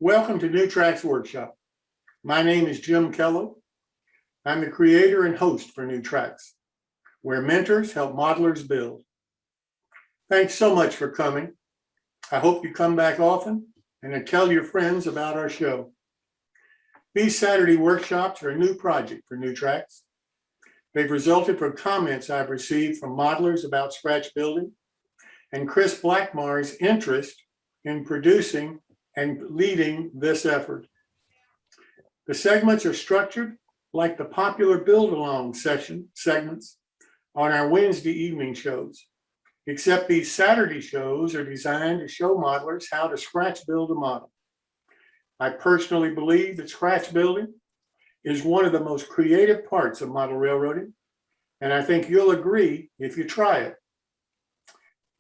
Welcome to New Tracks Workshop. My name is Jim Kello. I'm the creator and host for New Tracks, where mentors help modelers build. Thanks so much for coming. I hope you come back often and tell your friends about our show. These Saturday workshops are a new project for New Tracks. They've resulted from comments I've received from modelers about scratch building and Chris Blackmar's interest in producing and leading this effort. The segments are structured like the popular build-along segments on our Wednesday evening shows, except these Saturday shows are designed to show modelers how to scratch build a model. I personally believe that scratch building is one of the most creative parts of model railroading, and I think you'll agree if you try it.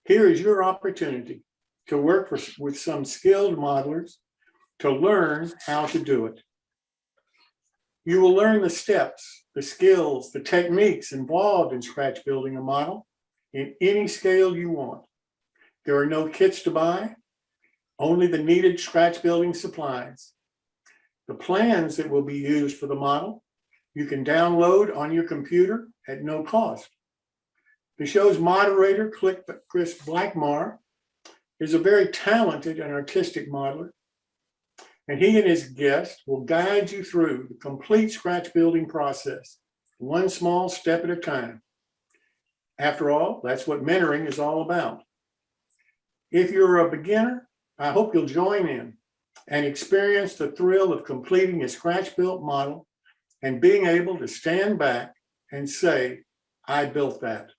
Here is your opportunity to work with some skilled modelers to learn how to do it. You will learn the steps, the skills, the techniques involved in scratch building a model in any scale you want. There are no kits to buy, only the needed scratch building supplies. The plans that will be used for the model, you can download on your computer at no cost. The show's moderator, Chris Blackmar, is a very talented and artistic modeler, and he and his guest will guide you through the complete scratch building process, one small step at a time. After all, that's what mentoring is all about. If you're a beginner, I hope you'll join in and experience the thrill of completing a scratch-built model and being able to stand back and say, I built that.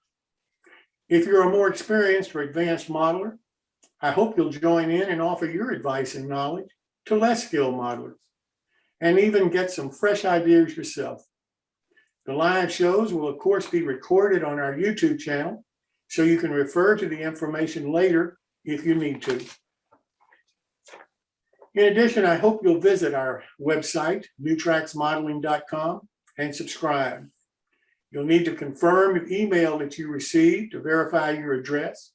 If you're a more experienced or advanced modeler, I hope you'll join in and offer your advice and knowledge to less skilled modelers, and even get some fresh ideas yourself. The live shows will, of course, be recorded on our YouTube channel, so you can refer to the information later if you need to. In addition, I hope you'll visit our website, newtracksmodeling.com, and subscribe. You'll need to confirm the email that you received to verify your address.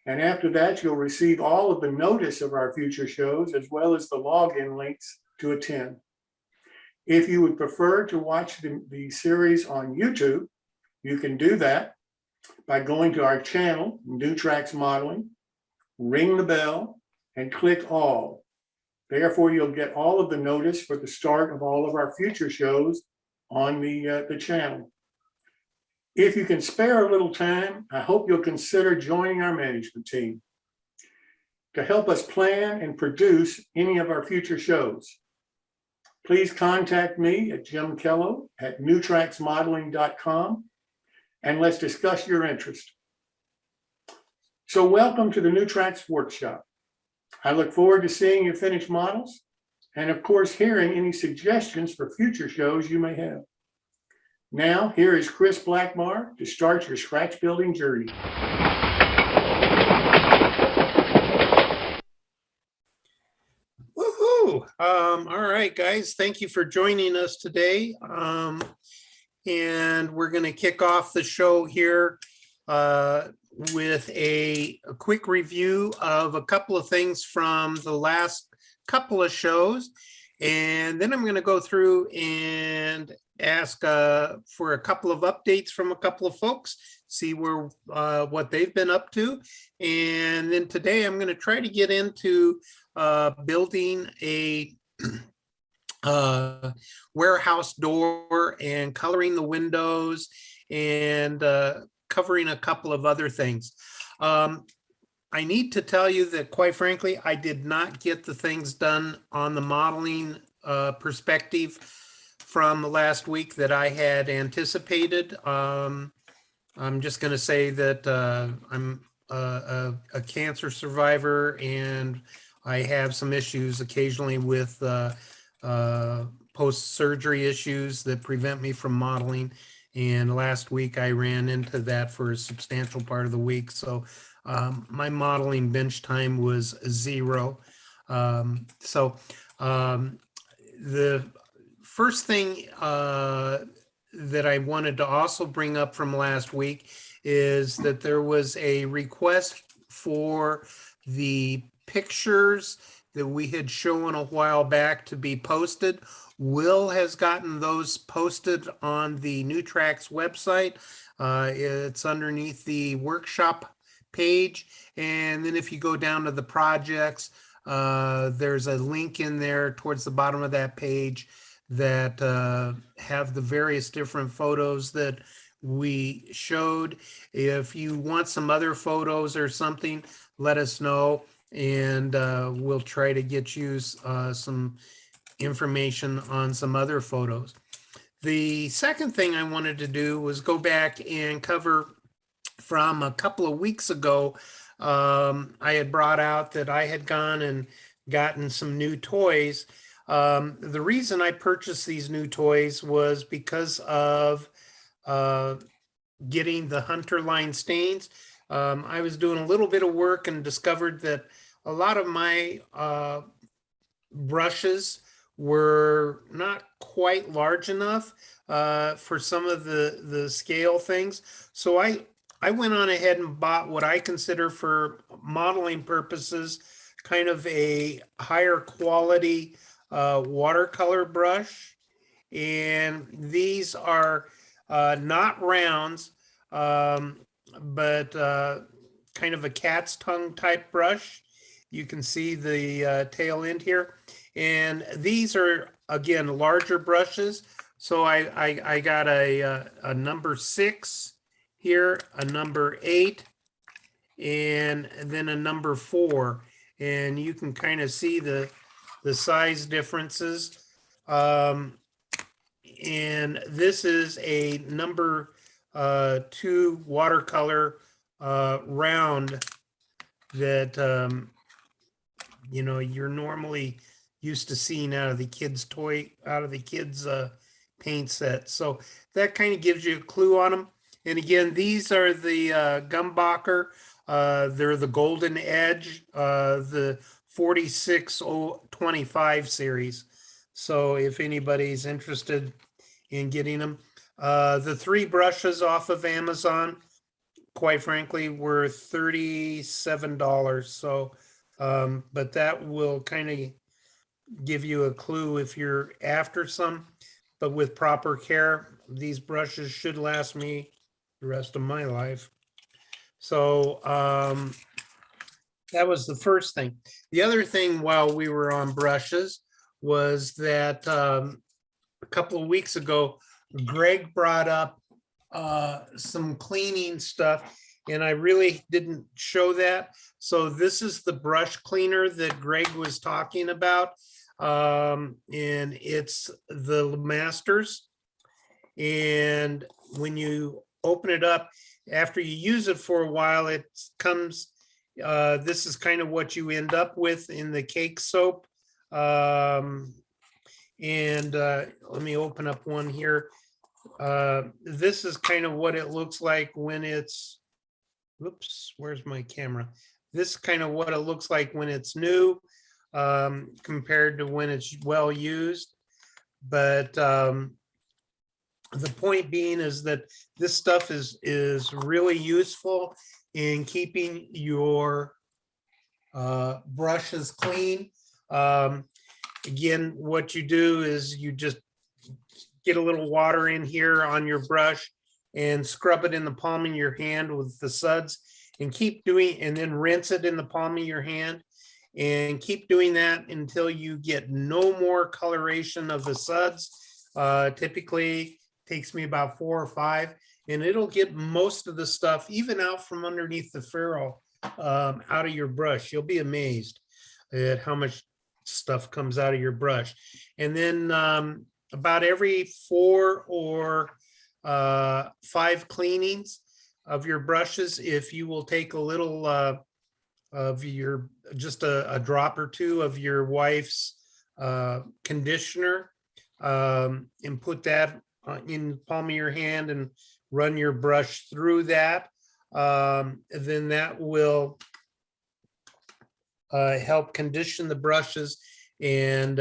And after that, you'll receive all of the notice of our future shows, as well as the login links to attend. If you would prefer to watch the series on YouTube, you can do that by going to our channel, New Tracks Modeling, ring the bell, and click all. Therefore, you'll get all of the notice for the start of all of our future shows on the channel. If you can spare a little time, I hope you'll consider joining our management team to help us plan and produce any of our future shows. Please contact me at Jim Kello at newtracksmodeling.com, and let's discuss your interest. So welcome to the New Tracks Workshop. I look forward to seeing your finished models and, of course, hearing any suggestions for future shows you may have. Now, here is Chris Blackmar to start your scratch building journey. Woohoo! All right, guys, thank you for joining us today. And we're going to kick off the show here with a quick review of a couple of things from the last couple of shows. And then I'm going to go through and ask for a couple of updates from a couple of folks, see what they've been up to. And then today I'm going to try to get into building a warehouse door and coloring the windows and covering a couple of other things. I need to tell you that, quite frankly, I did not get the things done on the modeling perspective from last week that I had anticipated. I'm just going to say that I'm a cancer survivor, and I have some issues occasionally with post-surgery issues that prevent me from modeling. And last week I ran into that for a substantial part of the week. So my modeling bench time was 0. The first thing that I wanted to also bring up from last week is that there was a request for the pictures that we had shown a while back to be posted. Will has gotten those posted on the New Tracks website. It's underneath the workshop page. And then if you go down to the projects, there's a link in there towards the bottom of that page that have the various different photos that we showed. If you want some other photos or something, let us know, and we'll try to get you some information on some other photos. The second thing I wanted to do was go back and cover from a couple of weeks ago. I had brought out that I had gone and gotten some new toys. The reason I purchased these new toys was because of getting the Hunter line stains. I was doing a little bit of work and discovered that a lot of my brushes were not quite large enough for some of the scale things. So I went on ahead and bought what I consider for modeling purposes kind of a higher quality watercolor brush. And these are not rounds, but kind of a cat's tongue type brush. You can see the tail end here. And these are, again, larger brushes. So I got a number 6 here, a number 8, and then a number 4. And you can kind of see the size differences. And this is a number 2 watercolor round that you know, you're normally used to seeing out of the kids' paint set. So that kind of gives you a clue on them. And again, these are the Gumbacher. They're the Golden Edge, the 46025 series. So if anybody's interested in getting them, the 3 brushes off of Amazon, quite frankly, were $37. So, but that will kind of give you a clue if you're after some. But with proper care, these brushes should last me the rest of my life. So that was the first thing. The other thing while we were on brushes was that a couple of weeks ago, Greg brought up some cleaning stuff, and I really didn't show that. So this is the brush cleaner that Greg was talking about. And it's the Masters. And when you open it up, after you use it for a while, it comes, this is kind of what you end up with in the cake soap. And let me open up one here. This is kind of what it looks like when it's, whoops, where's my camera? This is kind of what it looks like when it's new compared to when it's well used. But the point being is that this stuff is really useful in keeping your brushes clean. Again, what you do is you just get a little water in here on your brush and scrub it in the palm of your hand with the suds, and keep doing, and then rinse it in the palm of your hand, and keep doing that until you get no more coloration of the suds. Typically takes me about 4 or 5, and it'll get most of the stuff, even out from underneath the ferrule, out of your brush. You'll be amazed at how much stuff comes out of your brush. And then about every 4 or 5 cleanings of your brushes, if you will take a little of your, just a drop or 2 of your wife's conditioner, and put that in the palm of your hand and run your brush through that, then that will help condition the brushes and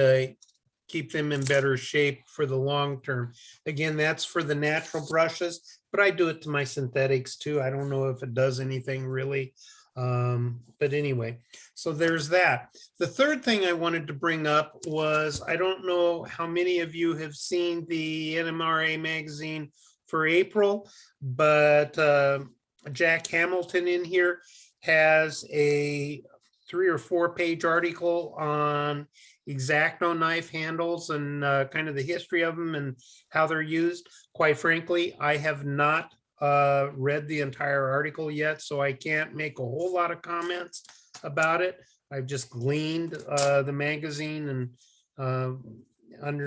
keep them in better shape for the long term. Again, that's for the natural brushes, but I do it to my synthetics too. I don't know if it does anything really But anyway, so there's that. The third thing I wanted to bring up was, I don't know how many of you have seen the NMRA magazine for April, but Jack Hamilton in here has a 3 or 4 page article on X-Acto knife handles and kind of the history of them and how they're used. Quite frankly, I have not read the entire article yet, so I can't make a whole lot of comments about it. I've just gleaned the magazine, and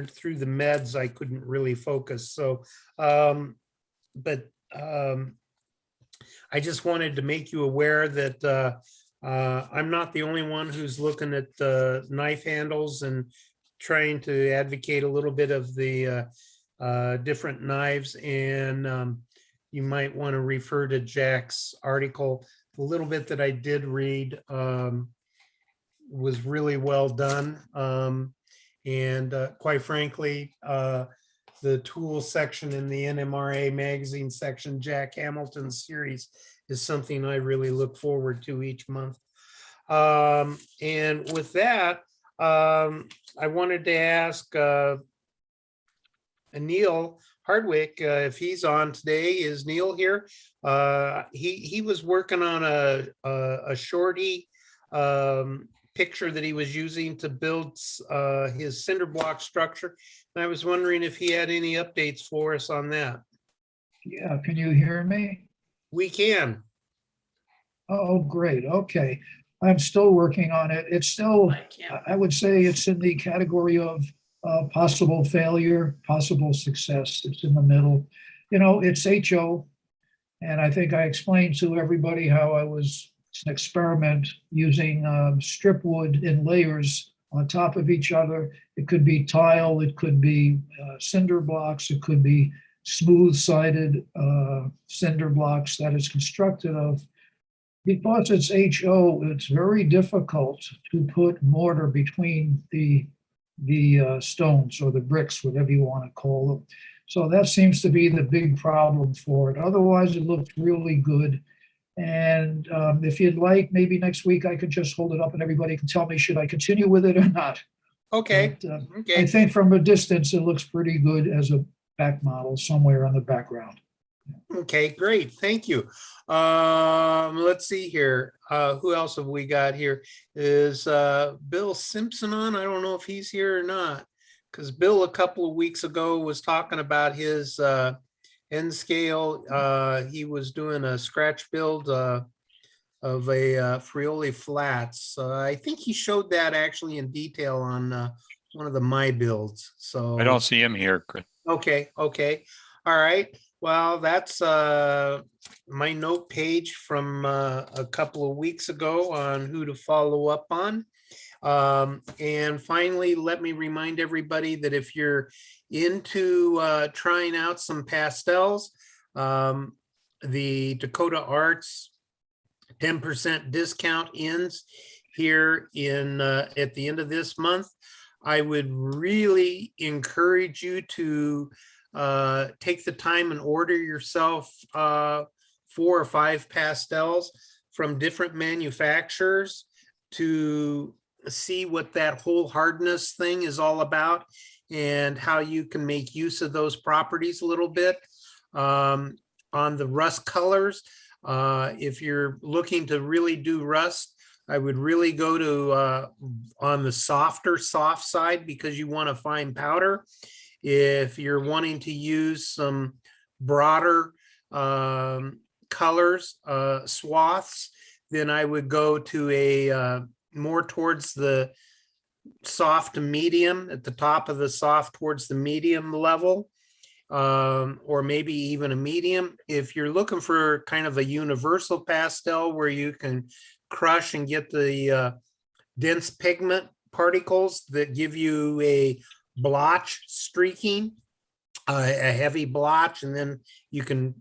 through the meds, I couldn't really focus. So, but I just wanted to make you aware that I'm not the only one who's looking at knife handles and trying to advocate a little bit of the different knives. And you might want to refer to Jack's article. The little bit that I did read was really well done. And quite frankly, the tool section in the NMRA magazine section, Jack Hamilton's series, is something I really look forward to each month. And with that, I wanted to ask Neil Hardwick if he's on today. Is Neil here? He was working on a shorty picture that he was using to build his cinder block structure. And I was wondering if he had any updates for us on that. Yeah, can you hear me? We can. Oh, great. Okay. I'm still working on it. It's still, I would say it's in the category of possible failure, possible success. It's in the middle. You know, it's HO. And I think I explained to everybody how it's an experiment using strip wood in layers on top of each other. It could be tile, it could be cinder blocks, it could be smooth-sided cinder blocks that it's constructed of. Because it's HO, it's very difficult to put mortar between the stones or the bricks, whatever you want to call them. So that seems to be the big problem for it. Otherwise, it looked really good. And if you'd like, maybe next week I could just hold it up and everybody can tell me, should I continue with it or not? Okay. But, Okay. I think from a distance, it looks pretty good as a back model somewhere on the background. Okay, great. Thank you. Let's see here. Who else have we got here? Is Bill Simpson on? I don't know if he's here or not, because Bill a couple of weeks ago was talking about his end scale. He was doing a scratch build of a Friuli flats. I think he showed that actually in detail on one of the My builds. So I don't see him here, Chris. Okay. All right. Well, that's my note page from a couple of weeks ago on who to follow up on. And finally, let me remind everybody that if you're into trying out some pastels, the Dakota Arts 10% discount ends here in at the end of this month. I would really encourage you to take the time and order yourself 4 or 5 pastels from different manufacturers to see what that whole hardness thing is all about and how you can make use of those properties a little bit. On the rust colors, if you're looking to really do rust, I would really go to on the soft side, because you want to find powder. If you're wanting to use some broader colors, swaths, then I would go to a more towards the soft to medium, at the top of the soft towards the medium level, or maybe even a medium. If you're looking for kind of a universal pastel where you can crush and get the dense pigment particles that give you a blotch streaking, a heavy blotch, and then you can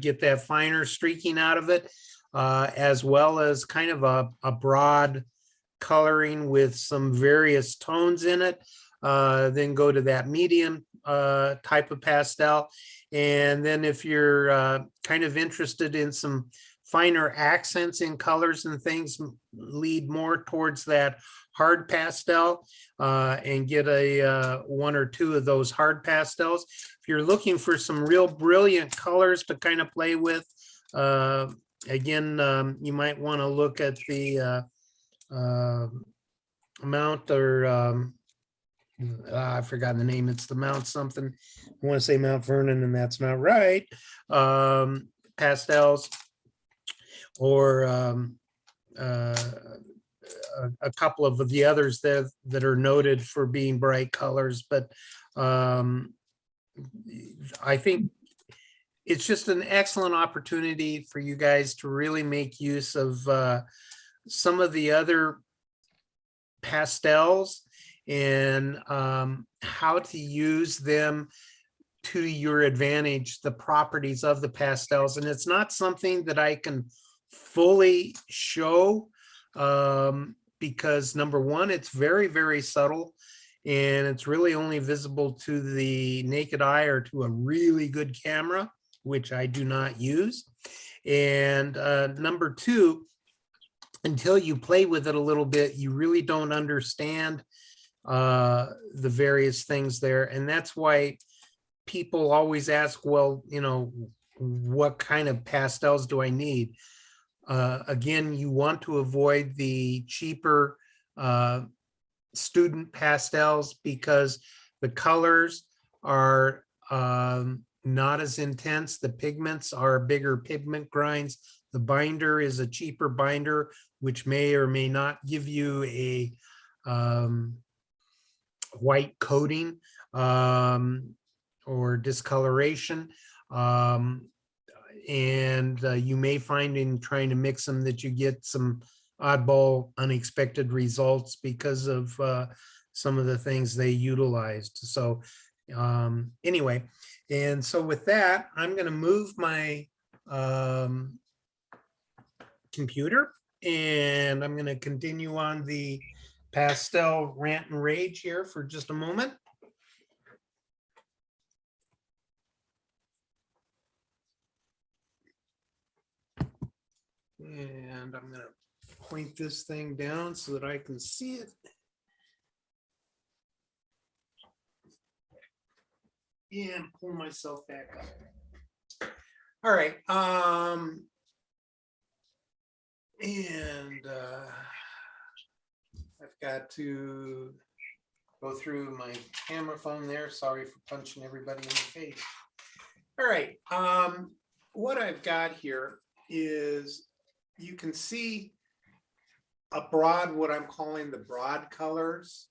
get that finer streaking out of it, as well as kind of a broad coloring with some various tones in it. Then go to that medium type of pastel. And then if you're kind of interested in some finer accents in colors and things, lead more towards that hard pastel and get a one or two of those hard pastels. If you're looking for some real brilliant colors to kind of play with, again, you might want to look at the Mount or I've forgotten the name. It's the Mount something. I want to say Mount Vernon, and that's not right. Pastels, or a couple of the others that are noted for being bright colors. But I think it's just an excellent opportunity for you guys to really make use of some of the other pastels and how to use them to your advantage, the properties of the pastels. And it's not something that I can fully show because number one, it's very, very subtle, and it's really only visible to the naked eye or to a really good camera, which I do not use. And number two, until you play with it a little bit, you really don't understand the various things there. And that's why people always ask, well, you know, what kind of pastels do I need? Again, you want to avoid the cheaper student pastels because the colors are not as intense. The pigments are bigger pigment grinds. The binder is a cheaper binder, which may or may not give you a white coating or discoloration. And you may find in trying to mix them that you get some oddball, unexpected results because of some of the things they utilized. So anyway, and so with that, I'm going to move my computer, and I'm going to continue on the pastel rant and rage here for just a moment. And I'm going to point this thing down so that I can see it. And pull myself back up. All right. And I've got to go through my camera phone there. Sorry for punching everybody in the face. All right. What I've got here is you can see a broad, what I'm calling the broad colors.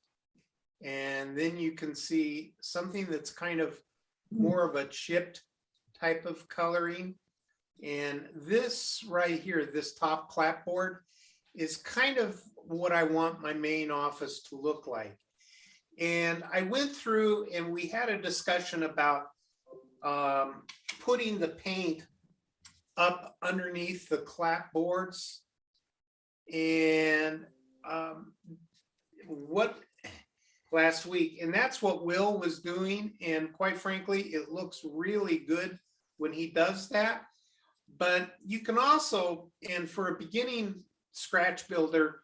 And then you can see something that's kind of more of a chipped type of coloring. And this right here, this top clapboard, is kind of what I want my main office to look like. And I went through and we had a discussion about putting the paint up underneath the clapboards. And what last week, and that's what Will was doing. And quite frankly, it looks really good when he does that. But you can also, and for a beginning scratch builder,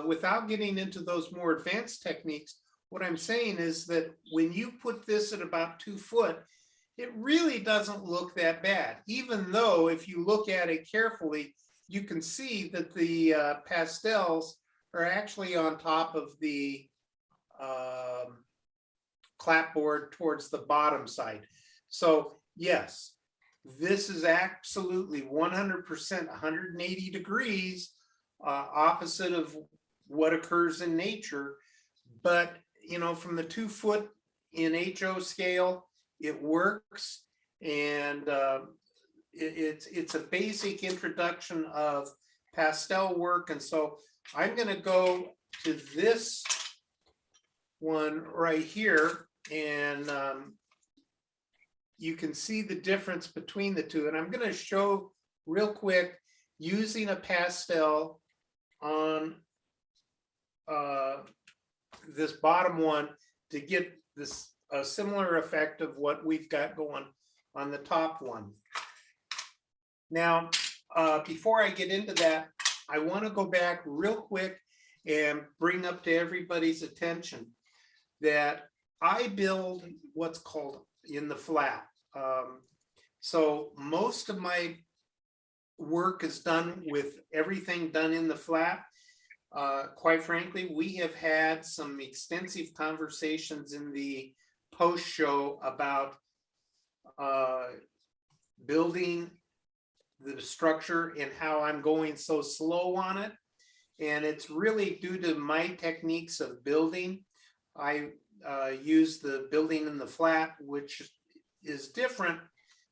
without getting into those more advanced techniques, what I'm saying is that when you put this at about 2 foot, it really doesn't look that bad. Even though if you look at it carefully, you can see that the pastels are actually on top of the clapboard towards the bottom side. So yes, this is absolutely 100%, 180 degrees opposite of what occurs in nature. But, you know, from the 2 foot in HO scale, it works. And it's a basic introduction of pastel work. And so I'm going to go to this one right here, and you can see the difference between the two. And I'm going to show real quick using a pastel on this bottom one to get this a similar effect of what we've got going on the top one. Now, before I get into that, I want to go back real quick and bring up to everybody's attention that I build what's called in the flat. So most of my work is done with everything done in the flat. Quite frankly, we have had some extensive conversations in the post show about building the structure and how I'm going so slow on it. And it's really due to my techniques of building. I use the building in the flat, which is different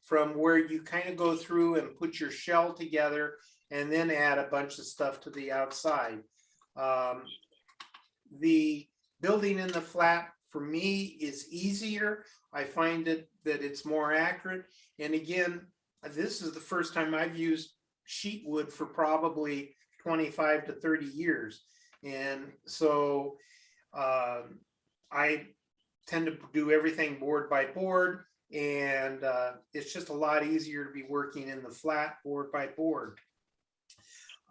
from where you kind of go through and put your shell together and then add a bunch of stuff to the outside. The building in the flat for me is easier. I find that it's more accurate. And again, this is the first time I've used sheet wood for probably 25 to 30 years. And so I tend to do everything board by board, and it's just a lot easier to be working in the flat board by board.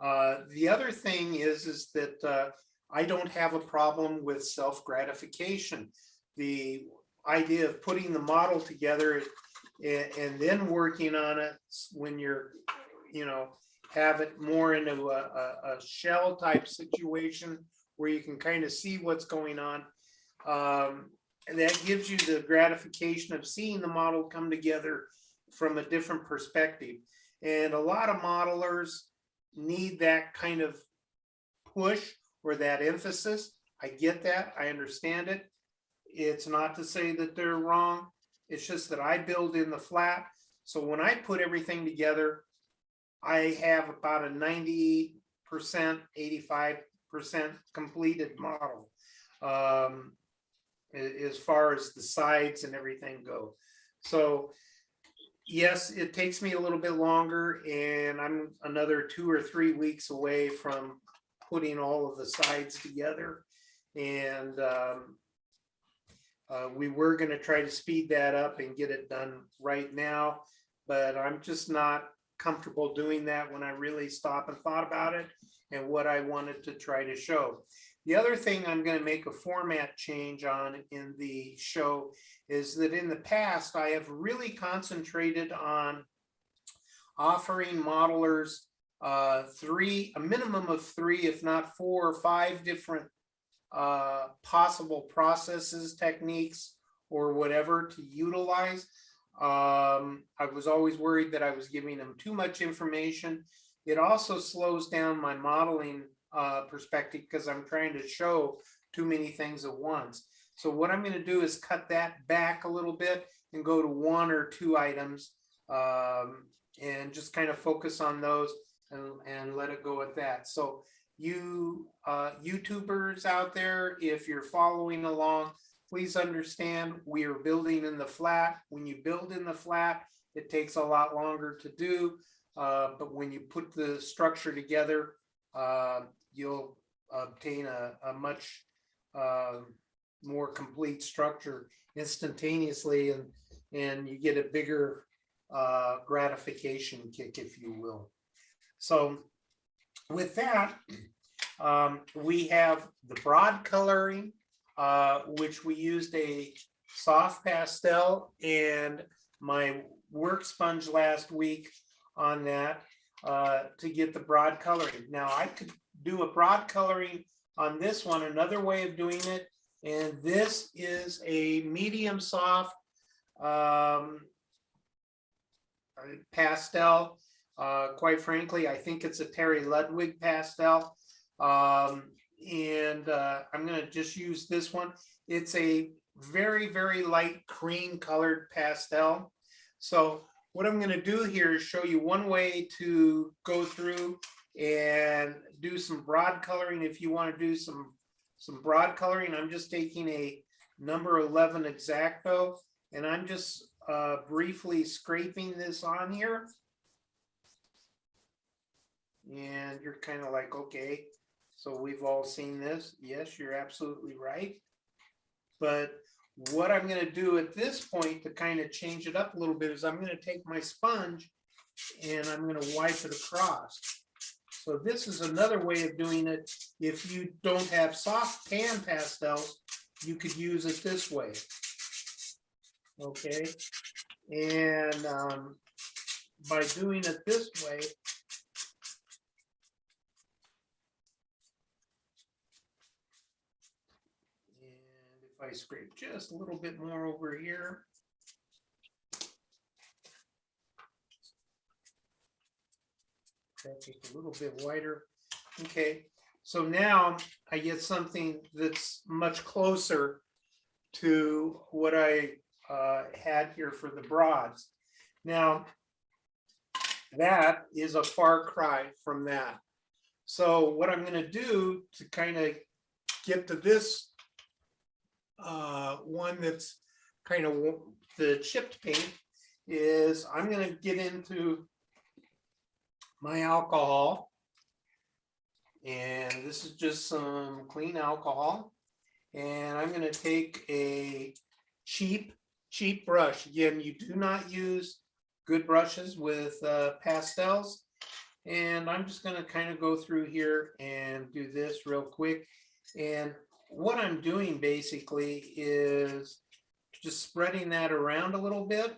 The other thing is that I don't have a problem with self-gratification. The idea of putting the model together and then working on it when you're, have it more into a shell type situation where you can kind of see what's going on. And that gives you the gratification of seeing the model come together from a different perspective. And a lot of modelers need that kind of push or that emphasis. I get that, I understand it. It's not to say that they're wrong. It's just that I build in the flat. So when I put everything together, I have about a 90%, 85% completed model. As far as the sides and everything go. So yes, it takes me a little bit longer, and I'm another 2 or 3 weeks away from putting all of the sides together. And we were going to try to speed that up and get it done right now, but I'm just not comfortable doing that when I really stop and thought about it and what I wanted to try to show. The other thing I'm going to make a format change on in the show is that in the past, I have really concentrated on offering modelers a minimum of 3, if not 4 or 5 different possible processes, techniques, or whatever to utilize. I was always worried that I was giving them too much information. It also slows down my modeling perspective because I'm trying to show too many things at once. So what I'm going to do is cut that back a little bit and go to 1 or 2 items and just kind of focus on those and let it go at that. So you YouTubers out there, if you're following along, please understand we are building in the flat. When you build in the flat, it takes a lot longer to do. But when you put the structure together, you'll obtain a much more complete structure instantaneously, and you get a bigger gratification kick, if you will. So with that, we have the broad coloring, which we used a soft pastel and my work sponge last week on that to get the broad coloring. Now I could do a broad coloring on this one, another way of doing it, and this is a medium soft pastel. Quite frankly, I think it's a Terry Ludwig pastel. And I'm going to just use this one. It's a very, very light cream colored pastel. So what I'm going to do here is show you one way to go through and do some broad coloring. If you want to do some broad coloring, I'm just taking a number 11 X-Acto, and I'm just briefly scraping this on here. And you're kind of like, okay, so we've all seen this. Yes, you're absolutely right. But what I'm going to do at this point to kind of change it up a little bit is I'm going to take my sponge and I'm going to wipe it across. So this is another way of doing it. If you don't have soft pan pastels, you could use it this way. Okay, and by doing it this way, and if I scrape just a little bit more over here, just a little bit wider. Okay, so now I get something that's much closer to what I had here for the broads. Now, that is a far cry from that. So what I'm going to do to kind of get to this one that's kind of the chipped paint is I'm going to get into my alcohol, and this is just some clean alcohol, and I'm going to take a cheap brush. Again, you do not use good brushes with pastels, and I'm just going to kind of go through here and do this real quick. And what I'm doing basically is just spreading that around a little bit,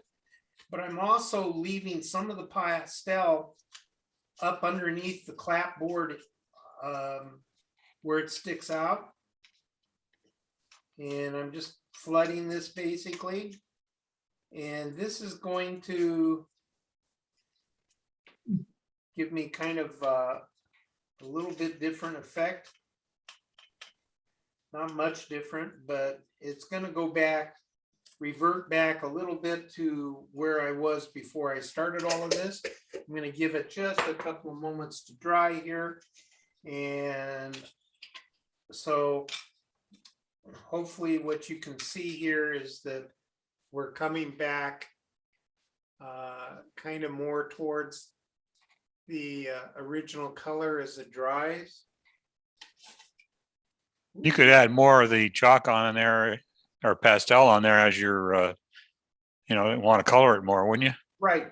but I'm also leaving some of the pastel up underneath the clapboard where it sticks out. And I'm just flooding this basically. And this is going to give me kind of a little bit different effect. Not much different, but it's going to go back, revert back a little bit to where I was before I started all of this. I'm going to give it just a couple of moments to dry here. And so hopefully what you can see here is that we're coming back kind of more towards the original color as it dries. You could add more of the chalk on in there or pastel on there as you're, want to color it more, wouldn't you? Right.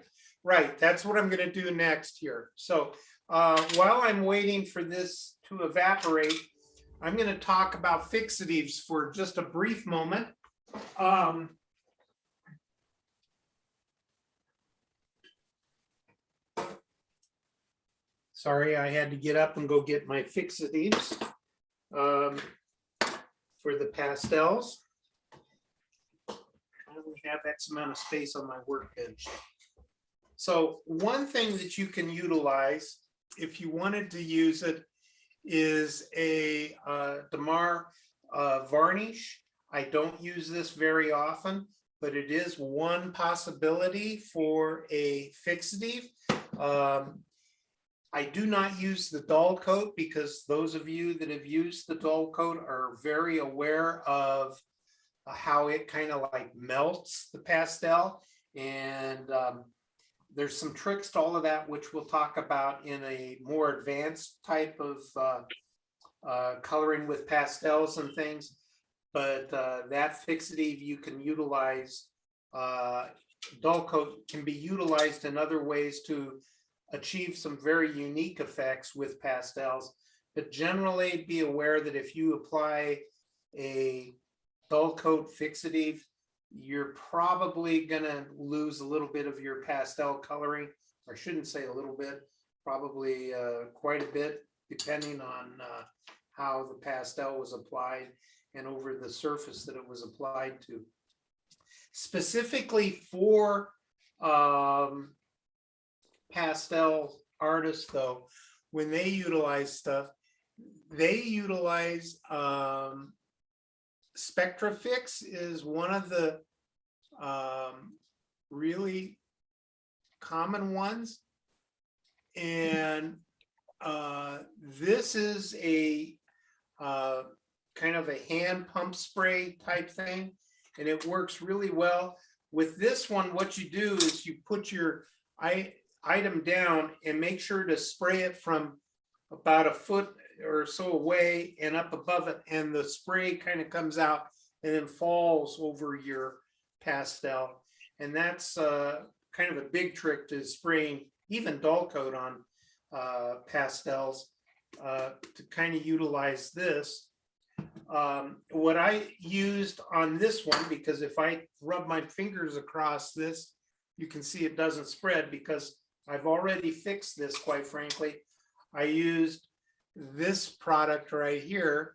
That's what I'm going to do next here. So while I'm waiting for this to evaporate, I'm going to talk about fixatives for just a brief moment. Sorry, I had to get up and go get my fixatives for the pastels. I only have X amount of space on my workbench. So one thing that you can utilize if you wanted to use it is a Damar varnish. I don't use this very often, but it is one possibility for a fixative. I do not use the dull coat because those of you that have used the dull coat are very aware of how it kind of like melts the pastel. And there's some tricks to all of that, which we'll talk about in a more advanced type of coloring with pastels and things. But that fixative you can utilize, dull coat can be utilized in other ways to achieve some very unique effects with pastels. But generally be aware that if you apply a dull coat fixative, you're probably gonna lose a little bit of your pastel coloring. Or I shouldn't say a little bit, probably quite a bit, depending on how the pastel was applied and over the surface that it was applied to. Specifically for pastel artists though, when they utilize stuff, they utilize Spectrafix is one of the really common ones. And this is a kind of a hand pump spray type thing, and it works really well. With this one, what you do is you put your item down and make sure to spray it from about a foot or so away and up above it, and the spray kind of comes out and then falls over your pastel. And that's kind of a big trick to spraying even dull coat on pastels to kind of utilize this. What I used on this one, because if I rub my fingers across this, you can see it doesn't spread because I've already fixed this, quite frankly. I used this product right here,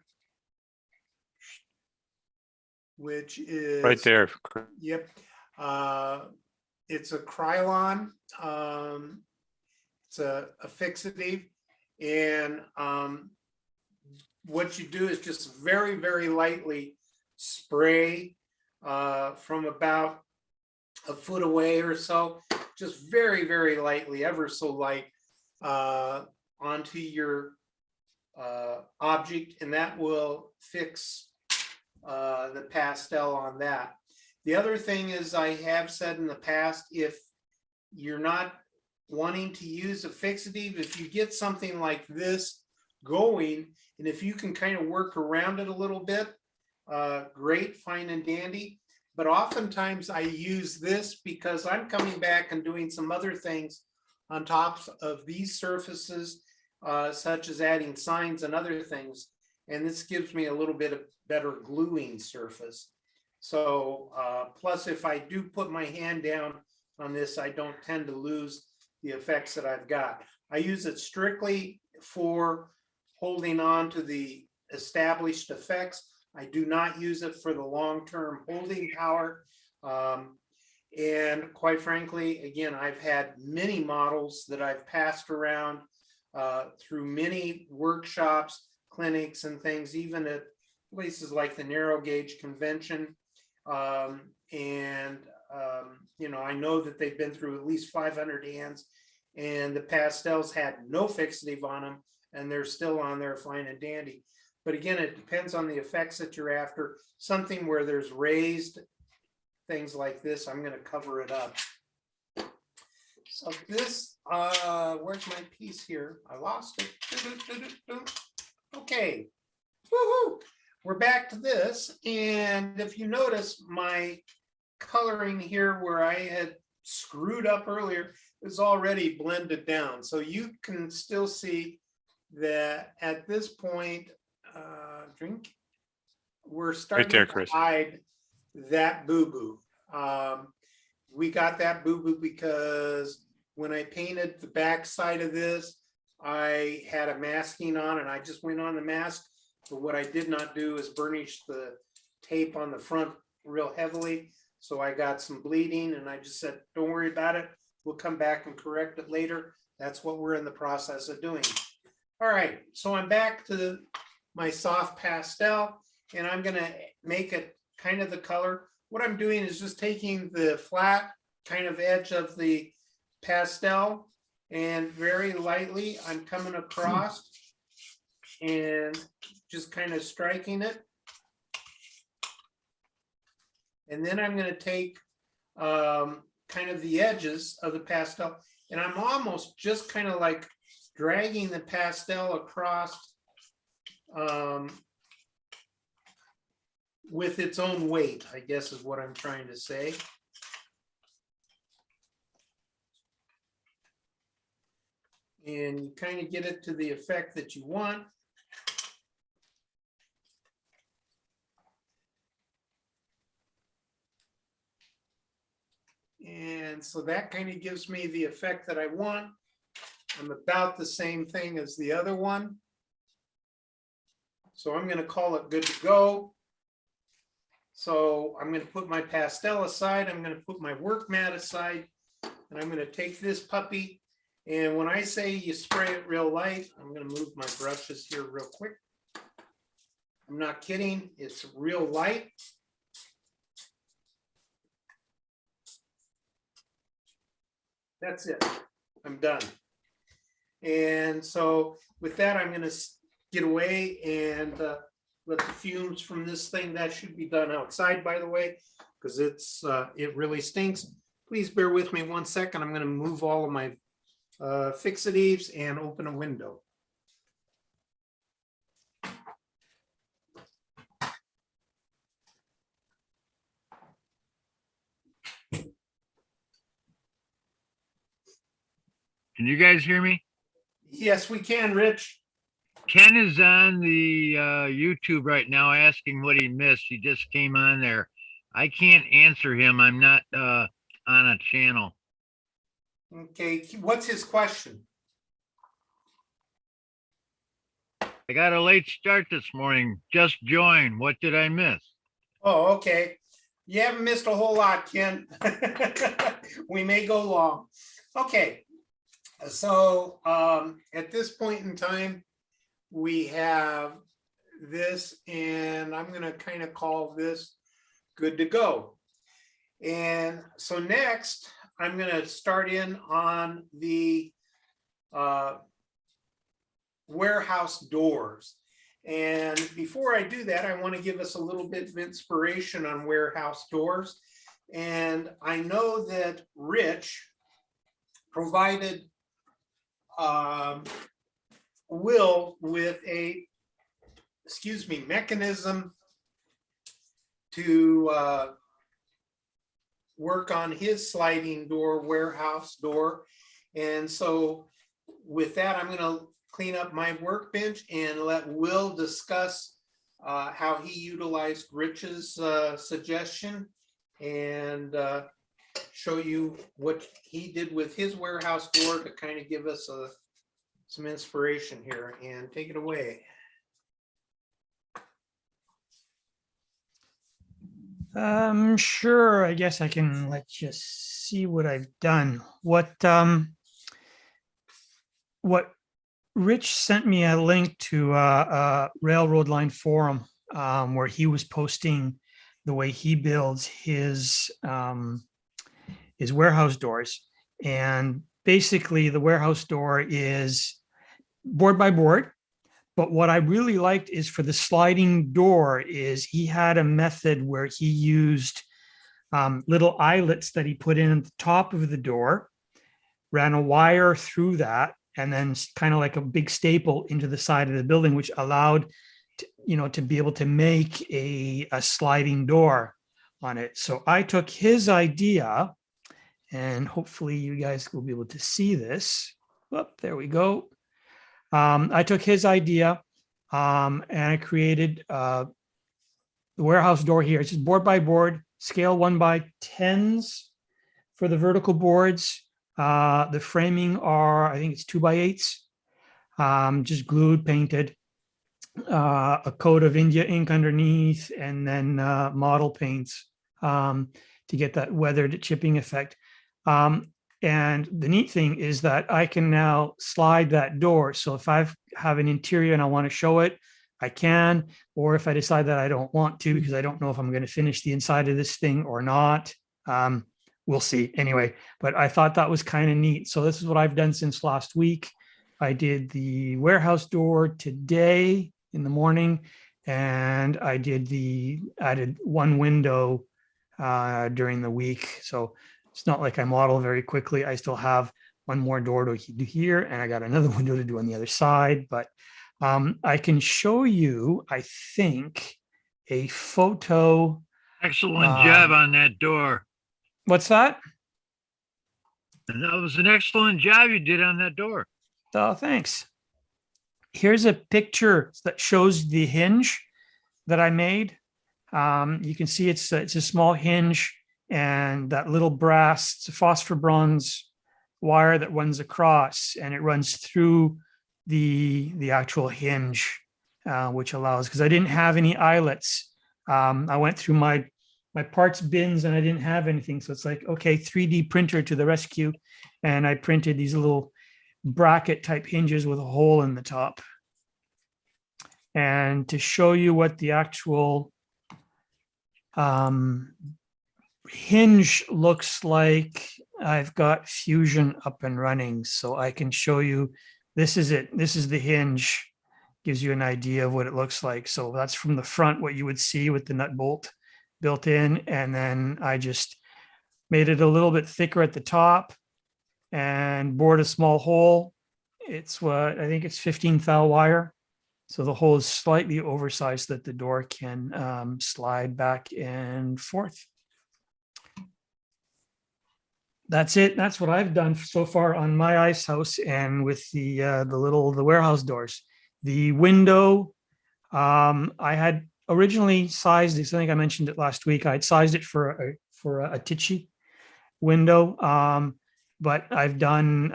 which is Right there. Yep. It's a Krylon. It's a fixative. And what you do is just very, very lightly spray from about a foot away or so, just very, very lightly, ever so light, onto your object, and that will fix the pastel on that. The other thing is, I have said in the past, if you're not wanting to use a fixative, if you get something like this going, and if you can kind of work around it a little bit, great, fine and dandy. But oftentimes I use this because I'm coming back and doing some other things on top of these surfaces, such as adding signs and other things. And this gives me a little bit of better gluing surface. So plus, if I do put my hand down on this, I don't tend to lose the effects that I've got. I use it strictly for holding on to the established effects. I do not use it for the long-term holding power. And quite frankly, again, I've had many models that I've passed around through many workshops, clinics and things, even at places like the Narrow Gauge Convention. You know, I know that they've been through at least 500 hands, and the pastels had no fixative on them, and they're still on there fine and dandy. But again, it depends on the effects that you're after. Something where there's raised things like this, I'm going to cover it up. So this, where's my piece here? I lost it. Okay. Woohoo! We're back to this. And if you notice, my coloring here where I had screwed up earlier is already blended down. So you can still see that at this point, we're starting there, to Chris. hide that boo-boo. We got that boo-boo because when I painted the back side of this, I had a masking on and I just went on the mask. But what I did not do is burnish the tape on the front real heavily. So I got some bleeding and I just said, don't worry about it. We'll come back and correct it later. That's what we're in the process of doing. All right, so I'm back to my soft pastel and I'm gonna make it kind of the color. What I'm doing is just taking the flat kind of edge of the pastel and very lightly I'm coming across and just kind of striking it. And then I'm going to take kind of the edges of the pastel and I'm almost just kind of like dragging the pastel across with its own weight, I guess is what I'm trying to say. And you kind of get it to the effect that you want. And so that kind of gives me the effect that I want. I'm about the same thing as the other one. So I'm going to call it good to go. So I'm going to put my pastel aside. I'm going to put my work mat aside. And I'm going to take this puppy. And when I say you spray it real light, I'm going to move my brushes here real quick. I'm not kidding. It's real light. That's it. I'm done. And so with that, I'm going to get away and let the fumes from this thing, that should be done outside, by the way, because it really stinks. Please bear with me 1 second. I'm going to move all of my fixatives and open a window. Can you guys hear me? Yes, we can, Rich. Ken is on the YouTube right now asking what he missed. He just came on there. I can't answer him. I'm not on a channel. Okay, what's his question? I got a late start this morning. Just joined. What did I miss? Oh, okay. You haven't missed a whole lot, Ken. We may go long. Okay. So at this point in time, we have this, and I'm going to kind of call this good to go. And so next, I'm going to start in on the warehouse doors. And before I do that, I want to give us a little bit of inspiration on warehouse doors. And I know that Rich provided Will with a, mechanism to work on his sliding door, warehouse door. And so with that, I'm going to clean up my workbench and let Will discuss how he utilized Rich's suggestion and show you what he did with his warehouse door to kind of give us some inspiration here. And take it away. Sure. I guess I can let you see what I've done. What Rich sent me a link to a railroad line forum where he was posting the way he builds his warehouse doors. And basically the warehouse door is board by board. But what I really liked is for the sliding door is he had a method where he used little eyelets that he put in at the top of the door, ran a wire through that, and then kind of like a big staple into the side of the building, which allowed to be able to make a sliding door on it. So I took his idea, and hopefully you guys will be able to see this. Oh, there we go. I took his idea and I created the warehouse door here. It's just board by board, scale 1x10s for the vertical boards. The framing are, I think it's 2x8s, just glued, painted, a coat of India ink underneath, and then model paints to get that weathered chipping effect. And the neat thing is that I can now slide that door. So if I have an interior and I want to show it, I can, or if I decide that I don't want to, because I don't know if I'm going to finish the inside of this thing or not, we'll see anyway. But I thought that was kind of neat. So this is what I've done since last week. I did the warehouse door today in the morning, and I added one window during the week. So it's not like I model very quickly. I still have one more door to do here, and I got another window to do on the other side. But I can show you, I think, a photo. Excellent job on that door. What's that? And that was an excellent job you did on that door. Oh, thanks. Here's a picture that shows the hinge that I made. You can see it's a small hinge, and that little brass, it's a phosphor bronze wire that runs across, and it runs through the actual hinge, which allows, because I didn't have any eyelets. I went through my parts bins and I didn't have anything. So it's like, okay, 3D printer to the rescue. And I printed these little bracket type hinges with a hole in the top. And to show you what the actual hinge looks like, I've got Fusion up and running, so I can show you. This is it. This is the hinge. Gives you an idea of what it looks like. So that's from the front, what you would see with the nut bolt built in, and then I just made it a little bit thicker at the top and bored a small hole. It's what I think it's 15 thou wire. So the hole is slightly oversized that the door can slide back and forth. That's it. That's what I've done so far on my ice house and with the warehouse doors. The window, I had originally sized this. I think I mentioned it last week. I had sized it for a Tichy window. But I've done,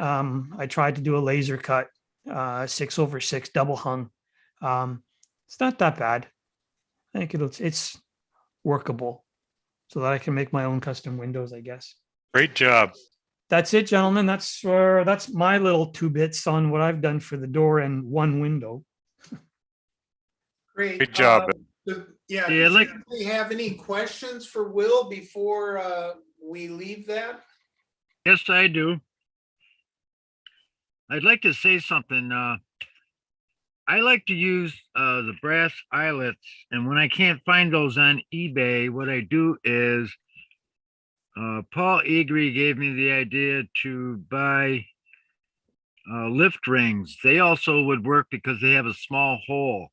I tried to do a laser cut, 6/6 double hung. It's not that bad. I think it's workable so that I can make my own custom windows, I guess. Great job. That's it, gentlemen. That's my little 2 bits on what I've done for the door and one window. Great. Great job. Yeah, Yeah, does like- anybody have any questions for Will before we leave that? Yes, I do. I'd like to say something. I like to use the brass eyelets, and when I can't find those on eBay, what I do is Paul Egri gave me the idea to buy lift rings. They also would work because they have a small hole.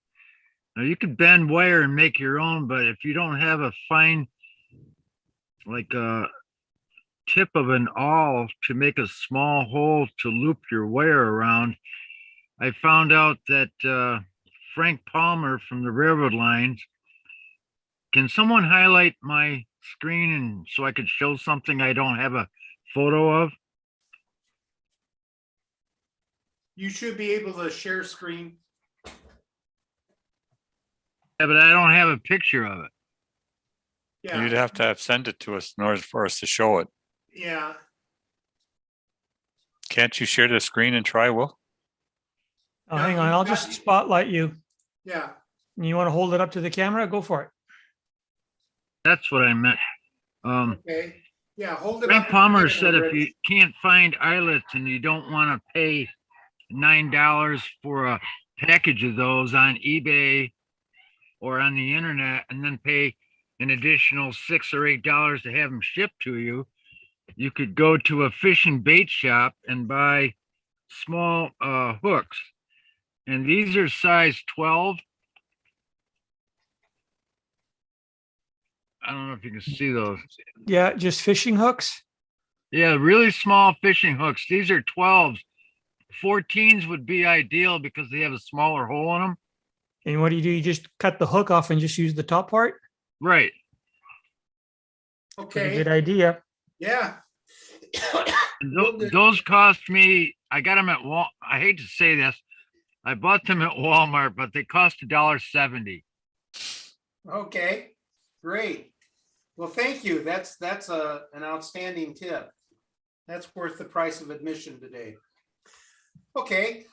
Now you could bend wire and make your own, but if you don't have a fine, like a tip of an awl to make a small hole to loop your wire around, I found out that Frank Palmer from the railroad lines, can someone highlight my screen and so I could show something I don't have a photo of? You should be able to share screen. Yeah, but I don't have a picture of it. You'd Yeah, have to send it to us in order for us to show it. yeah. Can't you share the screen and try, Will? Oh, Yeah, hang on. you've I'll got- just spotlight you. Yeah, You want to hold it up to the camera? Go for it. That's what I meant. okay. Yeah, hold it up. Frank to the Palmer camera, said if Rich. you can't find eyelets and you don't want to pay $9 for a package of those on eBay or on the internet and then pay an additional $6 or $8 to have them shipped to you, you could go to a fish and bait shop and buy small hooks. And these are size 12. I don't know if you can see those. Yeah, just fishing hooks. Yeah, really small fishing hooks. These are 12s. 14s would be ideal because they have a smaller hole in them. And what do? You just cut the hook off and just use the top part? Right. Pretty good Okay, idea. yeah. And Well, the- those cost me, I got them at I hate to say this. I bought them at Walmart, but they cost $1.70. Okay, great. Well, thank you. That's an outstanding tip. That's worth the price of admission today. Okay,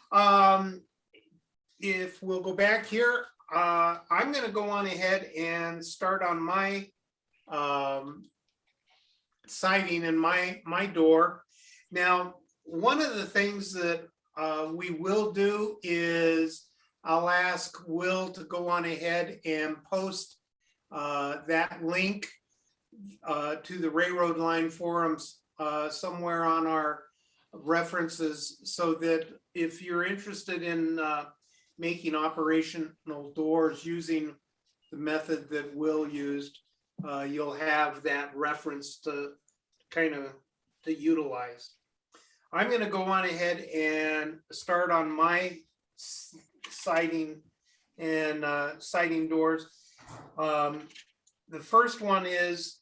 if we'll go back here, I'm gonna go on ahead and start on my siding in my door. Now, one of the things that we will do is I'll ask Will to go on ahead and post that link to the railroad line forums somewhere on our references, so that if you're interested in making operational doors using the method that Will used, you'll have that reference to kind of to utilize. I'm going to go on ahead and start on my siding and siding doors. The first one is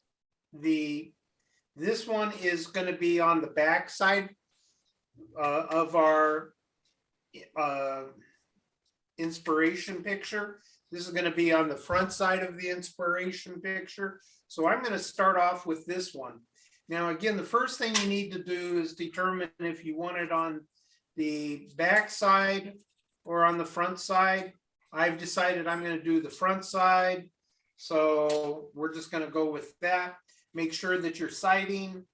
this one is going to be on the back side of our inspiration picture. This is going to be on the front side of the inspiration picture. So I'm going to start off with this one. Now, again, the first thing you need to do is determine if you want it on the back side or on the front side. I've decided I'm going to do the front side. So we're just going to go with that. Make sure that your siding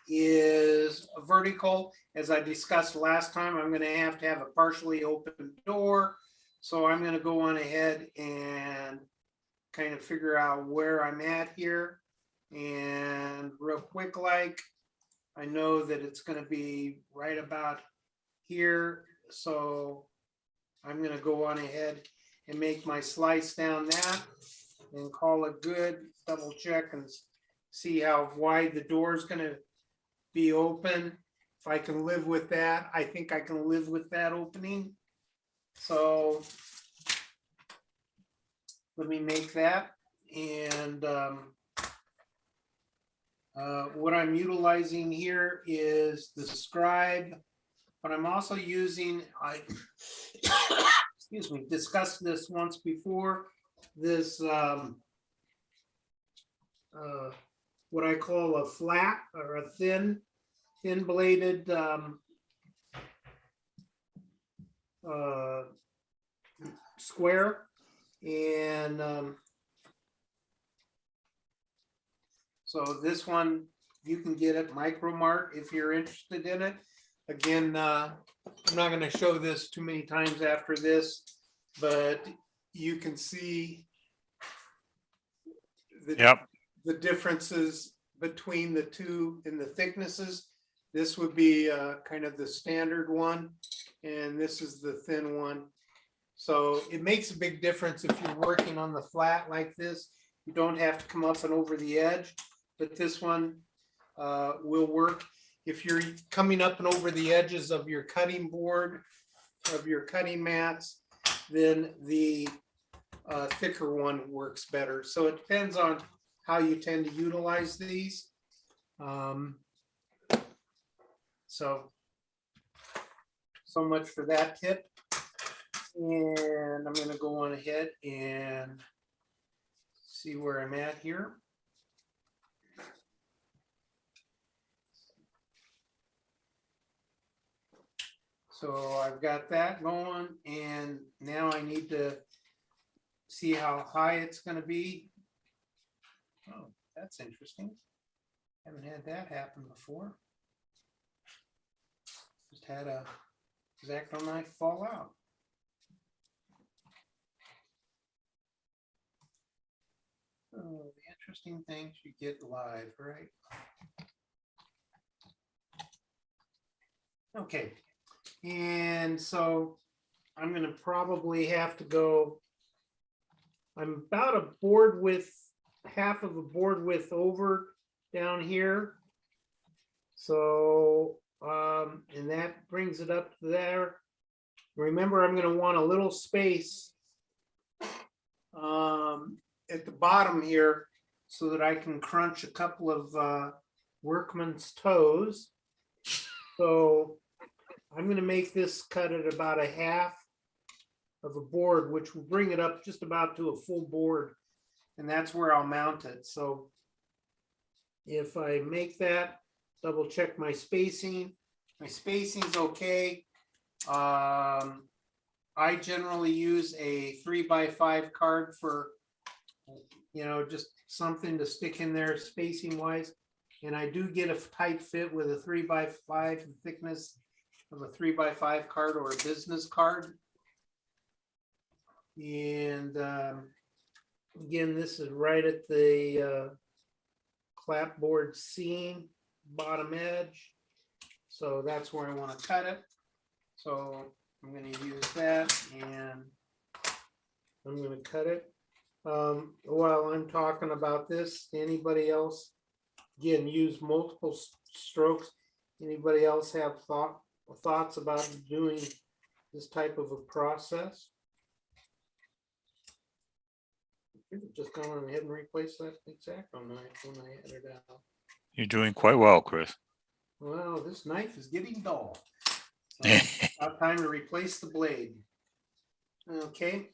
is vertical. As I discussed last time, I'm going to have a partially open door. So I'm going to go on ahead and kind of figure out where I'm at here. And real quick, like, I know that it's going to be right about here. So I'm going to go on ahead and make my slice down that and call it good. Double check and see how wide the door is going to be open. If I can live with that, I think I can live with that opening. So let me make that. And what I'm utilizing here is the Scribe, but I'm also using, excuse me, discussed this once before, this what I call a flat or a thin bladed square. And so this one, you can get at Micromart if you're interested in it. Again, I'm not going to show this too many times after this, but you can see the differences between the two in the thicknesses. This would be kind of the standard one, and this is the thin one. So it makes a big difference if you're working on the flat like this. You don't have to come up and over the edge, but this one will work. If you're coming up and over the edges of your cutting board, of your cutting mats, then the thicker one works better. So it depends on how you tend to utilize these. So much for that tip. And I'm going to go on ahead and see where I'm at here. So I've got that going, and now I need to see how high it's going to be. Oh, that's interesting. Haven't had that happen before. Just had a X-Acto knife fall out. Oh, the interesting things you get live, right? Okay. And so I'm going to probably have to go, I'm about a board width, half of a board width over down here. So, and that brings it up to there. Remember, I'm going to want a little space at the bottom here so that I can crunch a couple of workman's toes. So I'm going to make this cut at about a half of a board, which will bring it up just about to a full board. And that's where I'll mount it. So if I make that, double check my spacing. My spacing's okay. I generally use a 3x5 card for, you know, just something to stick in there spacing wise. And I do get a tight fit with a 3x5 thickness of a 3x5 card or a business card. And again, this is right at the clapboard seam, bottom edge. So that's where I want to cut it. So I'm going to use that and I'm going to cut it. While I'm talking about this, anybody else, again, use multiple strokes. Anybody else have thoughts about doing this type of a process? I could have just gone ahead and replaced that X-Acto knife when I had it out. You're doing quite well, Chris. Well, this knife is getting dull. So it's about time to replace the blade. Okay.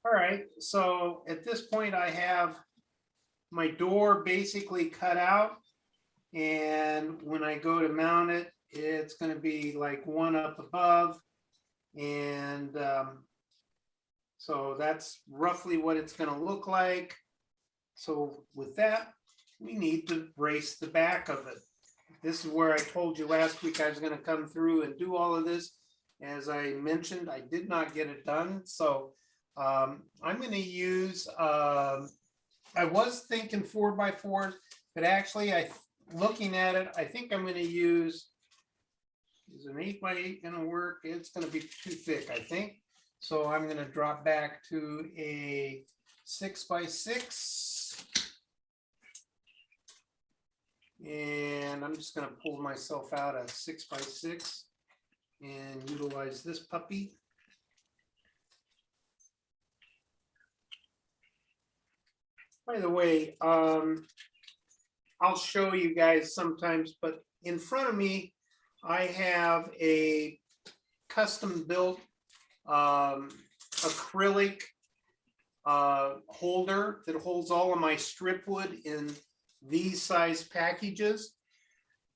All right. So at this point, I have my door basically cut out. And when I go to mount it, it's going to be like one up above. And so that's roughly what it's going to look like. So with that, we need to brace the back of it. This is where I told you last week I was going to come through and do all of this. As I mentioned, I did not get it done. So I'm going to use, I was thinking 4x4s, but actually looking at it, I think I'm going to use, is an 8x8 going to work? It's going to be too thick, I think. So I'm going to drop back to a 6x6. And I'm just gonna pull myself out a 6x6 and utilize this puppy. By the way, I'll show you guys sometimes, but in front of me, I have a custom built acrylic holder that holds all of my strip wood in these size packages.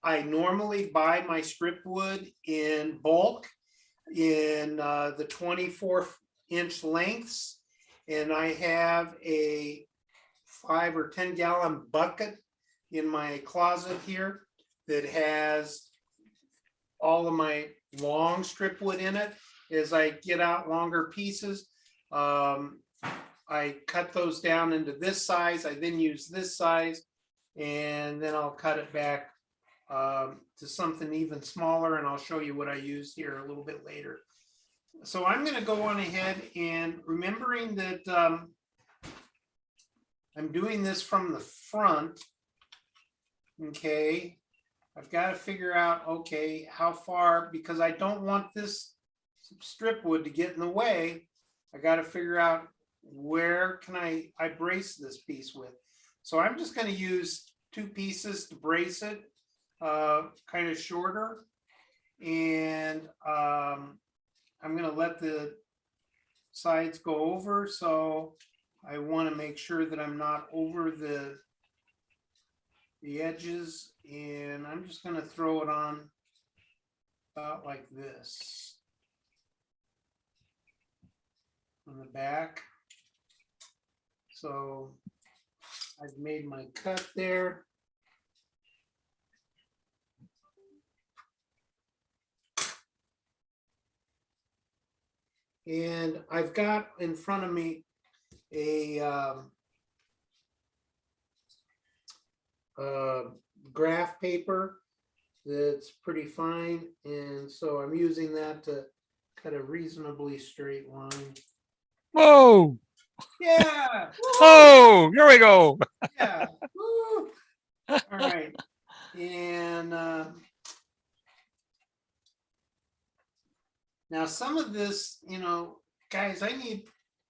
I normally buy my strip wood in bulk in the 24-inch lengths, and I have a 5 or 10 gallon bucket in my closet here that has all of my long strip wood in it. As I get out longer pieces, I cut those down into this size. I then use this size, and then I'll cut it back to something even smaller, and I'll show you what I use here a little bit later. So I'm going to go on ahead, and remembering that I'm doing this from the front, okay, I've got to figure out, okay, how far, because I don't want this strip wood to get in the way. I got to figure out where can I brace this piece with. So I'm just going to use 2 pieces to brace it, kind of shorter. And I'm going to let the sides go over. So I want to make sure that I'm not over the edges. And I'm just going to throw it on about like this on the back. So I've made my cut there. And I've got in front of me a graph paper that's pretty fine. And so I'm using that to cut a reasonably straight line. Whoa. Yeah. Oh, here we go. Yeah. Woo. All right. And now some of this, you know, guys, I need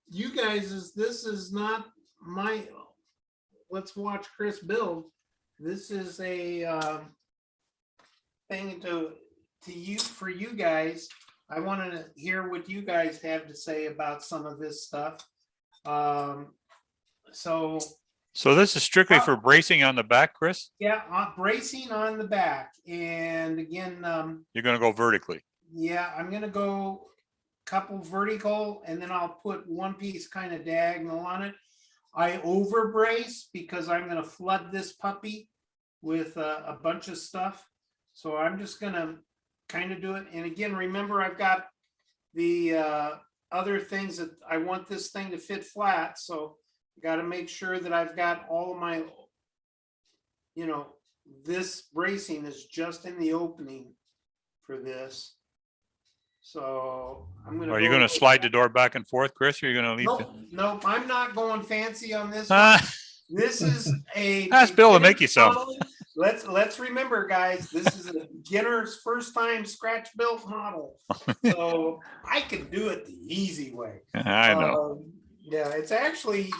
you guys, this is not my, let's watch Chris build. This is a thing to you, for you guys. I want to hear what you guys have to say about some of this stuff. So this is strictly for bracing on the back, Chris? yeah, bracing on the back. And again, You're going to go vertically. yeah, I'm going to go couple vertical, and then I'll put one piece kind of diagonal on it. I over brace because I'm going to flood this puppy with a bunch of stuff. So I'm just going to kind of do it. And again, remember, I've got the other things that I want this thing to fit flat. So I got to make sure that I've got all of my, you know, this bracing is just in the opening for this. So I'm going to. Are you going to slide the door back and forth, Chris? Or are you going to leave Nope, nope, I'm not going fancy on this it? one. This is a. Ask Bill to make you some. Let's remember, guys, this is a beginner's first time scratch built model. So I could do it the easy way. I know. Yeah, it's actually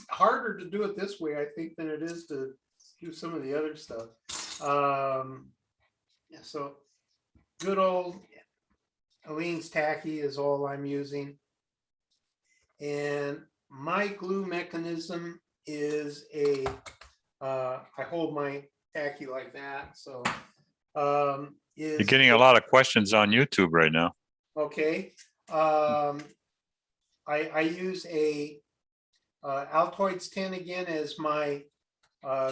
harder to do it this way, I think, than it is to do some of the other stuff. Yeah, so good old Aleene's tacky is all I'm using. And my glue mechanism is I hold my tacky like that. So You're getting a lot of questions on YouTube right now. okay. I use a Altoids tin again as my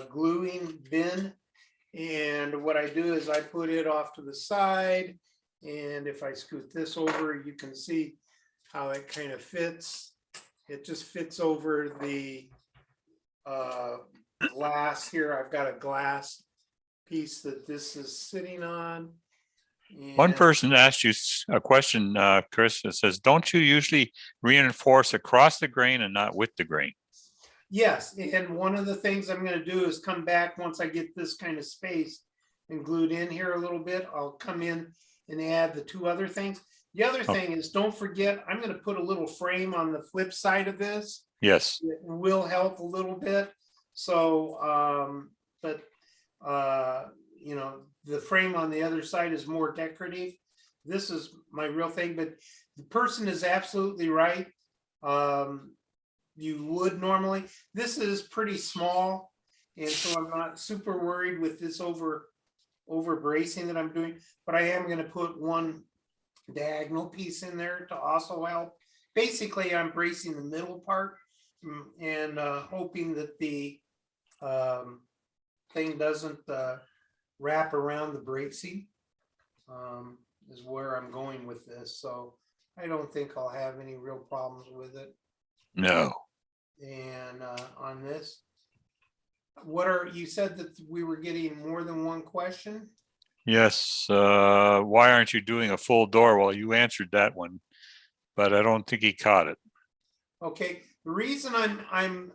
gluing bin. And what I do is I put it off to the side. And if I scoot this over, you can see how it kind of fits. It just fits over the glass here. I've got a glass piece that this is sitting on. One And person asked you a question, Chris, that says, don't you usually reinforce across the grain and not with the grain? Yes, and one of the things I'm gonna do is come back once I get this kind of space and glued in here a little bit. I'll come in and add the two other things. The other Oh. thing is, don't forget, I'm gonna put a little frame on the flip side of this. Yes. It will help a little bit. So, but, you know, the frame on the other side is more decorative. This is my real thing, but the person is absolutely right. You would normally, this is pretty small. And so I'm not super worried with this over bracing that I'm doing, but I am gonna put one diagonal piece in there to also help. Basically, I'm bracing the middle part and hoping that the thing doesn't wrap around the bracing, is where I'm going with this. So I don't think I'll have any real problems with it. No. And on this, you said that we were getting more than one question? Yes. Why aren't you doing a full door? Well, you answered that one, but I don't think he caught it. Okay, the reason I'm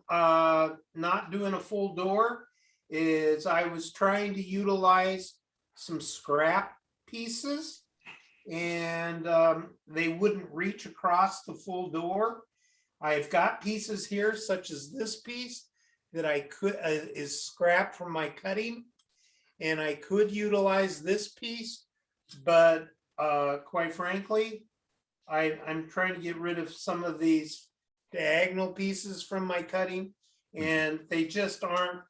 not doing a full door is I was trying to utilize some scrap pieces and they wouldn't reach across the full door. I've got pieces here such as this piece that I could is scrap from my cutting, and I could utilize this piece, but quite frankly, I'm trying to get rid of some of these diagonal pieces from my cutting, and they just aren't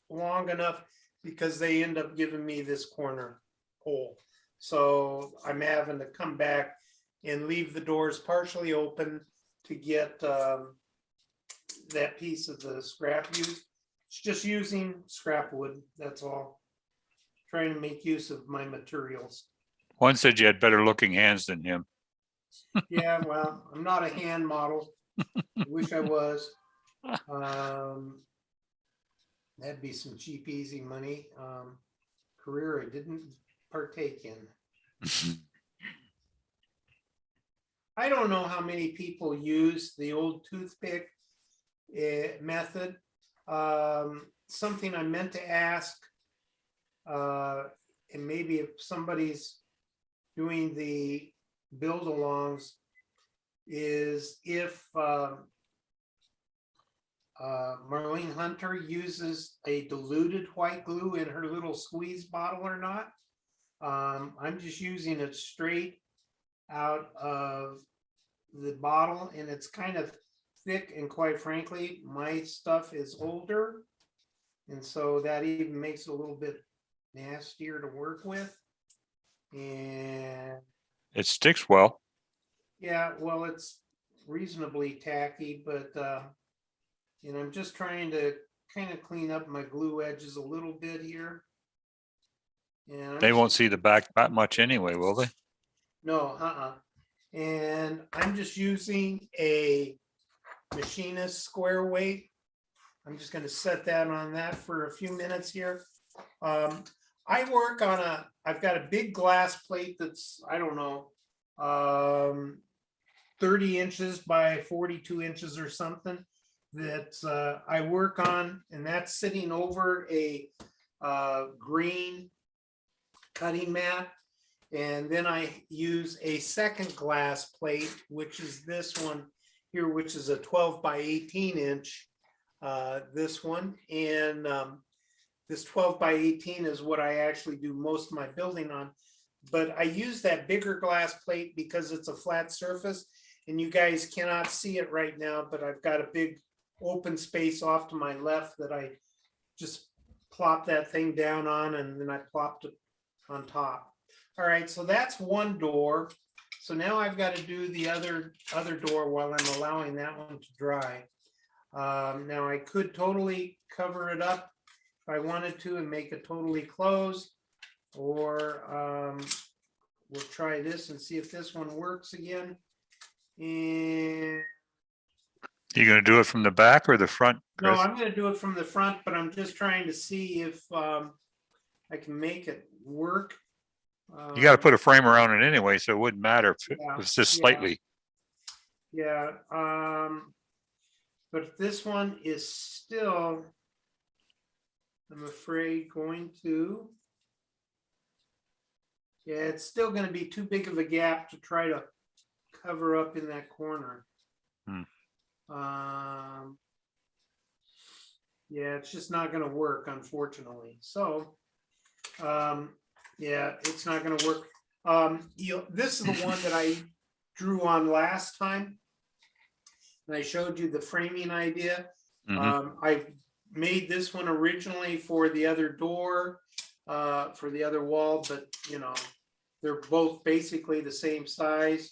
long enough because they end up giving me this corner hole. So I'm having to come back and leave the doors partially open to get that piece of the scrap used. It's just using scrap wood, that's all. Trying to make use of my materials. One said you had better looking hands than him. Yeah, well, I'm not a hand model. Wish I was. That'd be some cheap, easy money. Career I didn't partake in. I don't know how many people use the old toothpick method. Something I meant to ask, and maybe if somebody's doing the build alongs, is if Marlene Hunter uses a diluted white glue in her little squeeze bottle or not. I'm just using it straight out of the bottle, and it's kind of thick, and quite frankly, my stuff is older, and so that even makes it a little bit nastier to work with. And It sticks well. yeah, well, it's reasonably tacky, but you know, I'm just trying to kind of clean up my glue edges a little bit here. And They won't see the back that much anyway, will they? No, and I'm just using a machinist square weight. I'm just going to set that on that for a few minutes here. I work on I've got a big glass plate that's, I don't know, 30 inches by 42 inches or something that I work on, and that's sitting over a green cutting mat. And then I use a second glass plate, which is this one here, which is a 12 by 18 inch, this one. And this 12 by 18 is what I actually do most of my building on. But I use that bigger glass plate because it's a flat surface, and you guys cannot see it right now, but I've got a big open space off to my left that I just plop that thing down on, and then I plopped it on top. All right, so that's one door. So now I've got to do the other door while I'm allowing that one to dry. Now I could totally cover it up if I wanted to and make it totally closed, or we'll try this and see if this one works again. And You gonna do it from the back or the front, no, Chris? I'm going to do it from the front, but I'm just trying to see if I can make it work. You got to put a frame around it anyway, so it wouldn't matter if Yeah, it's just yeah. slightly. Yeah. But this one is still, I'm afraid, going to, yeah, it's still going to be too big of a gap to try to cover up in that corner. Yeah, it's just not going to work, unfortunately. So, yeah, it's not going to work. This is the one that I drew on last time, and I showed you the framing idea. I made this one originally for the other door, for the other wall, but you know, they're both basically the same size,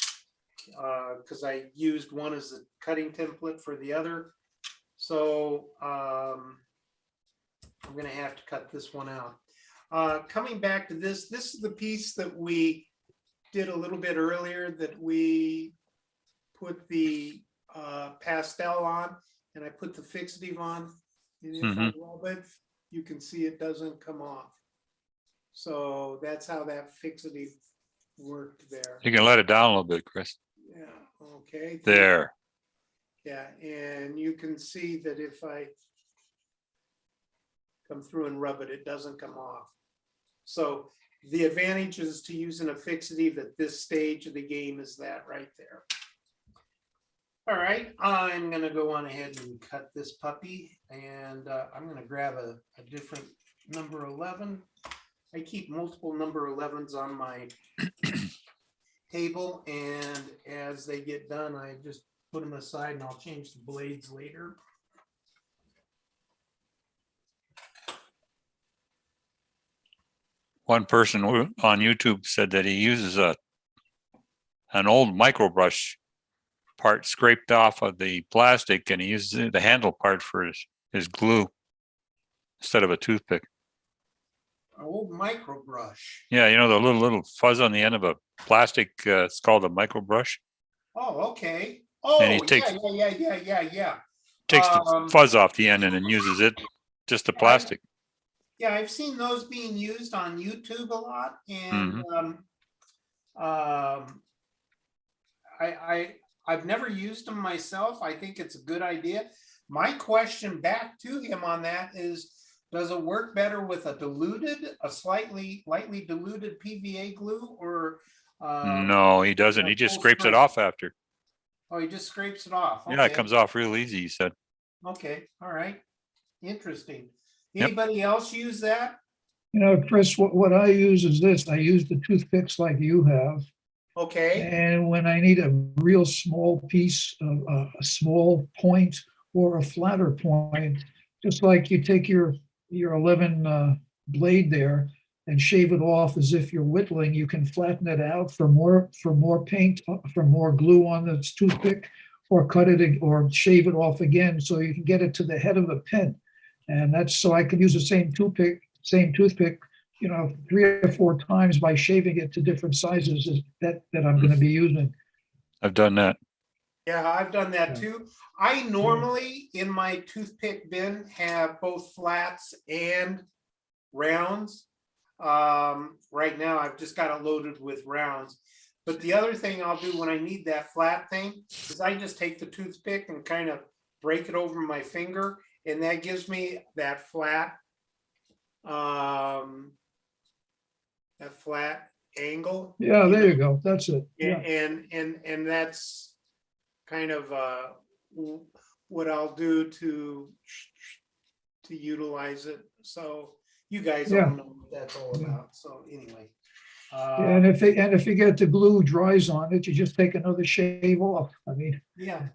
because I used one as a cutting template for the other. So I'm gonna have to cut this one out. Coming back to this is the piece that we did a little bit earlier, that we put the pastel on, and I put the fixative on. And if I rub it, you can see it doesn't come off. So that's how that fixative worked there. You can let it down a little bit, Chris. Yeah, okay. There. Yeah, and you can see that if I come through and rub it, it doesn't come off. So the advantage is to using a fixative at this stage of the game is that right there. All right, I'm gonna go on ahead and cut this puppy, and I'm gonna grab a different number 11. I keep multiple number 11s on my table, and as they get done, I just put them aside and I'll change the blades later. One person on YouTube said that he uses an old micro brush part scraped off of the plastic, and he uses the handle part for his glue instead of a toothpick. An old micro brush. Yeah, you know, the little fuzz on the end of a plastic, it's called a micro brush. Oh, okay. Oh, And he takes- yeah. Takes the fuzz off the end and then uses it, just the plastic. Yeah, I've seen those being used on YouTube a lot, and I've never used them myself. I think it's a good idea. My question back to him on that is, does it work better with a lightly diluted PVA glue, or No, he doesn't. He just full scrapes it strength? off after. Oh, he just scrapes it off. Yeah, it Okay. comes off real easy, he said. Okay, all right. Interesting. Yep. Anybody else use that? You know, Chris, what I use is this. I use the toothpicks like you have. Okay, And when I need a real small piece of a small point or a flatter point, just like you take your 11 blade there and shave it off as if you're whittling, you can flatten it out for more paint, for more glue on the toothpick, or cut it or shave it off again so you can get it to the head of the pin. And that's so I can use the same toothpick, you know, 3 or 4 times by shaving it to different sizes that I'm going to be using. I've done that. yeah, I've done that Yeah. too. I normally in my toothpick bin have both flats and rounds. Right now I've just got it loaded with rounds. But the other thing I'll do when I need that flat thing is I just take the toothpick and kind of break it over my finger, and that gives me that flat angle. Yeah, there you go. That's it. Yeah. And that's kind of what I'll do to utilize it. So you guys all Yeah. know what that's all about. So anyway. And if you get the glue dries on it, you just take another shave off. I mean, yeah,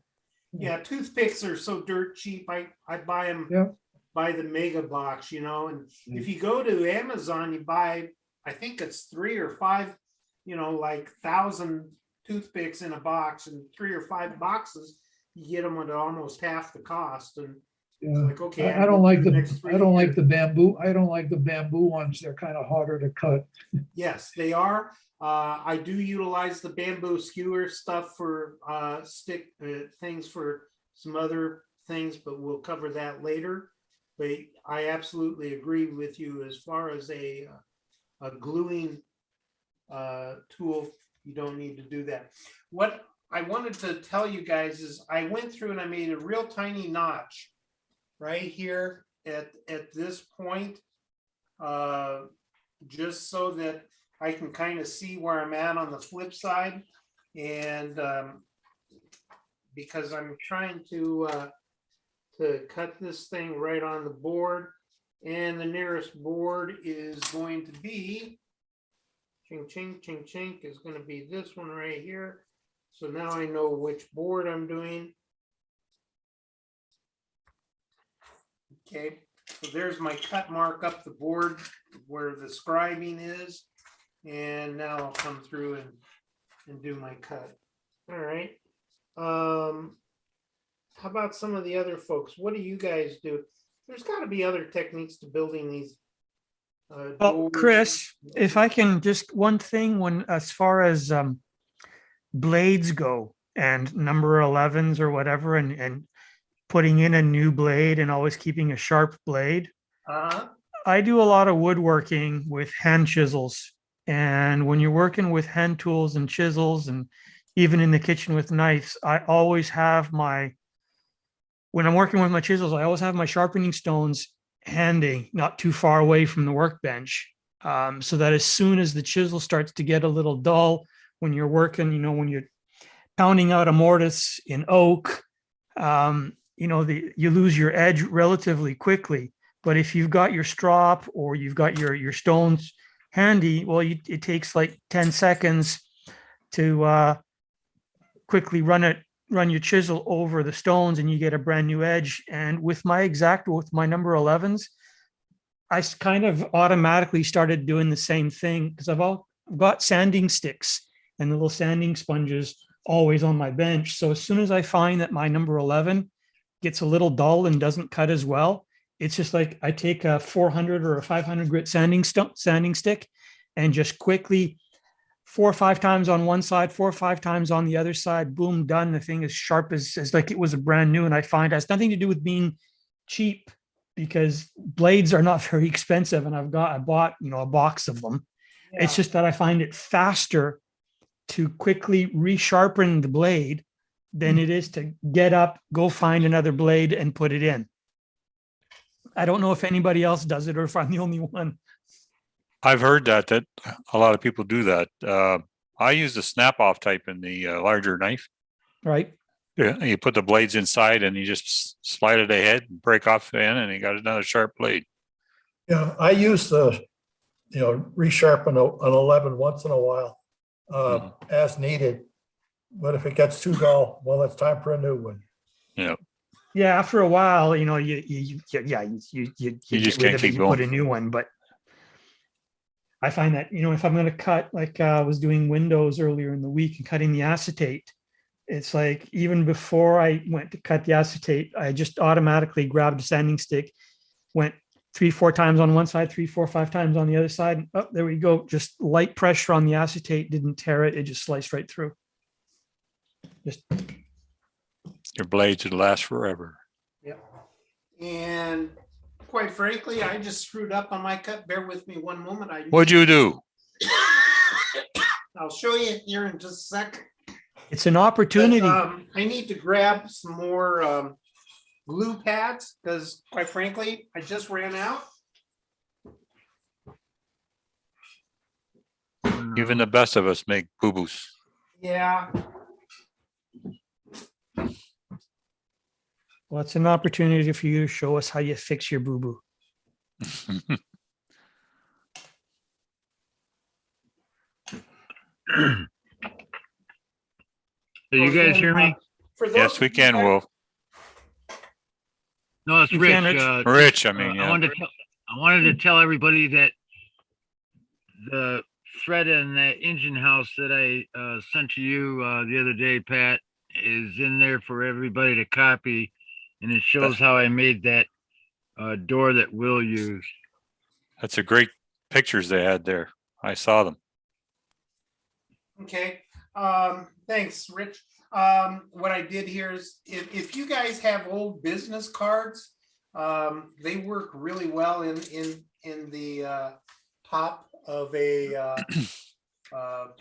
toothpicks are so dirt cheap. I buy them Yeah. by the mega box, you know, and if you go to Amazon, you buy, I think it's 3 or 5, you know, like 1,000 toothpicks in a box, and 3 or 5 boxes, you get them at almost half the cost. And it's yeah. like, okay, I don't like next the 3 I don't like years. the bamboo. I don't like the bamboo ones. They're kind of harder to cut. Yes, they are. I do utilize the bamboo skewer stuff for stick things for some other things, but we'll cover that later. But I absolutely agree with you as far as a gluing tool. You don't need to do that. What I wanted to tell you guys is I went through and I made a real tiny notch right here at this point, just so that I can kind of see where I'm at on the flip side. And because I'm trying to cut this thing right on the board, and the nearest board is going to be ching ching ching chink is going to be this one right here. So now I know which board I'm doing. Okay, so there's my cut mark up the board where the scribing is, and now I'll come through and do my cut. All right. How about some of the other folks? What do you guys do? There's got to be other techniques to building these. Well, doors. Chris, if I can just one thing when as far as blades go and number 11s or whatever, and putting in a new blade and always keeping a sharp blade. I do a lot of woodworking with hand chisels. And when you're working with hand tools and chisels, and even in the kitchen with knives, I always have when I'm working with my chisels, I always have my sharpening stones handy, not too far away from the workbench. So that as soon as the chisel starts to get a little dull, when you're working, when you're pounding out a mortise in oak, you lose your edge relatively quickly. But if you've got your strop or you've got your stones handy, well, it takes like 10 seconds to quickly run your chisel over the stones and you get a brand new edge. And with my number 11s, I kind of automatically started doing the same thing because I've got sanding sticks and little sanding sponges always on my bench. So as soon as I find that my number 11 gets a little dull and doesn't cut as well, it's just like I take a 400 or a 500 grit sanding stick and just quickly 4 or 5 times on one side, 4 or 5 times on the other side, boom, done. The thing is sharp as like it was a brand new. And I find it has nothing to do with being cheap because blades are not very expensive. And I bought, a box of them. Yeah. It's just that I find it faster to quickly resharpen the blade than it is to get up, go find another blade and put it in. I don't know if anybody else does it or if I'm the only one. I've heard that a lot of people do that. I use the snap off type in the larger knife. Right. Yeah, you put the blades inside and you just slide it ahead and break off the end and you got another sharp blade. Yeah, I use the, resharpen an 11 once in a while as needed. But if it gets too dull, well, it's time for a new one. Yeah. Yeah, after a while, you just can't keep going. Put a new one. But I find that, if I'm going to cut, like I was doing windows earlier in the week and cutting the acetate, it's like even before I went to cut the acetate, I just automatically grabbed a sanding stick, went 3-4 times on one side, 3-4-5 times on the other side. And, oh, there we go. Just light pressure on the acetate, didn't tear it. It just sliced right through. Your blades would last forever. Yep. And quite frankly, I just screwed up on my cut. Bear with me one moment. What'd you do? I'll show you here in just a second. It's an opportunity. But, I need to grab some more glue pads because quite frankly, I just ran out. Even the best of us make boo-boos. Yeah. Well, it's an opportunity for you to show us how you fix your boo-boo. Do you guys hear me? Yes, we can, Wolf. No, it's You Rich. can, Rich. Rich, I mean, I yeah. wanted to tell everybody that the thread in that engine house that I sent to you the other day, Pat, is in there for everybody to copy, and it shows how I made that door that Will used. That's a great pictures they had there. I saw them. Okay. Thanks, Rich. What I did here is if you guys have old business cards, they work really well in the top of a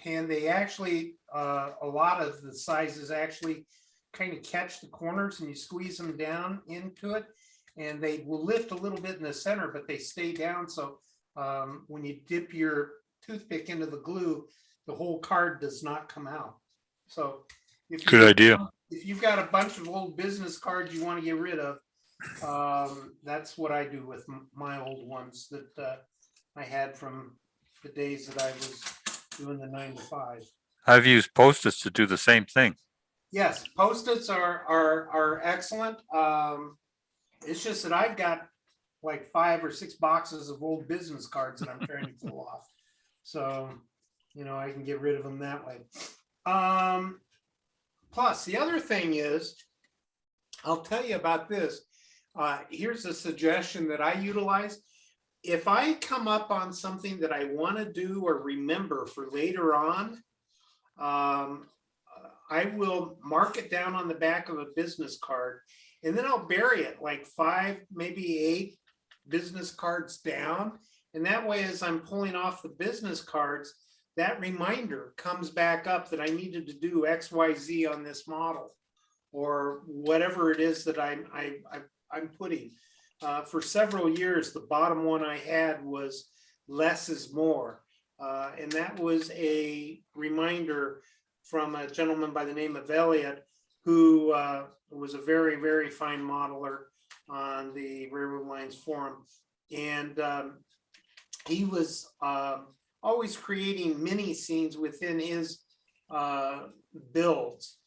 pen. They actually, a lot of the sizes actually kind of catch the corners and you squeeze them down into it. And they will lift a little bit in the center, but they stay down. So when you dip your toothpick into the glue, the whole card does not come out. So if Good idea. If you've got a bunch of old business cards you want to get rid of, that's what I do with my old ones that I had from the days that I was doing the 9 to 5. I've used Post-its to do the same thing. Yes, Post-its are excellent. It's just that I've got like 5 or 6 boxes of old business cards that I'm trying to pull off. So, you know, I can get rid of them that way. Plus, the other thing is, I'll tell you about this. Here's a suggestion that I utilize. If I come up on something that I want to do or remember for later on, I will mark it down on the back of a business card, and then I'll bury it like 5, maybe 8 business cards down. And that way, as I'm pulling off the business cards, that reminder comes back up that I needed to do X, Y, Z on this model, or whatever it is that I'm putting. For several years, the bottom one I had was less is more. And that was a reminder from a gentleman by the name of Elliot, who was a very, very fine modeler on the Railroad Lines Forum. And he was always creating mini scenes within his builds.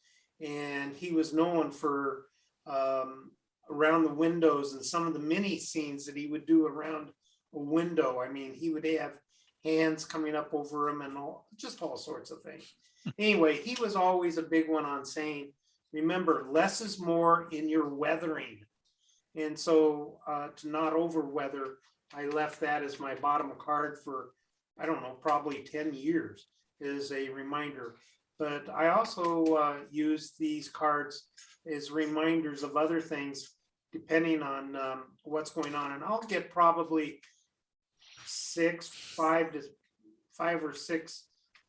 And he was known for around the windows and some of the mini scenes that he would do around a window. I mean, he would have hands coming up over him and just all sorts of things. Anyway, he was always a big one on saying, remember, less is more in your weathering. And so to not over weather, I left that as my bottom card for, I don't know, probably 10 years as a reminder. But I also use these cards as reminders of other things, depending on what's going on. And I'll get probably 5 or 6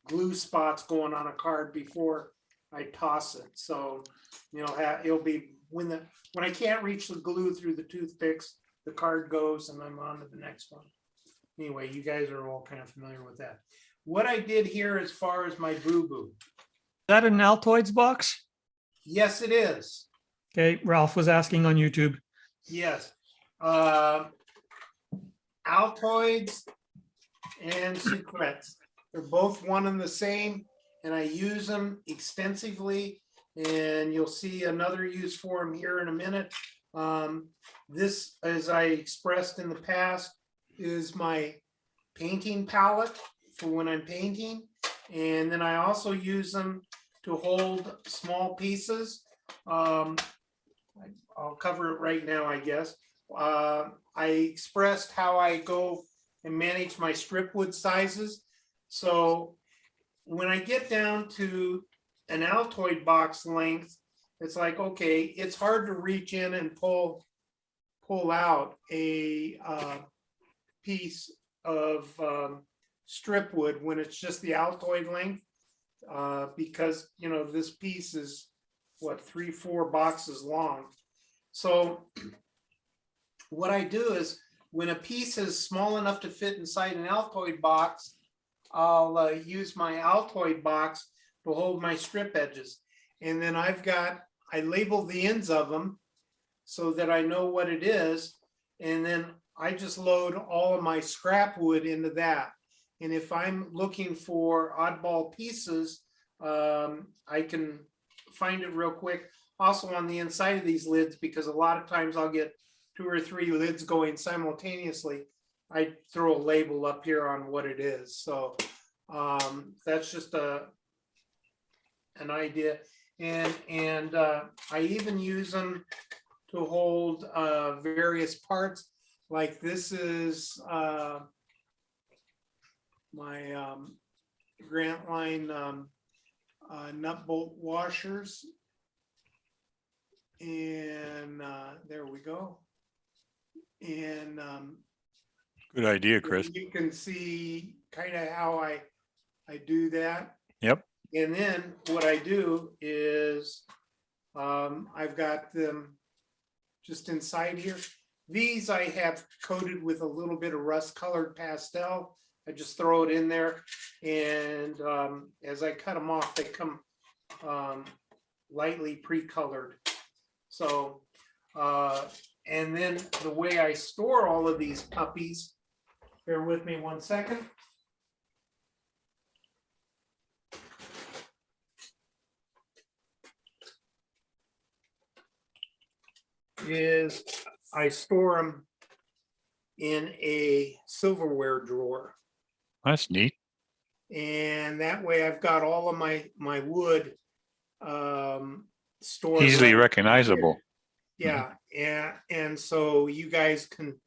glue spots going on a card before I toss it. So, you know, it'll be when I can't reach the glue through the toothpicks, the card goes and I'm on to the next one. Anyway, you guys are all kind of familiar with that. What I did here as far as my boo-boo. Is that an Altoids box? Yes, it is. Okay, Ralph was asking on YouTube. Yes. Altoids and Secrets. They're both one and the same, and I use them extensively, and you'll see another use for them here in a minute. This, as I expressed in the past, is my painting palette for when I'm painting, and then I also use them to hold small pieces. I'll cover it right now, I guess. I expressed how I go and manage my strip wood sizes. So when I get down to an Altoid box length, it's like, okay, it's hard to reach in and pull out a piece of strip wood when it's just the Altoid length, because, you know, this piece is what, 3-4 boxes long. So what I do is when a piece is small enough to fit inside an Altoid box, I'll use my Altoid box to hold my strip edges. And then I label the ends of them so that I know what it is. And then I just load all of my scrap wood into that. And if I'm looking for oddball pieces, I can find it real quick. Also on the inside of these lids, because a lot of times I'll get 2 or 3 lids going simultaneously, I throw a label up here on what it is. So that's just an idea. And I even use them to hold various parts. Like this is my Grant Line nut bolt washers. And there we go. And Good idea, Chris. you can see kind of how I I do that. Yep. And then what I do is I've got them just inside here. These I have coated with a little bit of rust colored pastel. I just throw it in there, and as I cut them off, they come lightly pre-colored. So, and then the way I store all of these puppies, bear with me 1 second. Is I store them in a silverware drawer. That's neat. And that way I've got all of my wood stored. Easily right recognizable. here. Yeah, and so you guys can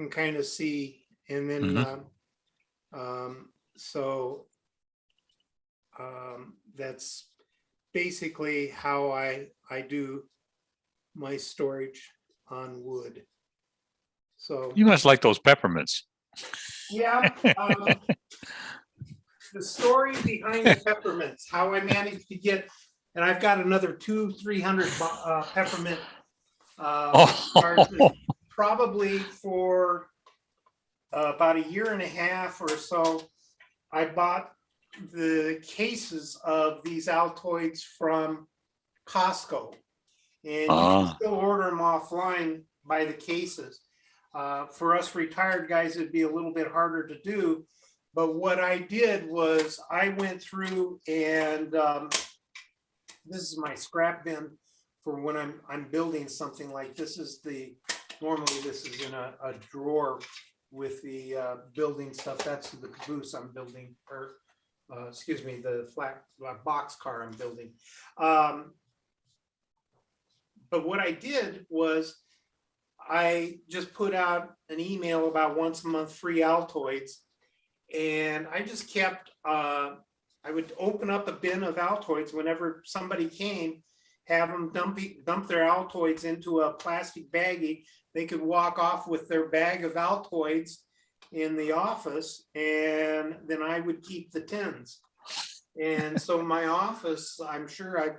kind of see, and then that's basically how I do my storage on wood. So You must like those peppermints. yeah, the story behind the peppermints, how I managed to get, and I've got another 200-300 peppermint cartridges, probably for about a year and a half or so. I bought the cases of these Altoids from Costco, and you can still order them offline by the cases. For us retired guys, it'd be a little bit harder to do. But what I did was I went through and this is my scrap bin for when I'm building something like this. Normally this is in a drawer with the building stuff. That's the caboose I'm building, or excuse me, the flat box car I'm building. But what I did was I just put out an email about once a month free Altoids, and I just kept, I would open up a bin of Altoids whenever somebody came, have them dump their Altoids into a plastic baggie. They could walk off with their bag of Altoids in the office, and then I would keep the tins. And so my office, I'm sure I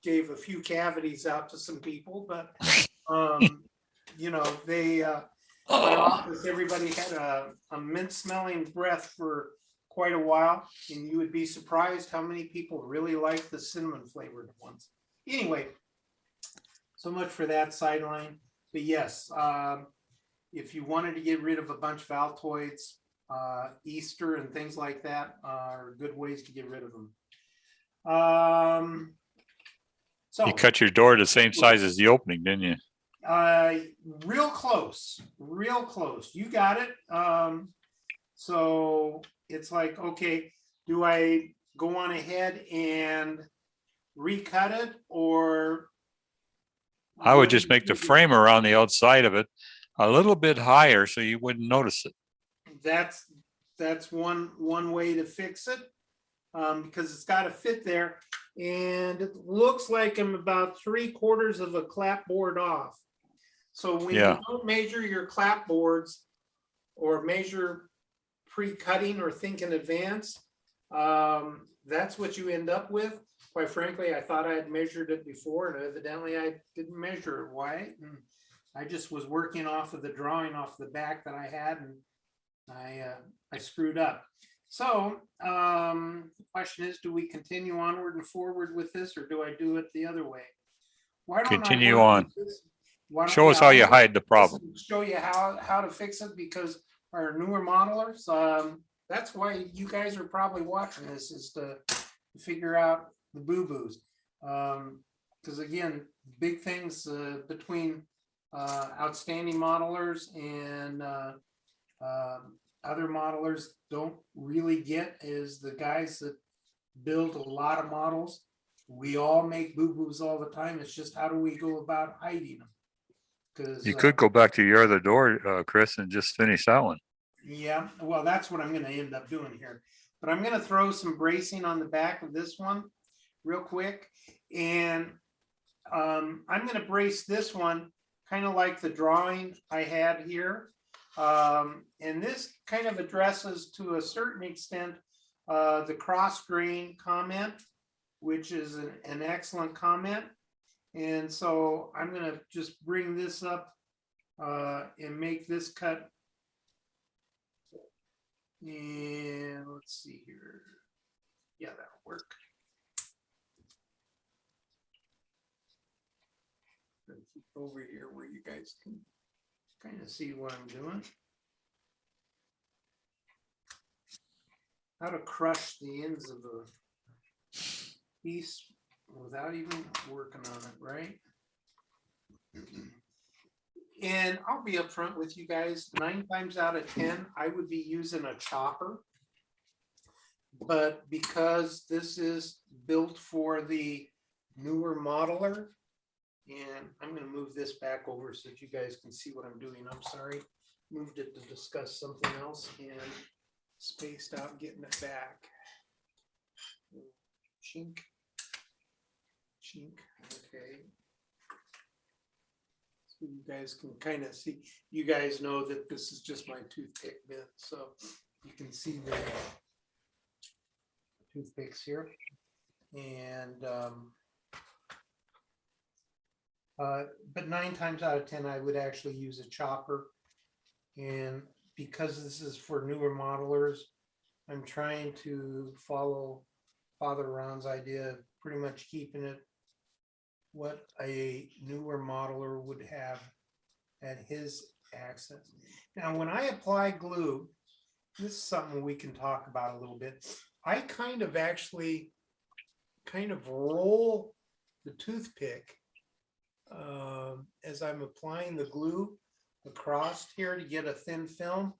gave a few cavities out to some people, but you know, my office, everybody had a mint smelling breath for quite a while, and you would be surprised how many people really like the cinnamon flavored ones. Anyway, so much for that sideline. But yes, if you wanted to get rid of a bunch of Altoids, Easter and things like that are good ways to get rid of them. So You cut your door the same size as the opening, didn't you? Real close. You got it. So it's like, okay, do I go on ahead and recut it, or I would just make the frame around the outside of it a little bit higher so you wouldn't notice it. That's one way to fix it, because it's got to fit there, and it looks like I'm about 3/4 of a clapboard off. So when you don't measure your clapboards or measure pre-cutting or think in advance, that's what you end up with. Quite frankly, I thought I had measured it before, and evidently I didn't measure it. Why? And I just was working off of the drawing off the back that I had, and I screwed up. So the question is, do we continue onward and forward with this, or do I do it the other way? Why don't Continue I on. Show us how you hide the problem. Show you how to fix it, because our newer modelers, that's why you guys are probably watching this, is to figure out the boo-boos. Because again, big things between outstanding modelers and other modelers don't really get is the guys that build a lot of models. We all make boo-boos all the time. It's just how do we go about hiding them? You could go back to your other door, Chris, and just finish that one. Yeah, well, that's what I'm going to end up doing here. But I'm going to throw some bracing on the back of this one real quick. And I'm going to brace this one kind of like the drawing I had here. And this kind of addresses to a certain extent the cross grain comment, which is an excellent comment. And so I'm gonna just bring this up and make this cut. And let's see here. Yeah, that'll work. Let's keep over here where you guys can kind of see what I'm doing. How to crush the ends of the piece without even working on it, right? And I'll be upfront with you guys, 9 times out of 10, I would be using a chopper. But because this is built for the newer modeler, and I'm going to move this back over so that you guys can see what I'm doing. I'm sorry, moved it to discuss something else and spaced out getting it back. Chink, chink, okay. So you guys can kind of see, you guys know that this is just my toothpick bit, so you can see the toothpicks here. And but 9 times out of 10, I would actually use a chopper. And because this is for newer modelers, I'm trying to follow Father Ron's idea of pretty much keeping it what a newer modeler would have at his access. Now, when I apply glue, this is something we can talk about a little bit. I kind of actually roll the toothpick as I'm applying the glue across here to get a thin film.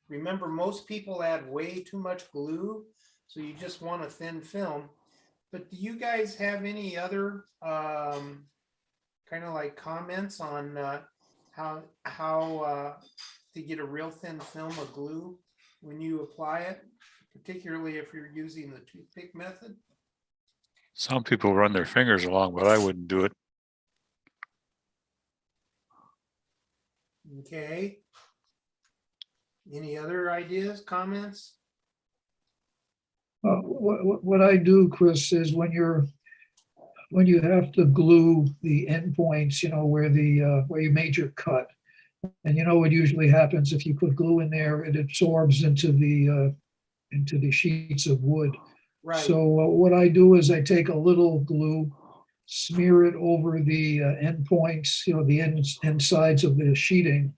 Remember, most people add way too much glue, so you just want a thin film. But do you guys have any other kind of like comments on how to get a real thin film of glue when you apply it, particularly if you're using the toothpick method? Some people run their fingers along, but I wouldn't do it. Okay. Any other ideas, comments? What I do, Chris, is when you have to glue the endpoints, where you made your cut, and what usually happens if you put glue in there, it absorbs into the sheets of wood. Right. So what I do is I take a little glue, smear it over the endpoints, the end sides of the sheeting,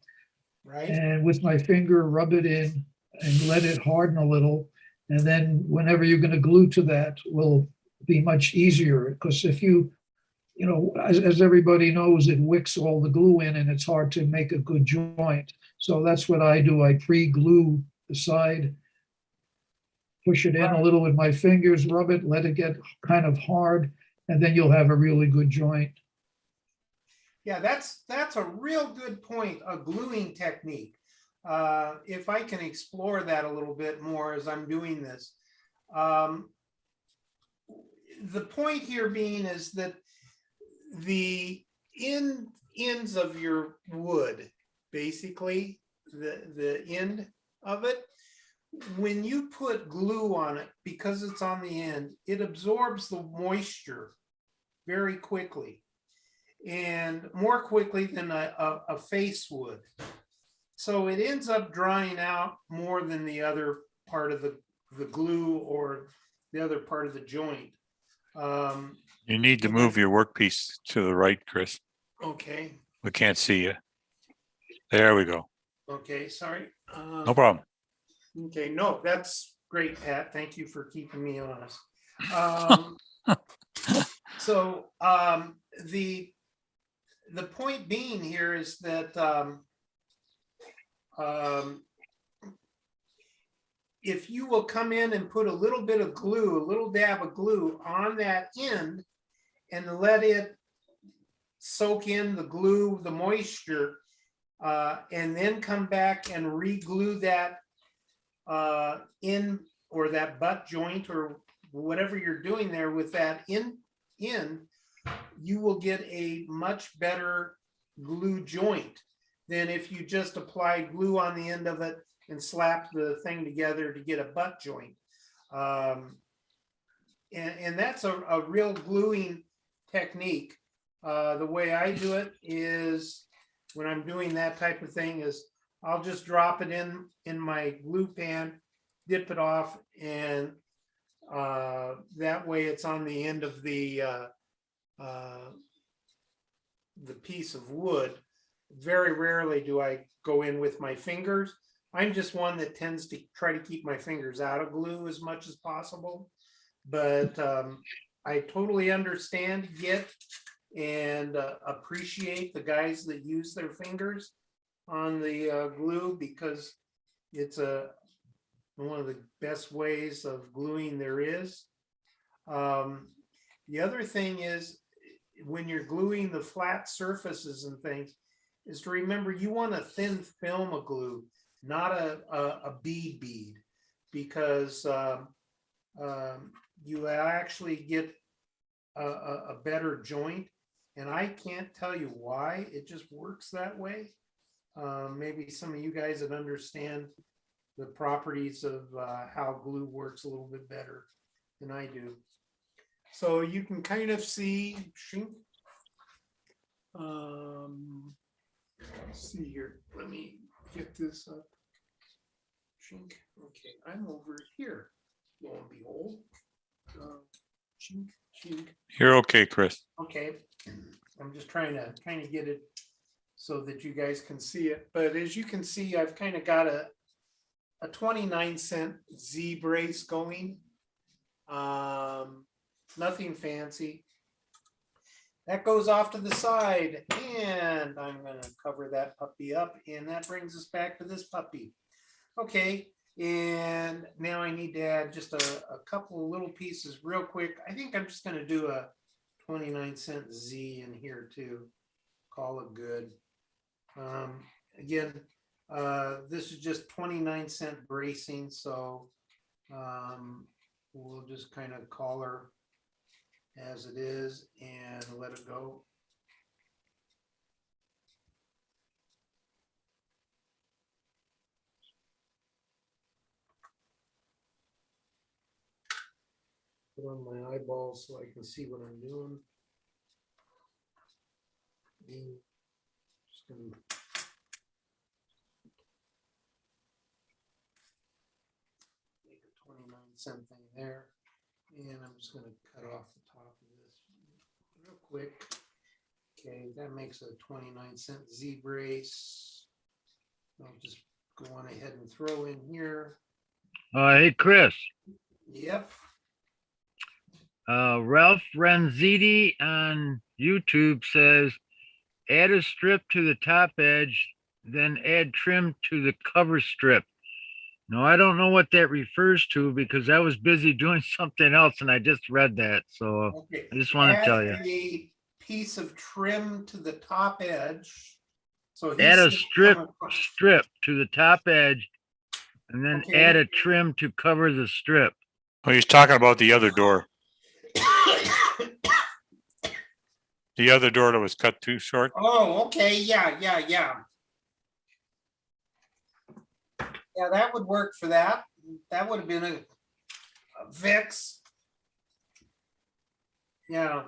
Right. and with my finger rub it in and let it harden a little. And then whenever you're going to glue to that will be much easier, because if as everybody knows, it wicks all the glue in and it's hard to make a good joint. So that's what I do. I pre-glue the side, push it in a little with my fingers, rub it, let it get kind of hard, and then you'll have a really good joint. Yeah, that's a real good point, a gluing technique. If I can explore that a little bit more as I'm doing this. The point here being is that the ends of your wood, basically, the end of it, when you put glue on it, because it's on the end, it absorbs the moisture very quickly, and more quickly than a face would. So it ends up drying out more than the other part of the glue or the other part of the joint. You need to move your workpiece to the right, Chris. Okay. We can't see you. There we go. Okay, sorry. No problem. Okay, no, that's great, Pat. Thank you for keeping me honest. So the point being here is that if you will come in and put a little bit of glue, a little dab of glue on that end and let it soak in the glue, the moisture, and then come back and re-glue that in, or that butt joint or whatever you're doing there with that in, you will get a much better glue joint than if you just apply glue on the end of it and slap the thing together to get a butt joint. And that's a real gluing technique. The way I do it is when I'm doing that type of thing is I'll just drop it in my glue pan, dip it off, and that way it's on the end of the piece of wood. Very rarely do I go in with my fingers. I'm just one that tends to try to keep my fingers out of glue as much as possible. But I totally understand, get, and appreciate the guys that use their fingers on the glue, because it's one of the best ways of gluing there is. The other thing is, when you're gluing the flat surfaces and things, is to remember you want a thin film of glue, not a bead, because you actually get a better joint. And I can't tell you why, it just works that way. Maybe some of you guys that understand the properties of how glue works a little bit better than I do. So you can kind of see, let's see here, let me get this up. Okay, I'm over here, lo and behold. You're okay, Chris. Okay, I'm just trying to kind of get it so that you guys can see it. But as you can see, I've kind of got a 29-cent Z brace going. Nothing fancy. That goes off to the side, and I'm going to cover that puppy up, and that brings us back to this puppy. Okay, and now I need to add just a couple of little pieces real quick. I think I'm just going to do a 29-cent Z in here too. Call it good. Again, this is just 29-cent bracing, so we'll just kind of collar as it is and let it go. Put on my eyeballs so I can see what I'm doing. And just gonna make a 29-cent thing there. And I'm just going to cut off the top of this real quick. Okay, that makes a 29-cent Z brace. I'll just go on ahead and throw in here. Hey, Chris. Yep. Ralph Ranziti on YouTube says, add a strip to the top edge, then add trim to the cover strip. No, I don't know what that refers to because I was busy doing something else and I just read that. So Okay. I just want to tell you. Add a piece of trim to the top edge. So Add a strip to the top edge and then Okay. add a trim to cover the strip. Oh, he's talking about the other door. The other door that was cut too short. Oh, okay. Yeah. Yeah, that would work for that. That would have been a Vix. Yeah.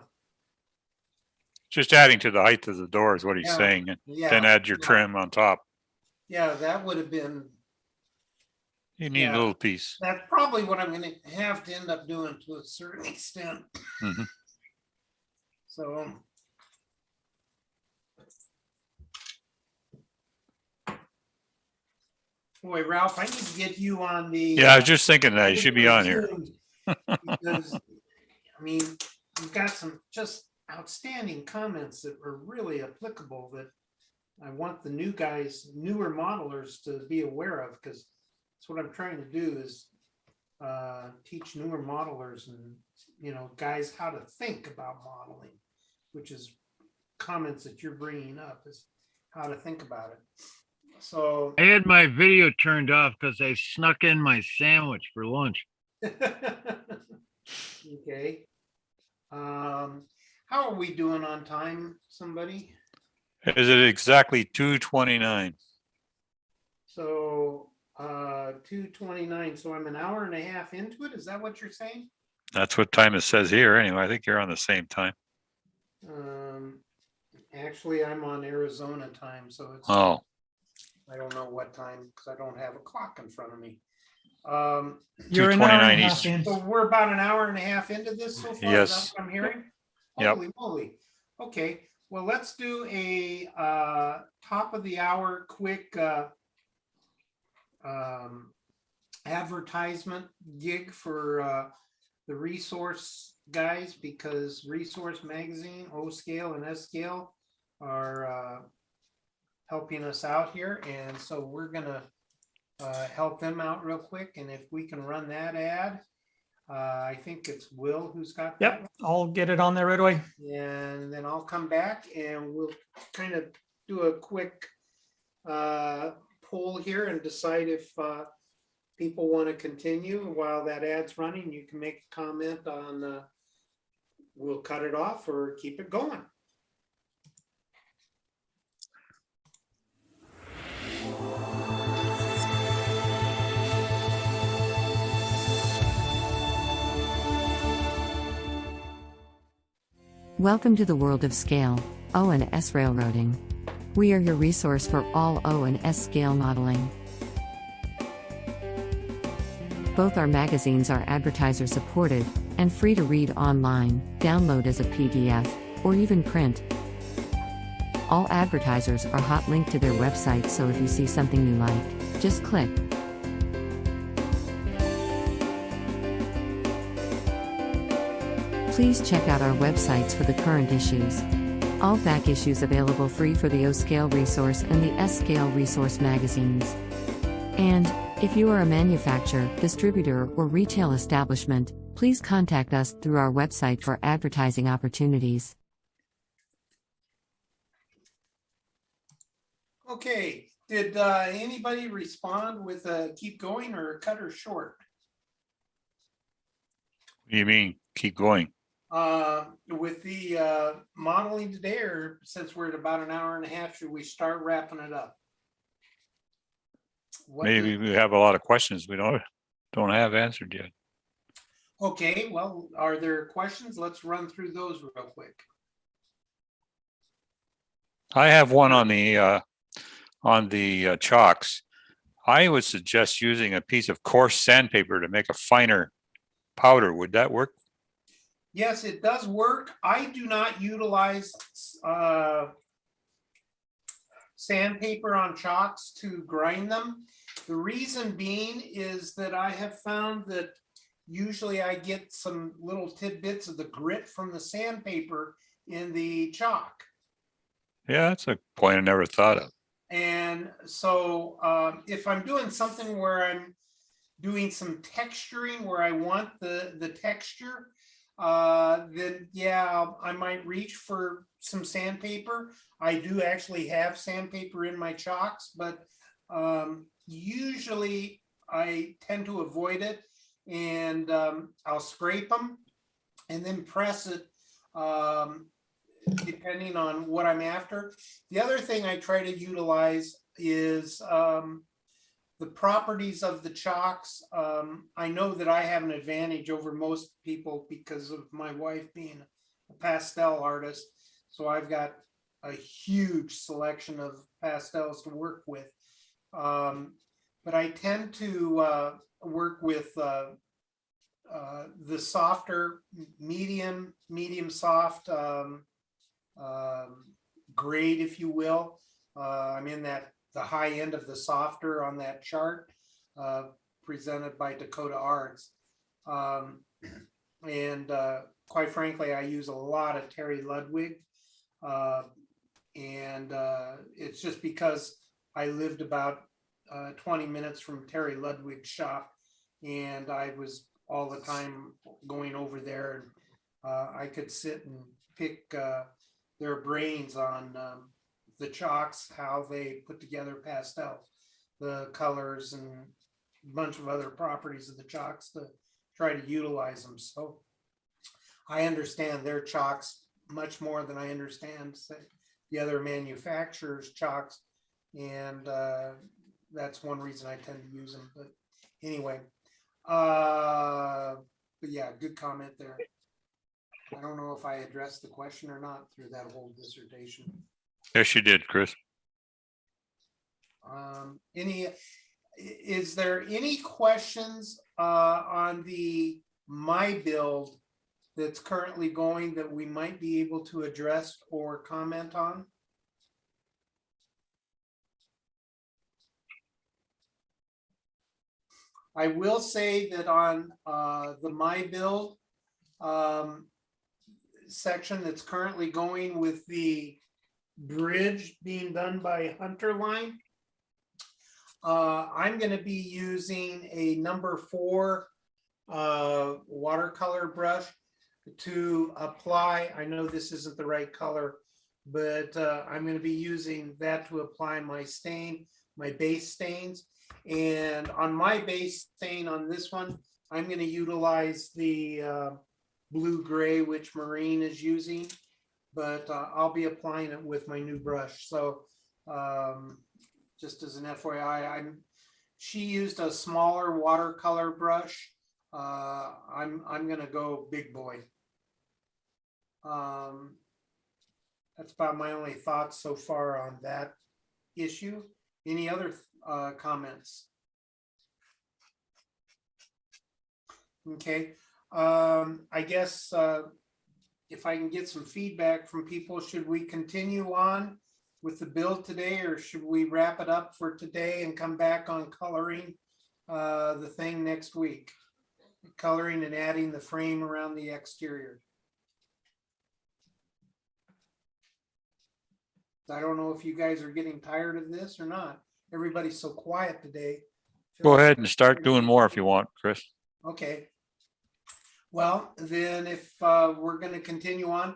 Just adding to the height of the door is what he's Yeah. saying. And Yeah. then add your trim on top. Yeah, that would have been, You need Yeah. a little piece. that's probably what I'm going to have to end up doing to a certain extent. Mhm. So. Boy, Ralph, I need to get you on the. Yeah, I was just thinking that you should be on here. Because, I mean, you've got some just outstanding comments that are really applicable that I want the new guys, newer modelers to be aware of, because that's what I'm trying to do is teach newer modelers and, guys how to think about modeling, which is comments that you're bringing up is how to think about it. So. I had my video turned off because I snuck in my sandwich for lunch. Okay. How are we doing on time, somebody? Is it exactly 2:29? So 2:29, so I'm an hour and a half into it. Is that what you're saying? That's what time it says here. Anyway, I think you're on the same time. Actually, I'm on Arizona time, so it's, Oh, I don't know what time because I don't have a clock in front of me. You're an hour and a 2:29 half Eastern. in. So we're about an hour and a half into this so far. Is that Yes. what I'm hearing? Yep. Holy moly. Okay, well, let's do a top of the hour quick advertisement gig for the resource guys, because Resource Magazine, O Scale and S Scale are helping us out here. And so we're gonna help them out real quick. And if we can run that ad, I think it's Will who's got that. Yep, I'll get it on there right away. And then I'll come back and we'll kind of do a quick poll here and decide if people want to continue. While that ad's running, you can make a comment on we'll cut it off or keep it going. Welcome to the world of scale, O and S railroading. We are your resource for all O and S scale modeling. Both our magazines are advertiser supported and free to read online, download as a PDF, or even print. All advertisers are hot linked to their website, so if you see something you like, just click. Please check out our websites for the current issues. All back issues available free for the O Scale Resource and the S Scale Resource magazines. And, if you are a manufacturer, distributor, or retail establishment, please contact us through our website for advertising opportunities. Okay, did anybody respond with keep going or cut her short? what do you mean? Keep going. With the modeling today, or since we're at about an hour and a half, should we start wrapping it up? What Maybe we have a lot of questions we don't have answered yet. Okay, well, are there questions? Let's run through those real quick. I have one on the chalks. I would suggest using a piece of coarse sandpaper to make a finer powder. Would that work? Yes, it does work. I do not utilize sandpaper on chalks to grind them. The reason being is that I have found that usually I get some little tidbits of the grit from the sandpaper in the chalk. Yeah, that's a point I never thought of. And so if I'm doing something where I'm doing some texturing where I want the texture, then yeah, I might reach for some sandpaper. I do actually have sandpaper in my chalks, but usually I tend to avoid it, and I'll scrape them and then press it depending on what I'm after. The other thing I try to utilize is the properties of the chalks. I know that I have an advantage over most people because of my wife being a pastel artist. So I've got a huge selection of pastels to work with. But I tend to work with the softer, medium soft grade, if you will. I'm in the high end of the softer on that chart presented by Dakota Arts. And quite frankly, I use a lot of Terry Ludwig. And it's just because I lived about 20 minutes from Terry Ludwig's shop, and I was all the time going over there, and I could sit and pick their brains on the chalks, how they put together pastels, the colors, and a bunch of other properties of the chalks to try to utilize them. So I understand their chalks much more than I understand, say, the other manufacturers' chalks. And that's one reason I tend to use them, but anyway. But yeah, good comment there. I don't know if I addressed the question or not through that whole dissertation. Yes, you did, Chris. Is there any questions on the my build that's currently going that we might be able to address or comment on? I will say that on the my build section that's currently going with the bridge being done by Hunterline, I'm going to be using a number 4 watercolor brush to apply. I know this isn't the right color, but I'm going to be using that to apply my stain, my base stains. And on my base stain on this one, I'm going to utilize the blue gray, which Marine is using, but I'll be applying it with my new brush. So just as an FYI, she used a smaller watercolor brush. I'm going to go big boy. That's about my only thoughts so far on that issue. Any other comments? Okay, I guess if I can get some feedback from people, should we continue on with the build today, or should we wrap it up for today and come back on coloring the thing next week? Coloring and adding the frame around the exterior. I don't know if you guys are getting tired of this or not. Everybody's so quiet today. Go ahead and start doing more if you want, Chris. Okay. Well, then if we're going to continue on,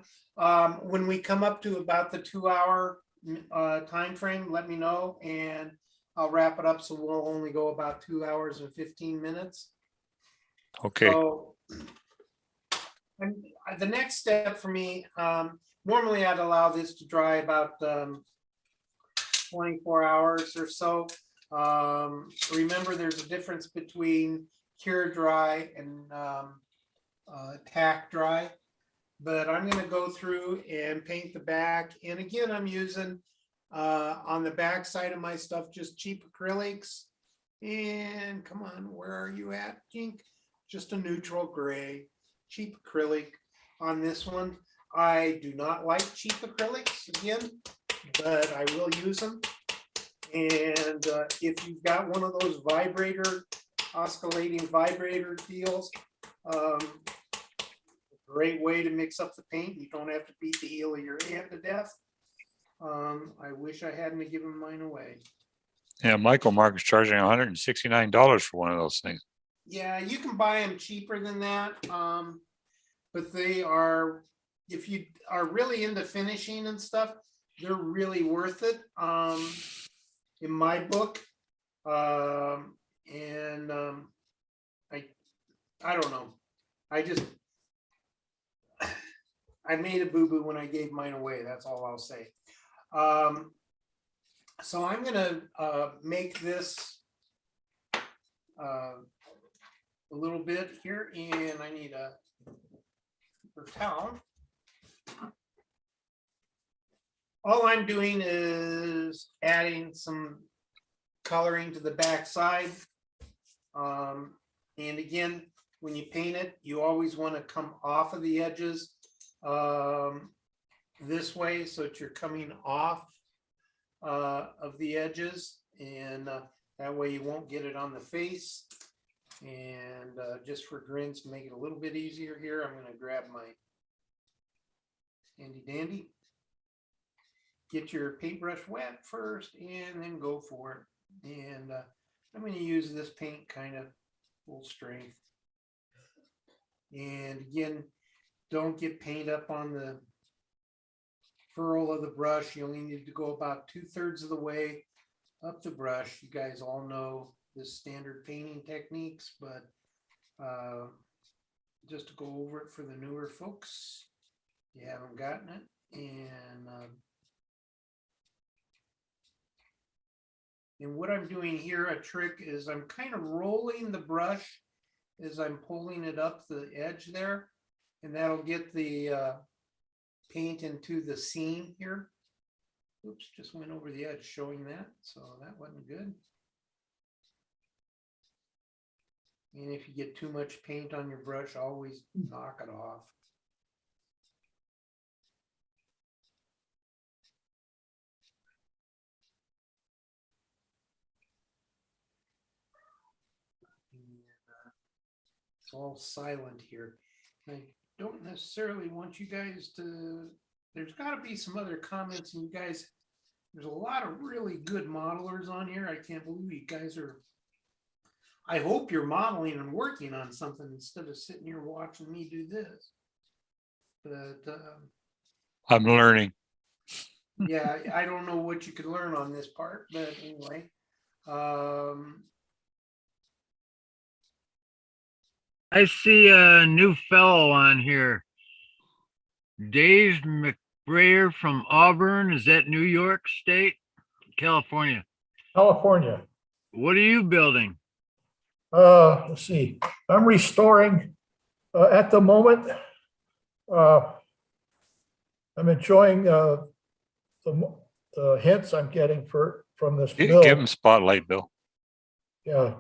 when we come up to about the 2-hour time frame, let me know and I'll wrap it up. So we'll only go about 2 hours and 15 minutes. Okay. So and the next step for me, normally I'd allow this to dry about 24 hours or so. Remember, there's a difference between cure dry and tack dry, but I'm going to go through and paint the back. And again, I'm using on the back side of my stuff just cheap acrylics. And come on, where are you at, Jink? Just a neutral gray, cheap acrylic on this one. I do not like cheap acrylics again, but I will use them. And if you've got one of those oscillating vibrator deals, great way to mix up the paint. You don't have to beat the heel of your hand to death. I wish I hadn't given mine away. Yeah, Michael Mark is charging $169 for one of those things. Yeah, you can buy them cheaper than that, but they are, if you are really into finishing and stuff, they're really worth it in my book. I don't know. I made a boo-boo when I gave mine away. That's all I'll say. So I'm going to make this a little bit here, and I need a paper towel. All I'm doing is adding some coloring to the back side. And again, when you paint it, you always want to come off of the edges this way, so that you're coming off of the edges, and that way you won't get it on the face. And just for grins, to make it a little bit easier here, I'm going to grab my handy dandy. Get your paintbrush wet first and then go for it. And I'm going to use this paint kind of full strength. And again, don't get paint up on the furrow of the brush. You only need to go about 2/3 of the way up the brush. You guys all know the standard painting techniques, but just to go over it for the newer folks, if you haven't gotten it. And And what I'm doing here, a trick is I'm kind of rolling the brush as I'm pulling it up the edge there. And that'll get the paint into the seam here. Oops, just went over the edge showing that. So that wasn't good. And if you get too much paint on your brush, always knock it off. It's all silent here. I don't necessarily want you guys to, there's got to be some other comments, and you guys, there's a lot of really good modelers on here. I can't believe you guys are, I hope you're modeling and working on something instead of sitting here watching me do this. But I'm learning. yeah, I don't know what you could learn on this part, but anyway. I see a new fellow on here. Dave Mcrae from Auburn. Is that New York State? California. California. What are you building? Let's see. I'm restoring at the moment. I'm enjoying the hints I'm getting from this Give build. him spotlight, Bill. Yeah,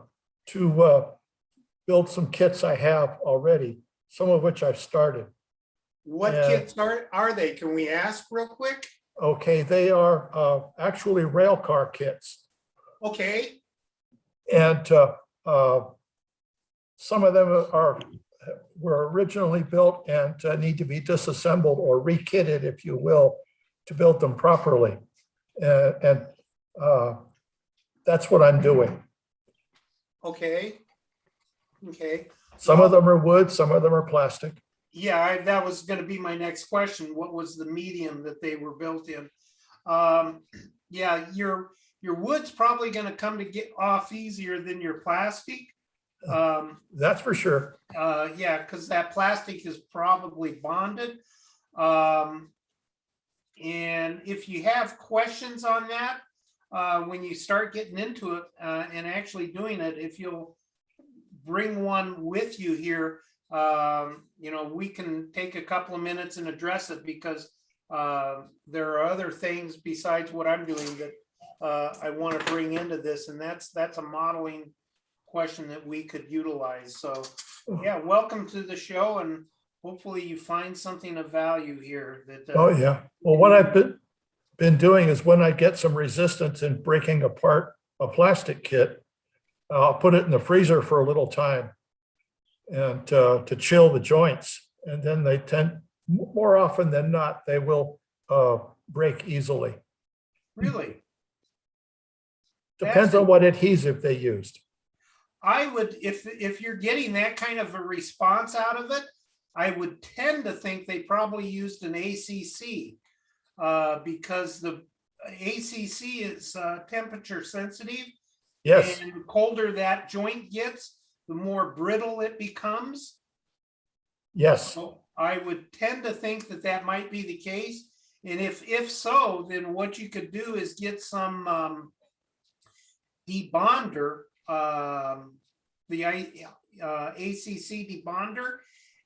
to build some kits I have already, some of which I've started. What Yeah. kits are they? Can we ask real quick? Okay, they are actually rail car kits. Okay. And some of them were originally built and need to be disassembled or rekitted, if you will, to build them properly. And that's what I'm doing. Okay. Okay. Some of them are wood, some of them are plastic. Yeah, that was going to be my next question. What was the medium that they were built in? Yeah, your wood's probably going to come to get off easier than your plastic. That's for sure. Yeah, because that plastic is probably bonded. And if you have questions on that, when you start getting into it and actually doing it, if you'll bring one with you here, you know, we can take a couple of minutes and address it, because there are other things besides what I'm doing that I want to bring into this, and that's a modeling question that we could utilize. So yeah, welcome to the show, and hopefully you find something of value here. That Oh yeah. Well, what I've been doing is when I get some resistance in breaking apart a plastic kit, I'll put it in the freezer for a little time and to chill the joints. And then they tend, more often than not, they will break easily. really, Depends on what adhesive they used. I would, if you're getting that kind of a response out of it, I would tend to think they probably used an ACC because the ACC is temperature sensitive. Yes. And the colder that joint gets, the more brittle it becomes. Yes. So I would tend to think that that might be the case. And if so, then what you could do is get some debonder, the ACC debonder.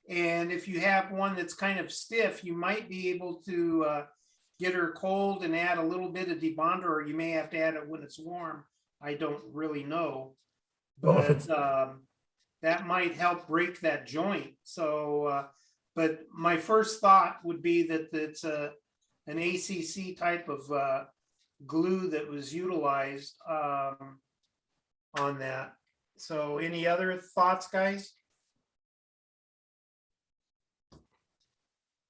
And if you have one that's kind of stiff, you might be able to get her cold and add a little bit of debonder, or you may have to add it when it's warm. I don't really know, but that might help break that joint. So, but my first thought would be that it's an ACC type of glue that was utilized on that. So any other thoughts, guys?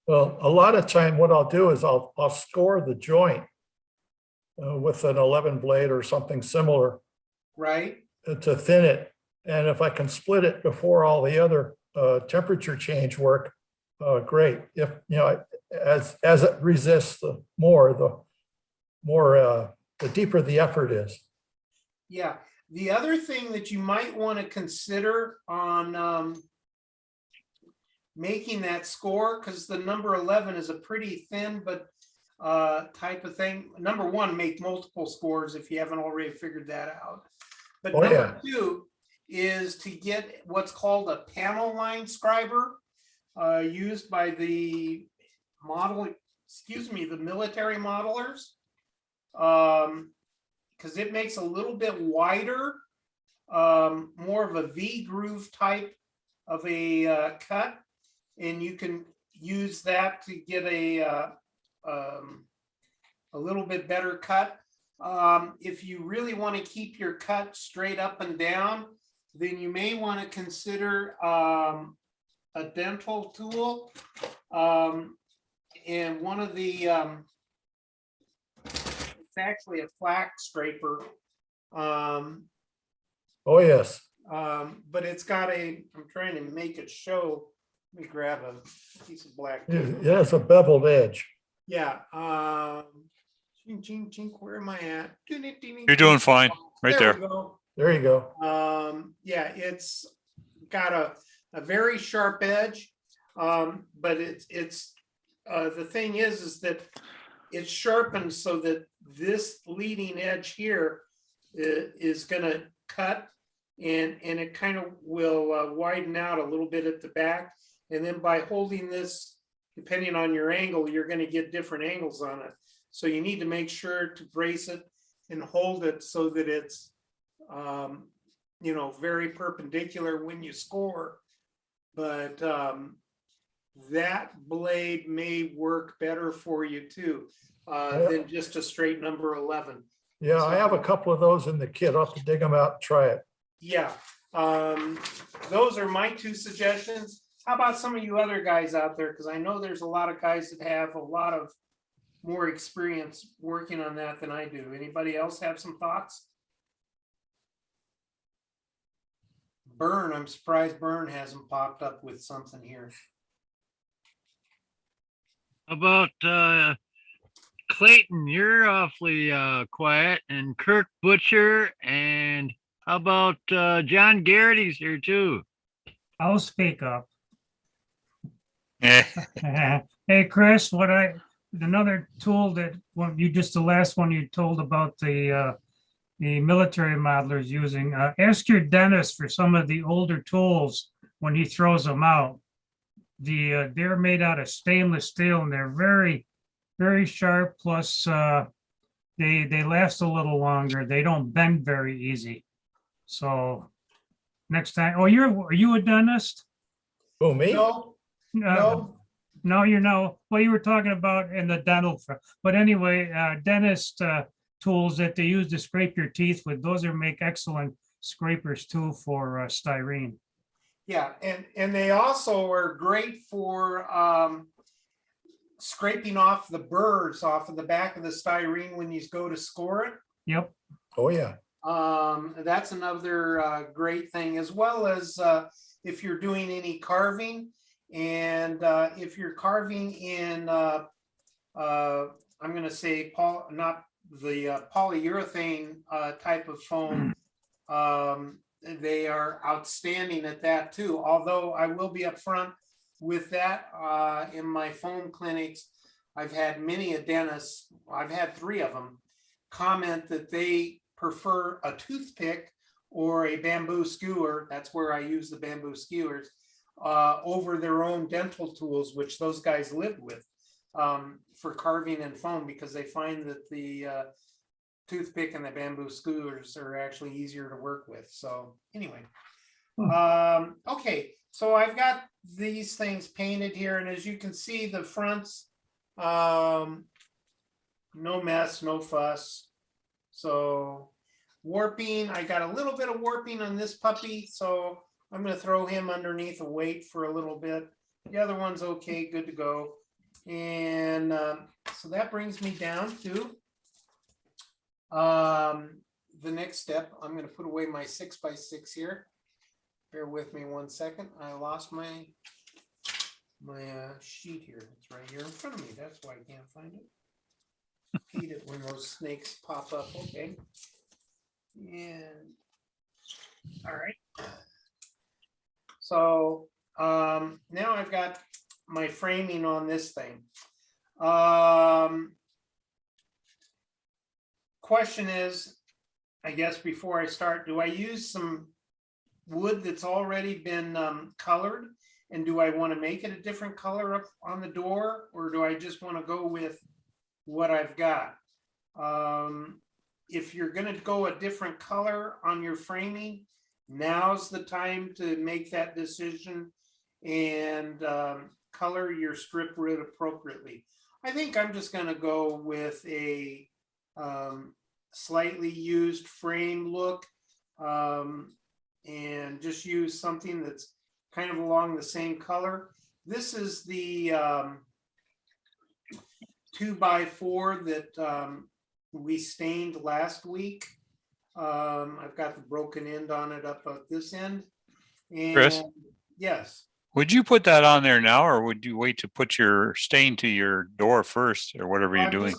Well, a lot of time what I'll do is I'll score the joint with an 11 blade or something similar. Right. To thin it. And if I can split it before all the other temperature change work, great. If, you know, as it resists, the deeper the effort is. Yeah. The other thing that you might want to consider on making that score, because the number 11 is a pretty thin, but type of thing. Number one, make multiple scores if you haven't already figured that out. But Oh, number two is to get what's called a panel line scriber, used by the the military modelers. Because it makes a little bit wider, more of a V groove type of a cut, and you can use that to get a little bit better cut. If you really want to keep your cut straight up and down, then you may want to consider a dental tool. And one of the it's actually a flack scraper. Oh, yes. But it's got I'm trying to make it show. Let me grab a piece of black. Yeah, it's a beveled edge. Yeah. Where am I at? You're doing fine, right there. We go. There you go. Yeah, it's got a very sharp edge. But it's the thing is that it's sharpened so that this leading edge here is going to cut, and it kind of will widen out a little bit at the back. And then by holding this, depending on your angle, you're going to get different angles on it. So you need to make sure to brace it and hold it so that it's, very perpendicular when you score. But that blade may work better for you too, than just a straight number 11. Yeah, I have a couple of those in the kit. I'll have to dig them out and try it. Yeah, those are my two suggestions. How about some of you other guys out there? Because I know there's a lot of guys that have a lot of more experience working on that than I do. Anybody else have some thoughts? Byrne, I'm surprised Byrne hasn't popped up with something here. About Clayton, you're awfully quiet, and Kirk Butcher, and how about John Garrity's here too? I'll speak up. Yeah. Hey, Chris, another tool that, the last one you told about the military modelers using, ask your dentist for some of the older tools when he throws them out. They're made out of stainless steel, and they're very, very sharp. Plus, they last a little longer. They don't bend very easy. So next time, are you a dentist? Oh, me? No. No, well, you were talking about in the dental, but anyway, dentist tools that they use to scrape your teeth with, those make excellent scrapers too for styrene. Yeah, and they also are great for scraping off the burrs off of the back of the styrene when you go to score it. Yep. Oh, yeah. That's another great thing, as well as if you're doing any carving, and if you're carving in, I'm going to say not the polyurethane type of foam. They are outstanding at that too. Although I will be upfront with that, in my foam clinics, I've had many a dentist, I've had 3 of them, comment that they prefer a toothpick or a bamboo skewer. That's where I use the bamboo skewers, over their own dental tools, which those guys live with, for carving and foam, because they find that the toothpick and the bamboo skewers are actually easier to work with. So anyway, okay, so I've got these things painted here, and as you can see, the fronts, no mess, no fuss. So warping, I got a little bit of warping on this puppy, so I'm going to throw him underneath a weight for a little bit. The other one's okay, good to go. And so that brings me down to the next step. I'm going to put away my 6x6 here. Bear with me 1 second. I lost my sheet here. It's right here in front of me. That's why I can't find it. Hate it when those snakes pop up. Okay. And all right. So now I've got my framing on this thing. question is, I guess before I start, do I use some wood that's already been colored? And do I want to make it a different color up on the door, or do I just want to go with what I've got? If you're going to go a different color on your framing, now's the time to make that decision and color your strip grid appropriately. I think I'm just going to go with a slightly used frame look and just use something that's kind of along the same color. This is the 2x4 that we stained last week. I've got the broken end on it up at this end. And Chris? Yes. Would you put that on there now, or would you wait to put your stain to your door first, or whatever you're doing?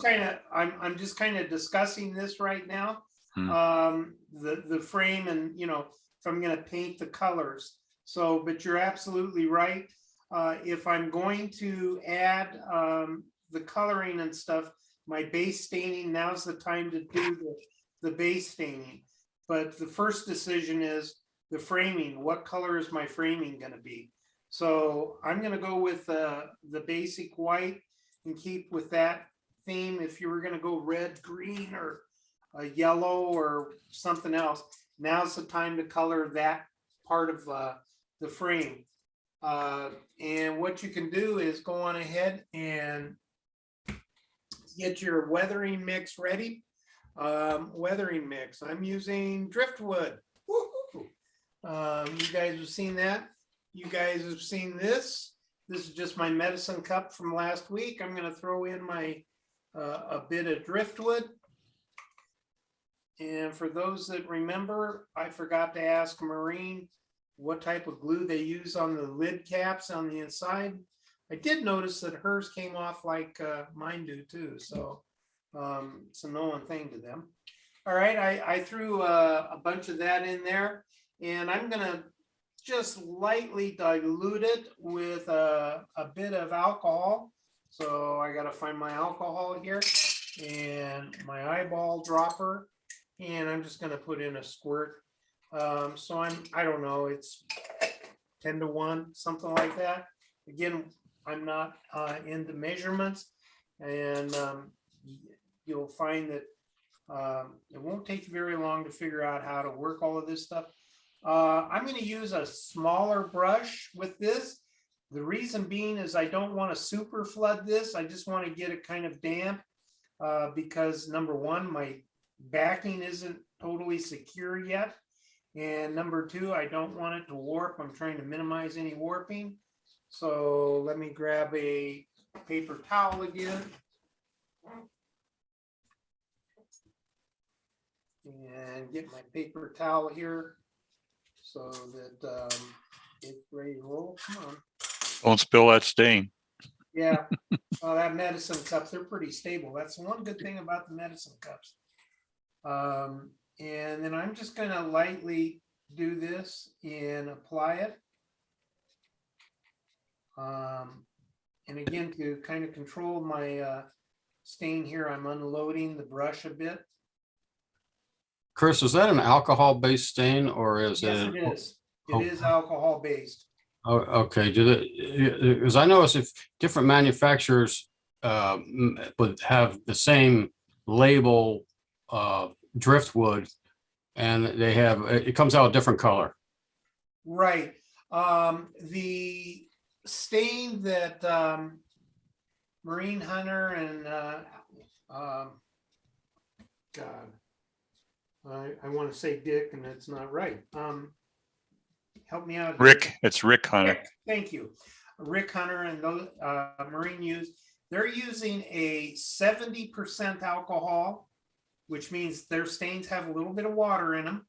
I'm just kind of discussing this right now. The frame, and you know, if I'm going to paint the colors. So, but you're absolutely right. If I'm going to add the coloring and stuff, my base staining, now's the time to do the base staining. But the first decision is the framing. What color is my framing going to be? So I'm going to go with the basic white and keep with that theme. If you were going to go red, green, or a yellow or something else, now's the time to color that part of the frame. And what you can do is go on ahead and get your weathering mix ready. Weathering mix, I'm using driftwood. Woo-hoo. You guys have seen that. You guys have seen this. This is just my medicine cup from last week. I'm going to throw in my a bit of driftwood. And for those that remember, I forgot to ask Maureen what type of glue they use on the lid caps on the inside. I did notice that hers came off like mine do too. So it's a known thing to them. All right, I threw a bunch of that in there, and I'm going to just lightly dilute it with a bit of alcohol. So I got to find my alcohol here and my eyeball dropper, and I'm just going to put in a squirt. So I don't know, it's 10 to 1, something like that. Again, I'm not into measurements, and you'll find that it won't take you very long to figure out how to work all of this stuff. I'm going to use a smaller brush with this. The reason being is I don't want to super flood this. I just want to get it kind of damp because number one, my backing isn't totally secure yet. And number two, I don't want it to warp. I'm trying to minimize any warping. So let me grab a paper towel again. And get my paper towel here so that it's ready to roll. Come on. Don't spill that stain. Yeah, that medicine cups, they're pretty stable. That's one good thing about the medicine cups. And then I'm just going to lightly do this and apply it. And again, to kind of control my stain here, I'm unloading the brush a bit. Chris, is that an alcohol-based stain, or is Yes, it? it is. It is alcohol-based. Oh, okay. Because I notice if different manufacturers would have the same label driftwood, and they have it comes out a different color. Right. The stain that Marine Hunter and God, I want to say Dick, and it's not right. Help me out, Rick, it's Rick Hunter. Rick, thank you. Rick Hunter and those Marine use, they're using a 70% alcohol, which means their stains have a little bit of water in them.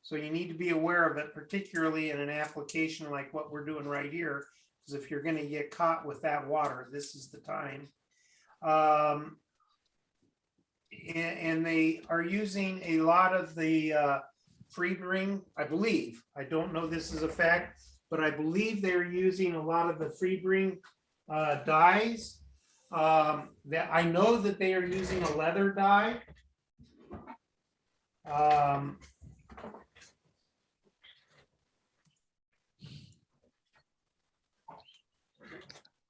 So you need to be aware of it, particularly in an application like what we're doing right here, because if you're going to get caught with that water, this is the time. And they are using a lot of the free ring, I believe. I don't know this is a fact, but I believe they're using a lot of the free ring dyes. That I know that they are using a leather dye. Um,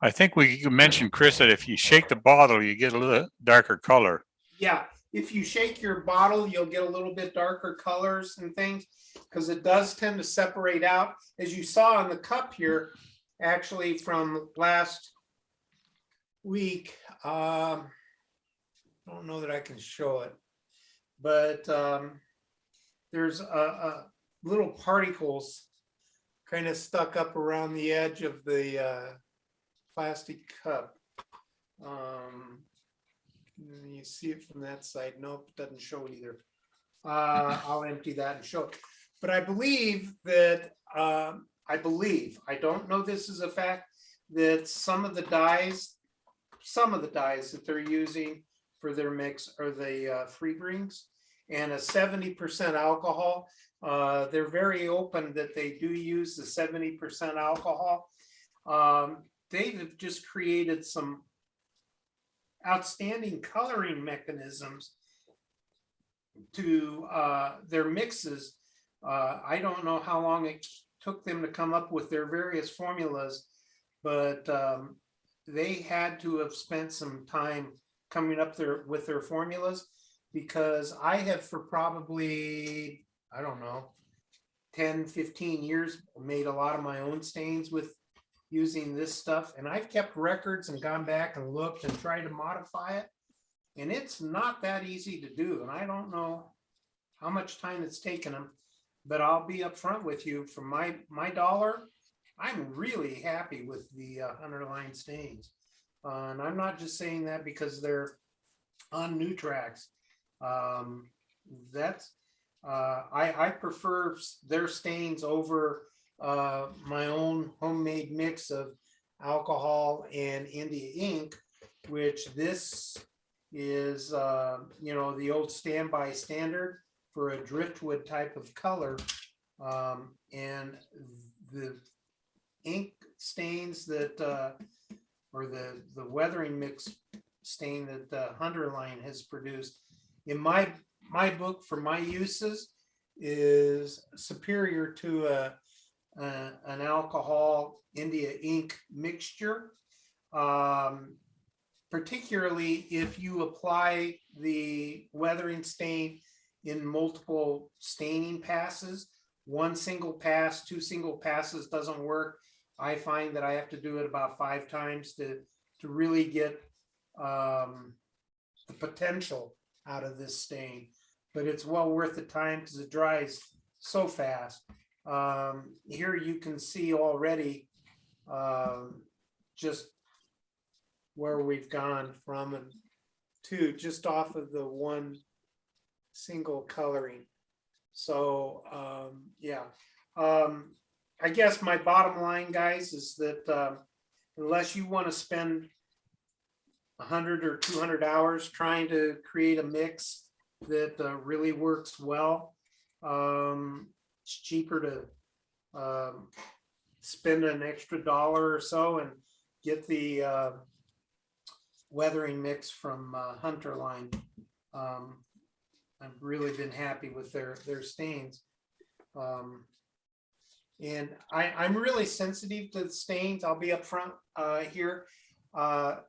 I think we mentioned, Chris, that if you shake the bottle, you get a little darker color. Yeah, if you shake your bottle, you'll get a little bit darker colors and things, because it does tend to separate out. As you saw in the cup here, actually from last week, I don't know that I can show it, but there's a little particles kind of stuck up around the edge of the plastic cup. You see it from that side. Nope, it doesn't show either. I'll empty that and show it. But I believe that, I don't know this is a fact, that some of the dyes that they're using for their mix are the free drinks, and a 70% alcohol. They're very open that they do use the 70% alcohol. They've just created some outstanding coloring mechanisms to their mixes. I don't know how long it took them to come up with their various formulas, but they had to have spent some time coming up with their formulas, because I have for probably, I don't know, 10, 15 years made a lot of my own stains with using this stuff, and I've kept records and gone back and looked and tried to modify it, and it's not that easy to do, and I don't know how much time it's taken them, but I'll be upfront with you, for my dollar, I'm really happy with the underline stains, and I'm not just saying that because they're on new tracks. That's I prefer their stains over my own homemade mix of alcohol and India ink, which this is, the old standby standard for a driftwood type of color. And the ink stains that, or the weathering mix stain that the Hunterline has produced, in my book, for my uses, is superior to an alcohol India ink mixture, particularly if you apply the weathering stain in multiple staining passes. One single pass, 2 single passes doesn't work. I find that I have to do it about 5 times to really get the potential out of this stain, but it's well worth the time because it dries so fast. Here you can see already just where we've gone from and to just off of the one single coloring. So I guess my bottom line, guys, is that unless you want to spend 100 or 200 hours trying to create a mix that really works well, it's cheaper to spend an extra $1 or so and get the weathering mix from Hunterline. I've really been happy with their stains. And I'm really sensitive to the stains. I'll be upfront here.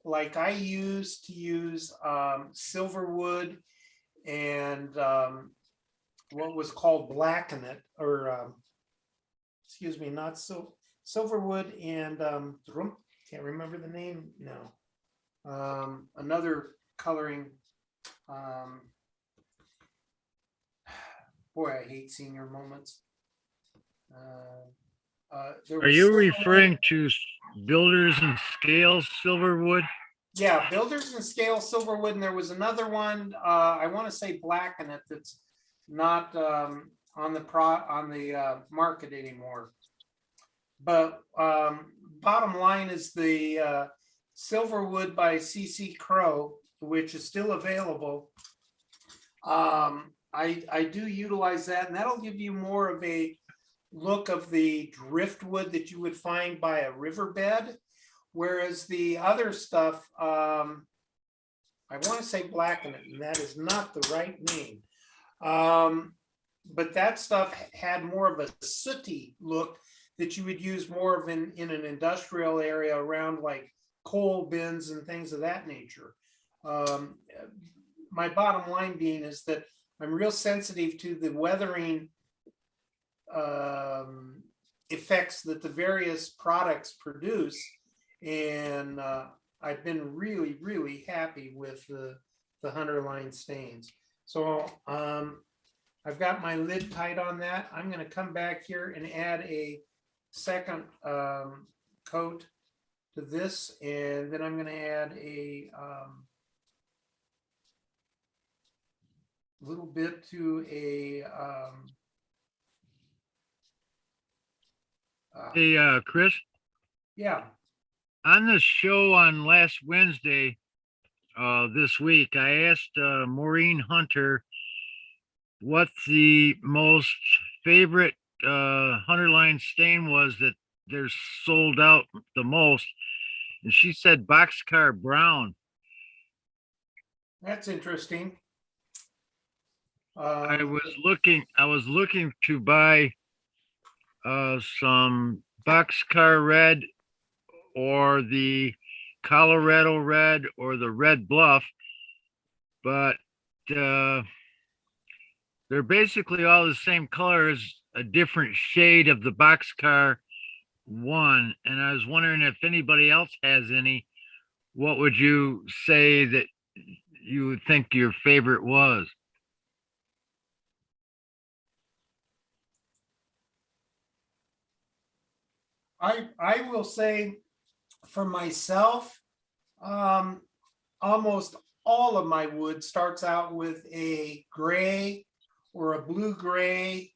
Like I used to use silverwood and what was called blackened, or excuse me, not so silverwood and can't remember the name now. Another coloring. Boy, I hate senior moments. Are you referring to Builders and Scales Silverwood? Yeah, Builders and Scale Silverwood, and there was another one. I want to say blackened that's not on the market anymore. But bottom line is the Silverwood by CC Crow, which is still available. I do utilize that, and that'll give you more of a look of the driftwood that you would find by a riverbed, whereas the other stuff, I want to say blackened, and that is not the right name. But that stuff had more of a sooty look that you would use more of in an industrial area around like coal bins and things of that nature. My bottom line being is that I'm real sensitive to the weathering effects that the various products produce. And I've been really, really happy with the Hunter line stains. So I've got my lid tight on that. I'm going to come back here and add a second coat to this, and then I'm going to add a little bit to a Hey, Chris, yeah. on the show on last Wednesday, this week, I asked Maureen Hunter what the most favorite Hunter line stain was that they're sold out the most. And she said boxcar brown. That's interesting. I was looking to buy some boxcar red or the Colorado red or the red bluff, but they're basically all the same color as a different shade of the boxcar one. And I was wondering if anybody else has any, what would you say that you would think your favorite was? I will say for myself, almost all of my wood starts out with a gray or a blue gray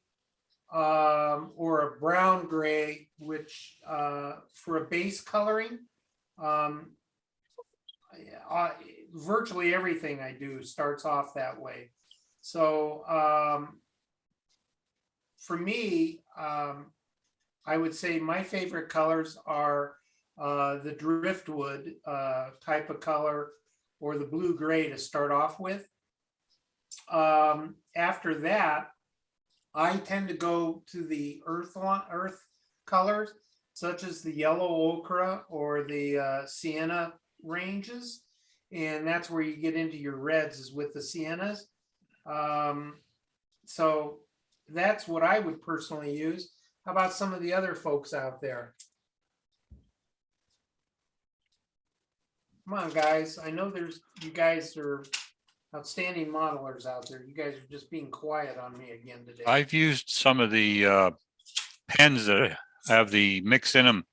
or a brown gray, which for a base coloring, virtually everything I do starts off that way. So for me, I would say my favorite colors are the driftwood type of color or the blue gray to start off with. After that, I tend to go to the earth colors, such as the yellow ochre or the sienna ranges. And that's where you get into your reds, is with the siennas. So that's what I would personally use. How about some of the other folks out there? Come on, guys. I know you guys are outstanding modelers out there. You guys are just being quiet on me again today. I've used some of the pens that have the mix in them,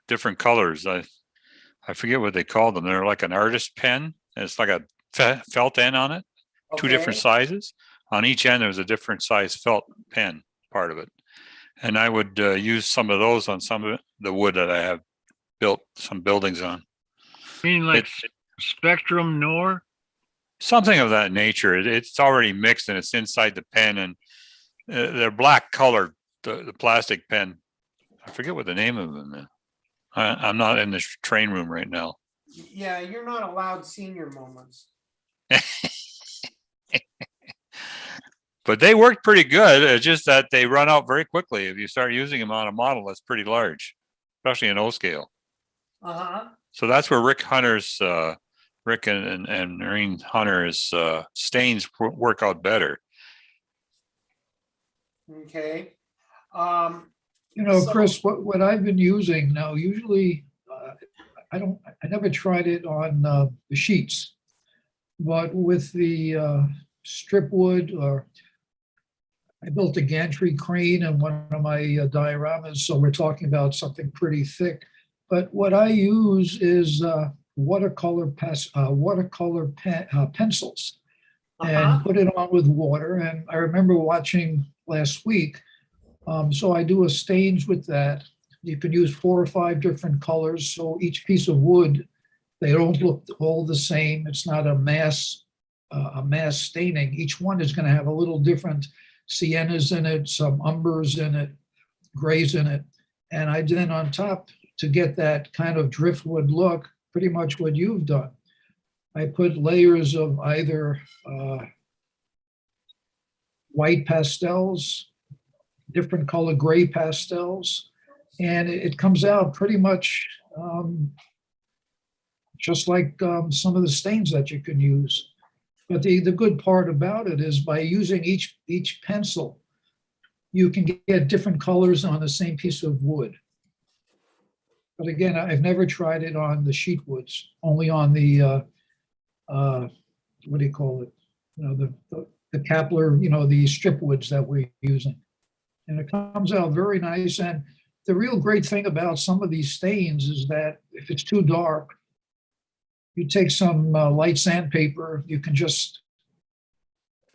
different colors. I forget what they call them. They're like an artist pen. And it's like a felt end on it, two different sizes. On each end, there's a different size felt pen part of it. And I would use some of those on some of the wood that I have built some buildings on. I mean, like Spectrum Nor? Something of that nature. It's already mixed and it's inside the pen, and they're black colored, the plastic pen. I forget what the name of them is. I'm not in the train room right now. Yeah, you're not allowed senior moments. But they worked pretty good. It's just that they run out very quickly if you start using them on a model that's pretty large, especially in O scale. So that's where Rick and Maureen Hunter's stains work out better. Okay. Chris, what I've been using now, usually I never tried it on the sheets, but with the strip wood, or I built a gantry crane in one of my dioramas, so we're talking about something pretty thick. But what I use is watercolor pencils, and put it on with water. And I remember watching last week, so I do a stains with that. You can use 4 or 5 different colors, so each piece of wood, they don't look all the same. It's not a mass staining. Each one is going to have a little different siennas in it, some umbers in it, grays in it. And I then on top, to get that kind of driftwood look, pretty much what you've done, I put layers of either white pastels, different color gray pastels, and it comes out pretty much just like some of the stains that you can use. But the good part about it is by using each pencil, you can get different colors on the same piece of wood. But again, I've never tried it on the sheet woods, only on the, what do you call it? You know, the Kapler, you know, the strip woods that we're using. And it comes out very nice. And the real great thing about some of these stains is that if it's too dark, you take some light sandpaper, you can just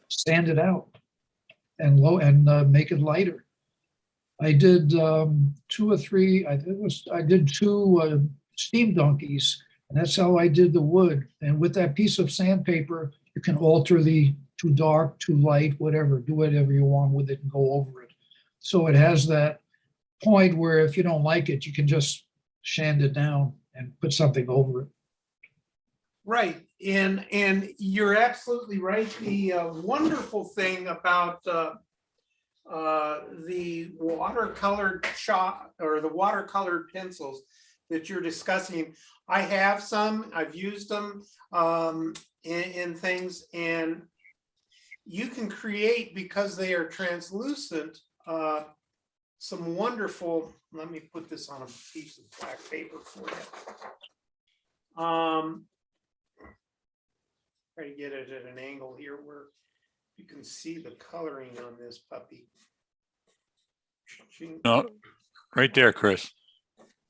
sand it out and make it lighter. I did 2 or 3, I did 2 steam donkeys, and that's how I did the wood. And with that piece of sandpaper, you can alter the too dark, too light, whatever, do whatever you want with it and go over it. So it has that point where if you don't like it, you can just sand it down and put something over it. Right, and you're absolutely right. The wonderful thing about the watercolored chalk or the watercolored pencils that you're discussing, I have some, I've used them in things, and you can create, because they are translucent, some wonderful, let me put this on a piece of black paper for you. Try to get it at an angle here where you can see the coloring on this puppy. No, right there, Chris.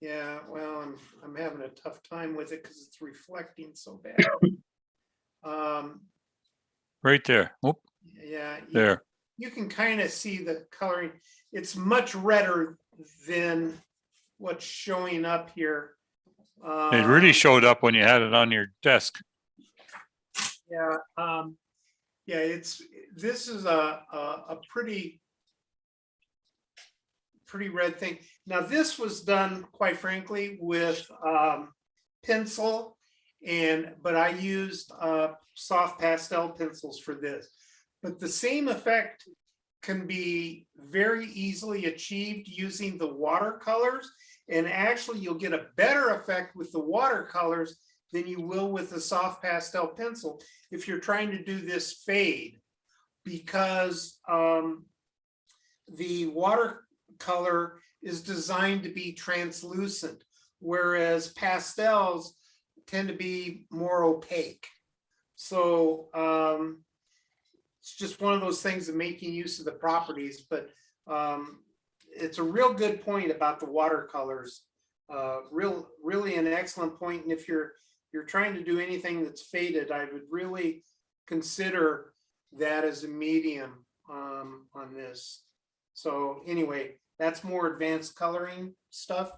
Yeah, well, I'm having a tough time with it because it's reflecting so bad. Right there. Whoop, Yeah, there. you can kind of see the coloring. It's much redder than what's showing up here. It really showed up when you had it on your desk. Yeah, yeah. This is a pretty red thing. Now this was done, quite frankly, with pencil, but I used soft pastel pencils for this. But the same effect can be very easily achieved using the watercolors, and actually you'll get a better effect with the watercolors than you will with a soft pastel pencil if you're trying to do this fade, because the watercolor is designed to be translucent, whereas pastels tend to be more opaque. So it's just one of those things of making use of the properties, but it's a real good point about the watercolors. Really an excellent point. And if you're trying to do anything that's faded, I would really consider that as a medium on this. So anyway, that's more advanced coloring stuff.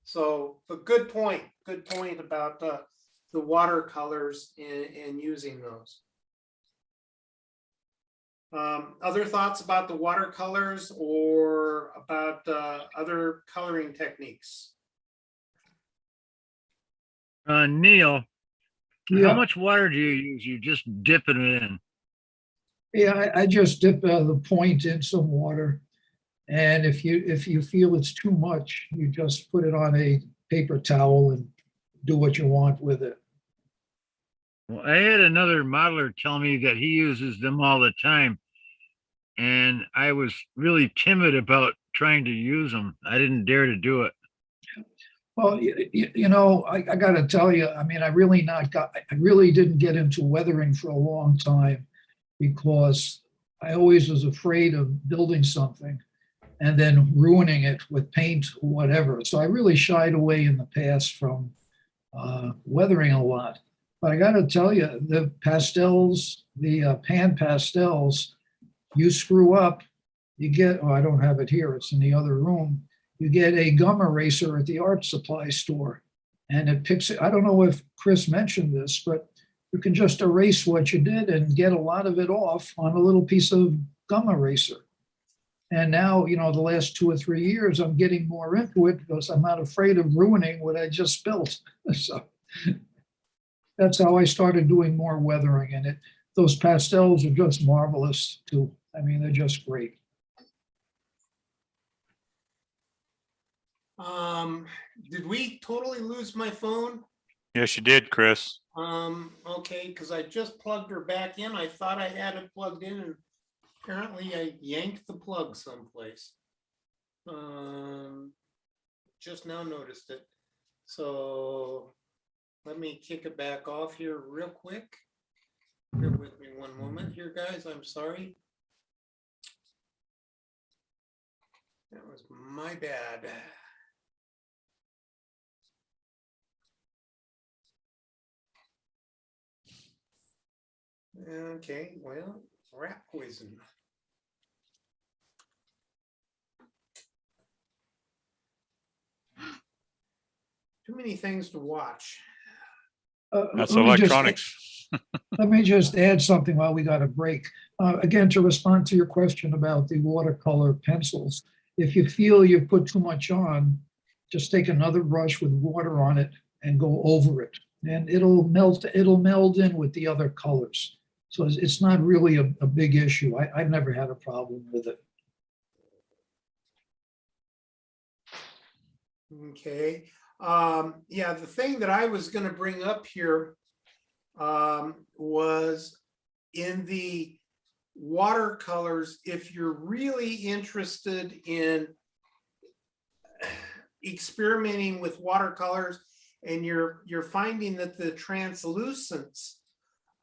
So, but good point about the watercolors and using those. Other thoughts about the watercolors or about other coloring techniques? Neil, Yeah. how much water do you use? You just dip it in. Yeah, I just dip the point in some water. And if you feel it's too much, you just put it on a paper towel and do what you want with it. Well, I had another modeler tell me that he uses them all the time, and I was really timid about trying to use them. I didn't dare to do it. Well, you know, I got to tell you, I mean, I really didn't get into weathering for a long time because I always was afraid of building something and then ruining it with paint or whatever. So I really shied away in the past from weathering a lot. But I got to tell you, the pastels, the pan pastels, you screw up, you get, oh, I don't have it here, it's in the other room. You get a gum eraser at the art supply store and it picks it. I don't know if Chris mentioned this, but you can just erase what you did and get a lot of it off on a little piece of gum eraser. And now, you know, the last 2 or 3 years, I'm getting more into it because I'm not afraid of ruining what I just built. So that's how I started doing more weathering, and those pastels are just marvelous too. I mean, they're just great. Did we totally lose my phone? Yes, you did, Chris. Okay, because I just plugged her back in. I thought I had it plugged in and apparently I yanked the plug someplace. Just now noticed it. So let me kick it back off here real quick. Bear with me one moment here, guys. I'm sorry. That was my bad. Okay, well, rat poison. Too many things to watch. That's Let me just- electronics. Let me just add something while we got a break. Again, to respond to your question about the watercolor pencils, if you feel you've put too much on, just take another brush with water on it and go over it. And it'll meld in with the other colors. So it's not really a big issue. I've never had a problem with it. Okay. Yeah, the thing that I was going to bring up here was in the watercolors, if you're really interested in experimenting with watercolors and you're finding that the translucence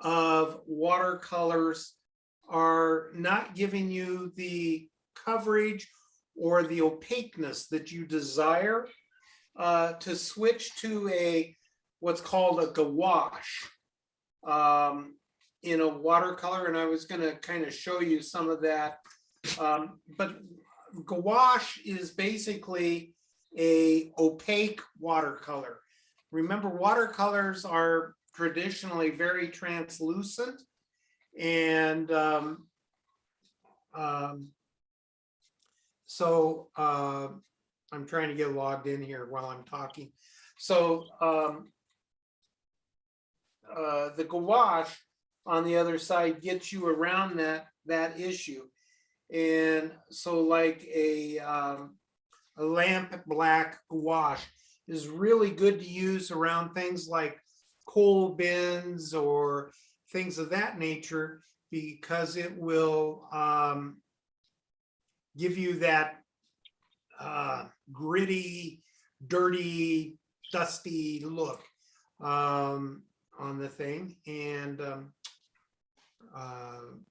of watercolors are not giving you the coverage or the opaqueness that you desire, to switch to what's called a gouache in a watercolor, and I was going to kind of show you some of that. But gouache is basically a opaque watercolor. Remember, watercolors are traditionally very translucent, and so I'm trying to get logged in here while I'm talking. So the gouache on the other side gets you around that issue. And so like a lamp black gouache is really good to use around things like coal bins or things of that nature, because it will give you that gritty, dirty, dusty look on the thing. And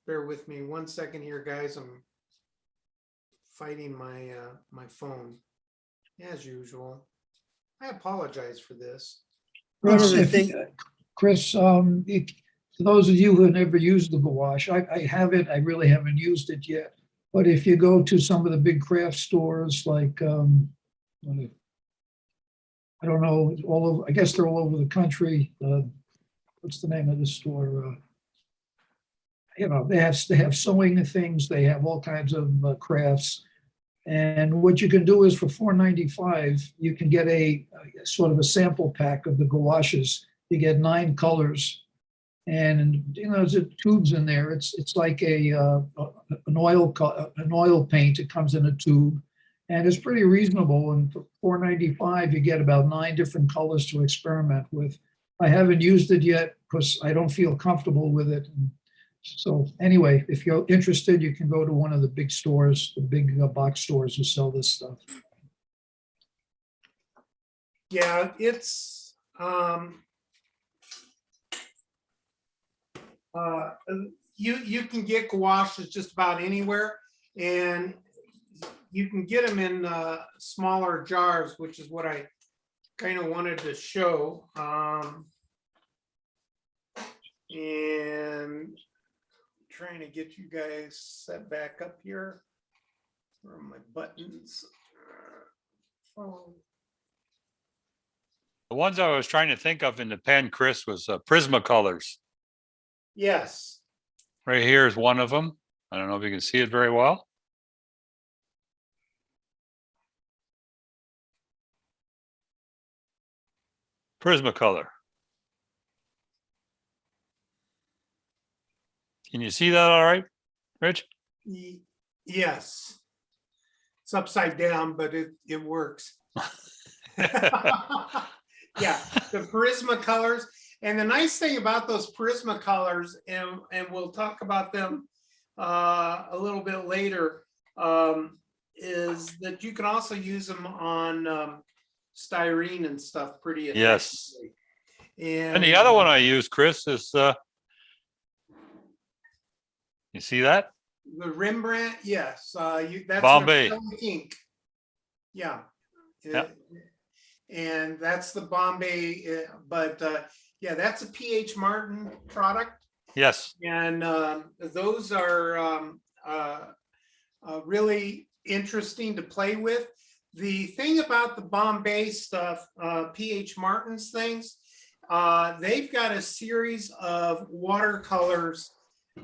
bear with me one second here, guys. I'm fighting my my phone as usual. I apologize for this. Chris, for those of you who have never used the gouache, I haven't. I really haven't used it yet. But if you go to some of the big craft stores, like I don't know, all over, I guess they're all over the country. What's the name of the store? You know, they have sewing things. They have all kinds of crafts. And what you can do is for $4.95, you can get a sort of a sample pack of the gouaches. You get 9 colors, and you know there's tubes in there. It's like an oil paint. It comes in a tube, and it's pretty reasonable. And for $4.95, you get about 9 different colors to experiment with. I haven't used it yet because I don't feel comfortable with it. So anyway, if you're interested, you can go to one of the big stores, the big box stores who sell this stuff. Yeah, it's you can get gouaches just about anywhere, and you can get them in smaller jars, which is what I kind of wanted to show. And trying to get you guys set back up here. Where are my buttons? Phone. The ones I was trying to think of in the pen, Chris, was Prismacolors. Yes. Right here is one of them. I don't know if you can see it very well. Prismacolor. Can you see that all right, Rich? Yes. It's upside down, but it works. Yeah, the Prismacolors. And the nice thing about those Prismacolors, and we'll talk about them a little bit later, is that you can also use them on styrene and stuff pretty Yes. effectively. And the other one I use, Chris, is you see that? The Rembrandt, yes, that's Bombay. acrylic ink. Yeah. Yep. And that's the Bombay, but yeah, that's a PH Martin product. Yes. And those are really interesting to play with. The thing about the Bombay stuff, PH Martin's things, they've got a series of watercolors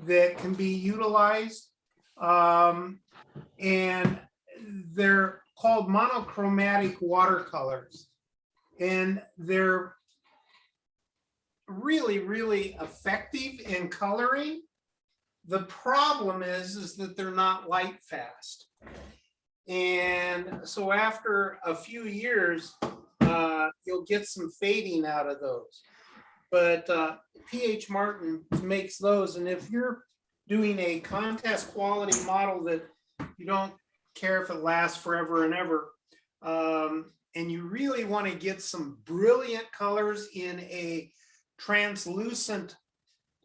that can be utilized, and they're called monochromatic watercolors, and they're really, really effective in coloring. The problem is that they're not light fast. And so after a few years, you'll get some fading out of those. But PH Martin makes those. And if you're doing a contest quality model that you don't care if it lasts forever and ever, and you really want to get some brilliant colors in a translucent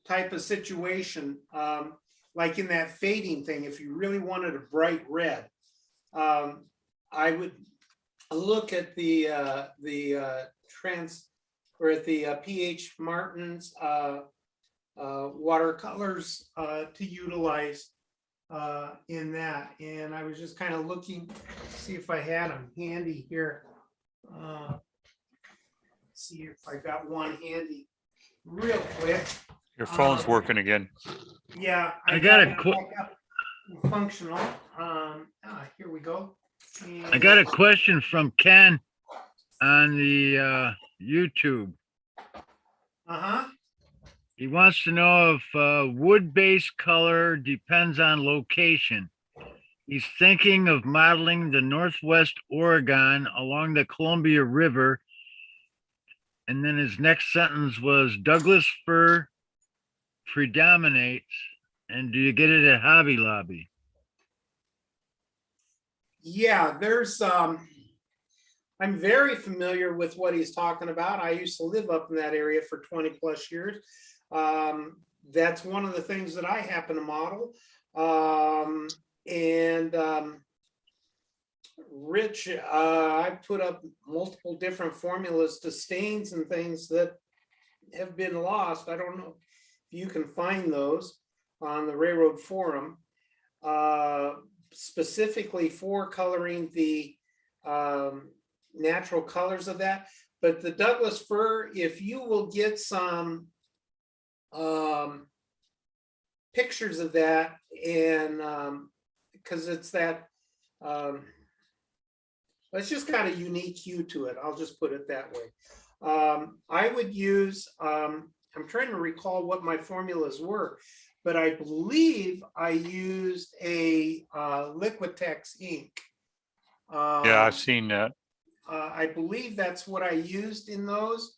type of situation, like in that fading thing, if you really wanted a bright red, I would look at the PH Martin's watercolors to utilize in that. And I was just kind of looking to see if I had them handy here. See if I got one handy real quick. Your phone's working again. Yeah. I got a functional. Here we go. I got a question from Ken on the YouTube. Uh-huh. He wants to know if wood-based color depends on location. He's thinking of modeling the Northwest Oregon along the Columbia River. And then his next sentence was Douglas fir predominates. And do you get it at Hobby Lobby? Yeah, there's I'm very familiar with what he's talking about. I used to live up in that area for 20 plus years. That's one of the things that I happen to model. Rich, I put up multiple different formulas to stains and things that have been lost. I don't know if you can find those on the Railroad Forum, specifically for coloring the natural colors of that. But the Douglas fir, if you will get some pictures of that, and because it's that it's just got a unique hue to it. I'll just put it that way. I would use, I'm trying to recall what my formulas were, but I believe I used a Liquitex ink. Yeah, I've seen that. I believe that's what I used in those.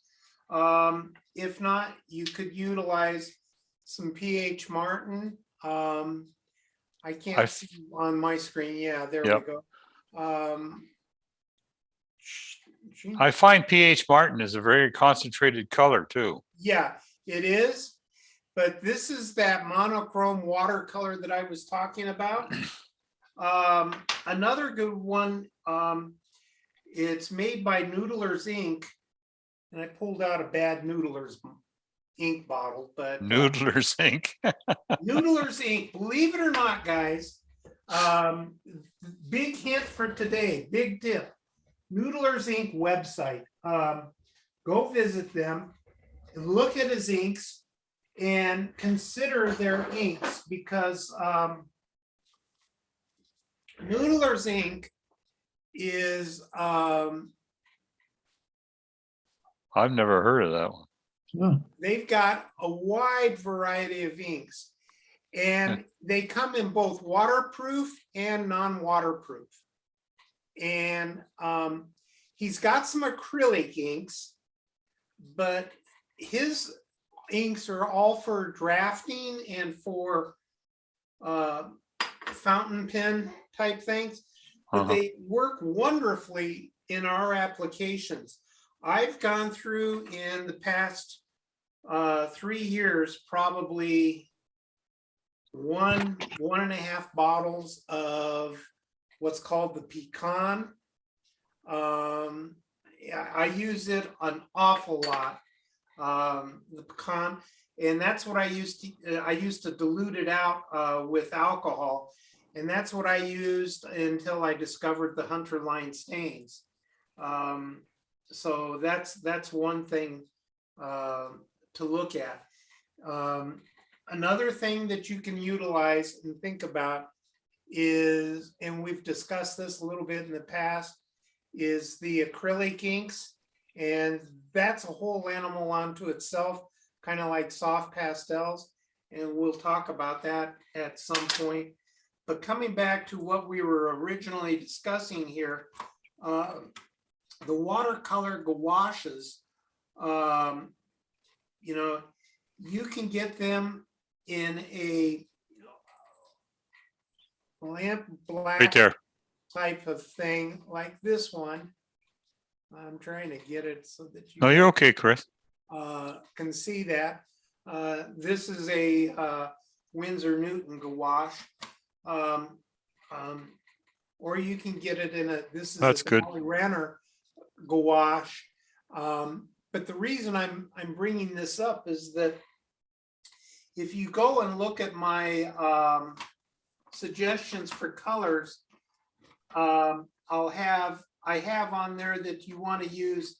If not, you could utilize some PH Martin. I can't see on my screen. Yeah, there we go. I find PH Martin is a very concentrated color too. Yeah, it is. But this is that monochrome watercolor that I was talking about. Another good one, it's made by Noodler's Ink. And I pulled out a bad Noodler's ink bottle, but Noodler's ink. Noodler's Ink, believe it or not, guys, big hint for today, big tip. Noodler's Ink website. Go visit them and look at his inks and consider their inks, because Noodler's Ink is I've never heard of that one. Yeah. they've got a wide variety of inks, And they come in both waterproof and non-waterproof. And he's got some acrylic inks, but his inks are all for drafting and for fountain pen type things, but they work wonderfully in our applications. I've gone through in the past 3 years, probably 1.5 bottles of what's called the pecan. I use it an awful lot, the pecan, and that's what I used to dilute it out with alcohol, and that's what I used until I discovered the Hunter line stains. So that's one thing to look at. Another thing that you can utilize and think about is, and we've discussed this a little bit in the past, is the acrylic inks. And that's a whole animal unto itself, kind of like soft pastels. And we'll talk about that at some point. But coming back to what we were originally discussing here, the watercolor gouaches, you know, you can get them in a lamp black Right there. type of thing like this one. I'm trying to get it so that you No, you're okay, Chris. can see that. This is a Winsor Newton gouache. Or you can get it in this is That's a good. Molly Renner gouache. But the reason I'm bringing this up is that if you go and look at my suggestions for colors, I have on there that you want to use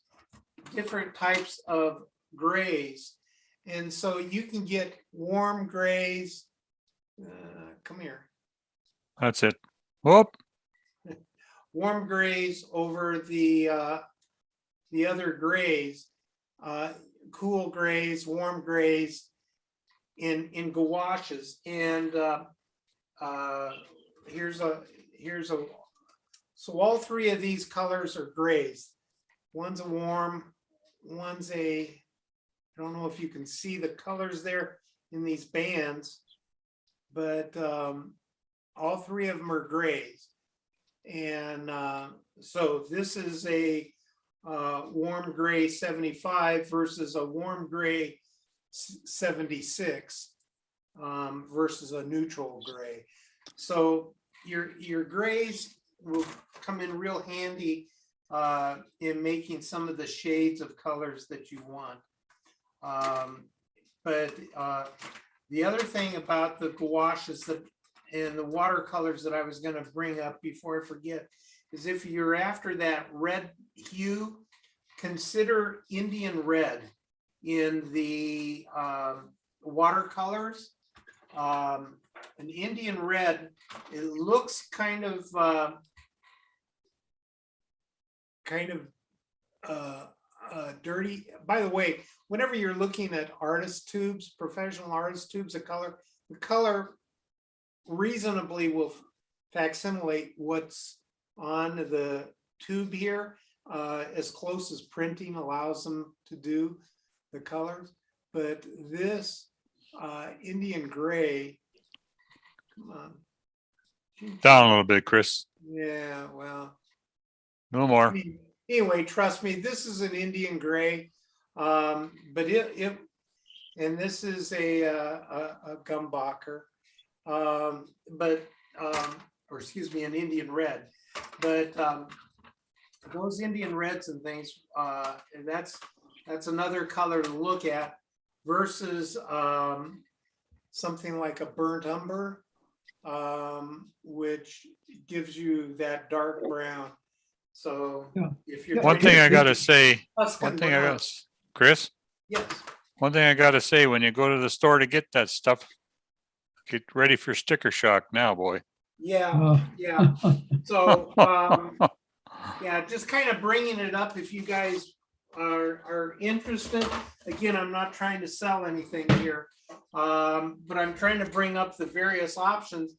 different types of grays. And so you can get warm grays. Come here. That's it. Whoop. Warm grays over the other grays, cool grays, warm grays in gouaches. And here's a so all three of these colors are grays. One's a warm, one's I don't know if you can see the colors there in these bands, but all three of them are grays. And so this is a warm gray 75 versus a warm gray 76 versus a neutral gray. So your grays will come in real handy in making some of the shades of colors that you want. But the other thing about the gouaches and the watercolors that I was going to bring up before I forget is if you're after that red hue, consider Indian red in the watercolors. An Indian red, it looks kind of dirty. By the way, whenever you're looking at artist tubes, professional artist tubes of color, the color reasonably will facsimilate what's on the tube here, as close as printing allows them to do the colors. But this Indian gray, come on. Down a little bit, Chris. Yeah, well. No more. Anyway, trust me, this is an Indian gray, but and this is a Gumbacher, or excuse me, an Indian red. But those Indian reds and things, and that's another color to look at versus something like a burnt umber, which gives you that dark brown. So Yeah. if you're One thing I gotta say, Tuscan brown, Chris, yes, one thing I gotta say, when you go to the store to get that stuff, get ready for sticker shock now, boy. yeah, yeah. So yeah, just kind of bringing it up if you guys are interested, again, I'm not trying to sell anything here, but I'm trying to bring up the various options.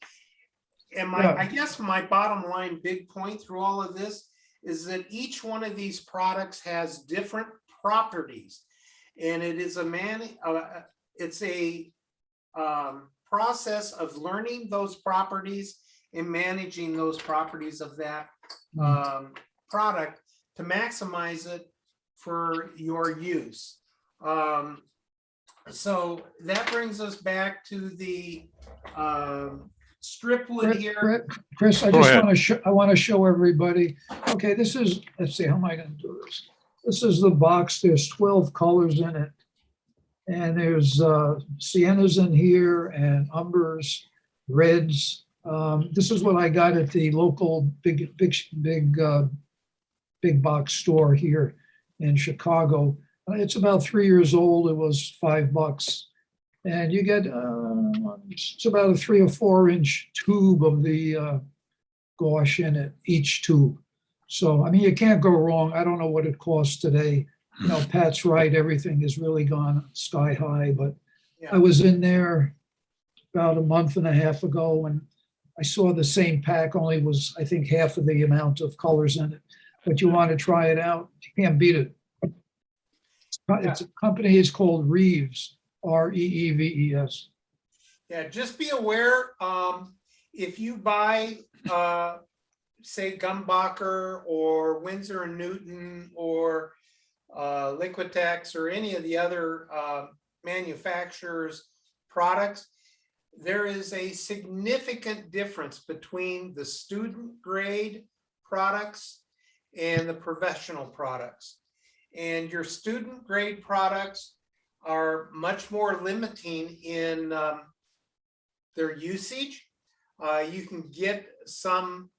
And I guess my bottom line big point through all of this is that each one of these products has different properties, and it is it's a process of learning those properties and managing those properties of that product to maximize it for your use. So that brings us back to the strip wood here. Chris, I Go just ahead. want to show everybody. Okay, this is, let's see, how am I going to do this? This is the box. There's 12 colors in it. And there's siennas in here and umbers, reds. This is what I got at the local big box store here in Chicago. It's about 3 years old. It was $5. And you get, it's about a 3 or 4 inch tube of the gouache in it, each tube. So, I mean, you can't go wrong. I don't know what it costs today. You know, Pat's right, everything has really gone sky high, but Yeah. I was in there about a month and a half ago and I saw the same pack, only was, I think, half of the amount of colors in it. But you want to try it out, you can't beat it. It's a company, it's called Reeves, Reeves. Yeah, just be aware, if you buy, say Gumbacher or Winsor and Newton or Liquitex or any of the other manufacturers' products, there is a significant difference between the student grade products and the professional products. And your student grade products are much more limiting in their usage. You can get some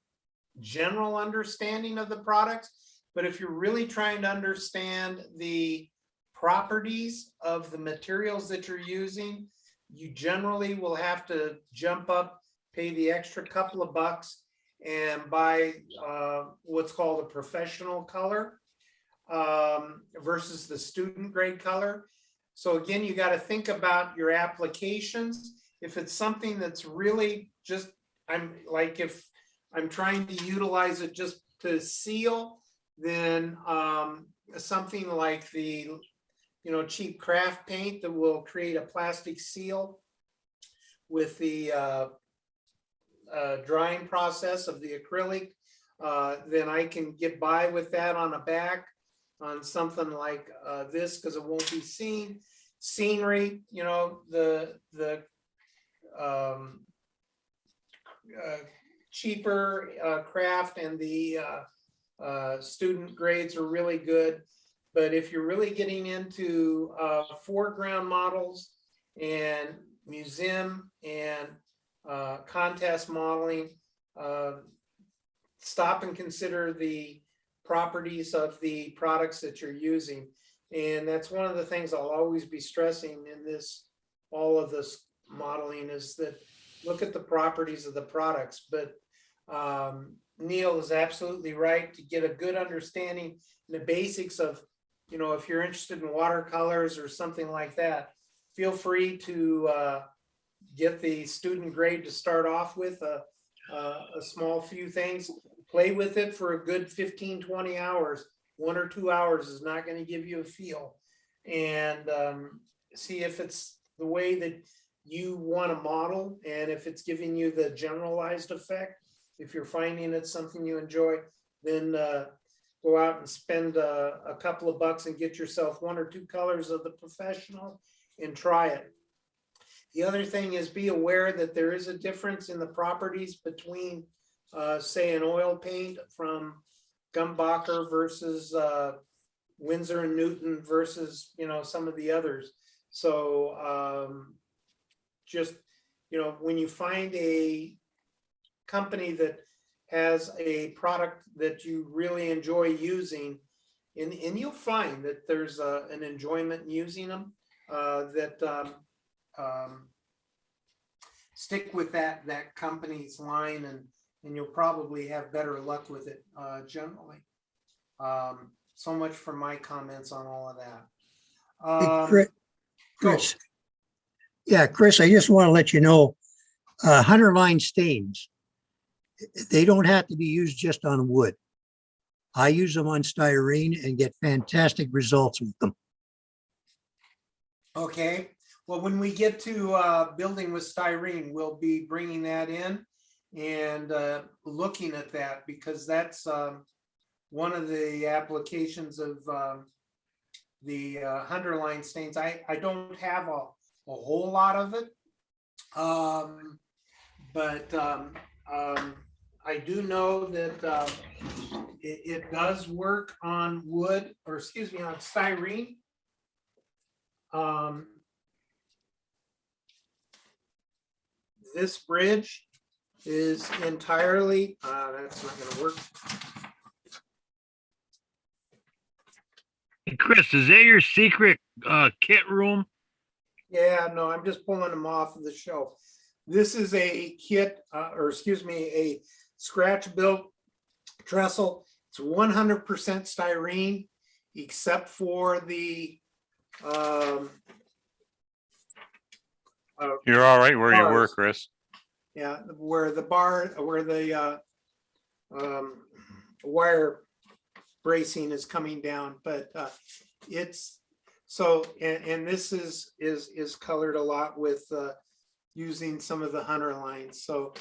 general understanding of the products, but if you're really trying to understand the properties of the materials that you're using, you generally will have to jump up, pay the extra couple of bucks and buy what's called a professional color versus the student grade color. So again, you got to think about your applications. If it's something that's really just, if I'm trying to utilize it just to seal, then something like the cheap craft paint that will create a plastic seal with the drying process of the acrylic, then I can get by with that on the back on something like this, because it won't be seen. Scenery, the cheaper craft and the student grades are really good. But if you're really getting into foreground models and museum and contest modeling, stop and consider the properties of the products that you're using. And that's one of the things I'll always be stressing in all of this modeling, is that look at the properties of the products. But Neil is absolutely right. To get a good understanding, the basics of, if you're interested in watercolors or something like that, feel free to get the student grade to start off with, a small few things. Play with it for a good 15, 20 hours. 1 or 2 hours is not going to give you a feel. And see if it's the way that you want to model, and if it's giving you the generalized effect. If you're finding it's something you enjoy, then go out and spend a couple of bucks and get yourself 1 or 2 colors of the professional and try it. The other thing is, be aware that there is a difference in the properties between, say, an oil paint from Gumbacher versus Winsor and Newton versus, some of the others. So just, when you find a company that has a product that you really enjoy using, and you'll find that there's an enjoyment in using them, stick with that company's line, and you'll probably have better luck with it generally. so much for my comments on all of that. Hey, Chris, go. Chris. Yeah, Chris, I just want to let you know, 100 line stains, they don't have to be used just on wood. I use them on styrene and get fantastic results with them. Okay, well, when we get to building with styrene, we'll be bringing that in and looking at that, because that's one of the applications of the 100 line stains. I don't have a whole lot of it, but I do know that it does work on wood, or excuse me, on styrene. This bridge is entirely, that's not gonna work. Hey, Chris, is that your secret kit room? Yeah, no, I'm just pulling them off of the shelf. This is a kit, or excuse me, a scratch built trestle. It's 100% styrene, except for the You're all right where you were, bars. Chris. Yeah, where the wire bracing is coming down, but it's so, and this is colored a lot with using some of the hunter lines. So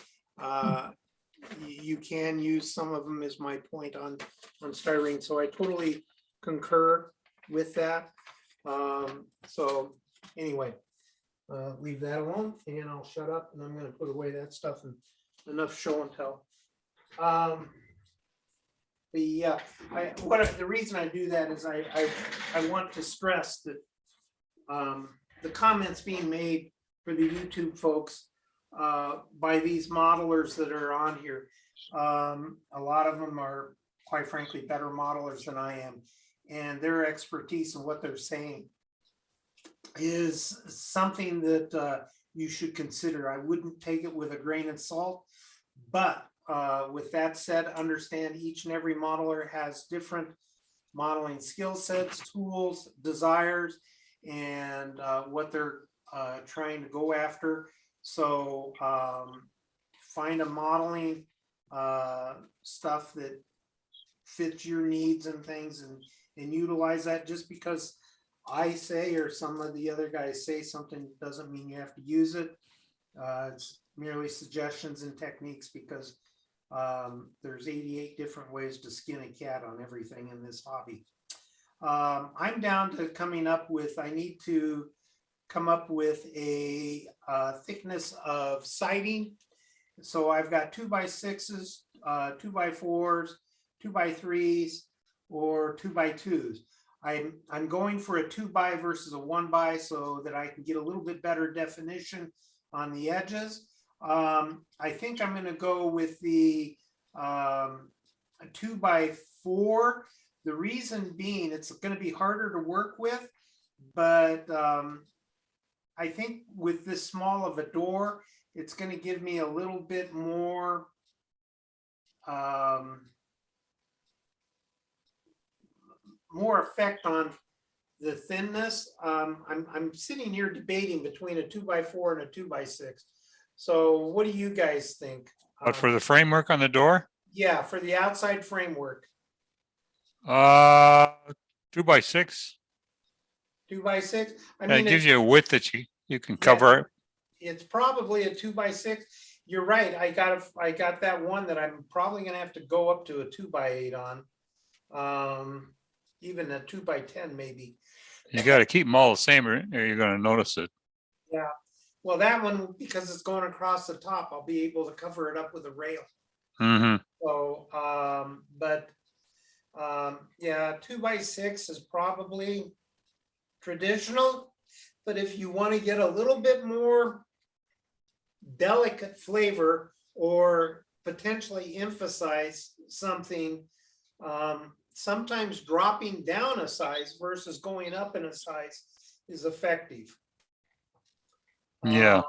you can use some of them, is my point on styrene. So I totally concur with that. So anyway, leave that alone and I'll shut up, and I'm going to put away that stuff and enough show and tell. Yeah, the reason I do that is I want to stress that the comments being made for the YouTube folks by these modelers that are on here, a lot of them are, quite frankly, better modelers than I am, and their expertise and what they're saying is something that you should consider. I wouldn't take it with a grain of salt, but with that said, understand each and every modeler has different modeling skill sets, tools, desires, and what they're trying to go after. So find a modeling stuff that fits your needs and things, and utilize that. Just because I say, or some of the other guys say something, doesn't mean you have to use it. It's merely suggestions and techniques, because there's 88 different ways to skin a cat on everything in this hobby. I'm down to coming up with, I need to come up with a thickness of siding. So I've got 2x6s, 2x4s, 2x3s, or 2x2s. I'm going for a 2x versus a 1x so that I can get a little bit better definition on the edges. I think I'm going to go with the a 2x4. The reason being, it's going to be harder to work with, but I think with this small of a door, it's going to give me a little bit more effect on the thinness. I'm sitting here debating between a 2x4 and a 2x6. So what do you guys think? But for the framework on the door, Yeah, for the outside framework, 2x6. 2x6. I That mean, gives you a width that you can cover. it's probably a 2x6. You're right. I got that one that I'm probably gonna have to go up to a 2x8 on. Even a 2x10 maybe. You got to keep them all the same, or you're going to notice it. Yeah. Well, that one, because it's going across the top, I'll be able to cover it up with a rail. Mm-hmm. So, yeah, 2x6 is probably traditional, but if you want to get a little bit more delicate flavor or potentially emphasize something, sometimes dropping down a size versus going up in a size is effective. Yeah.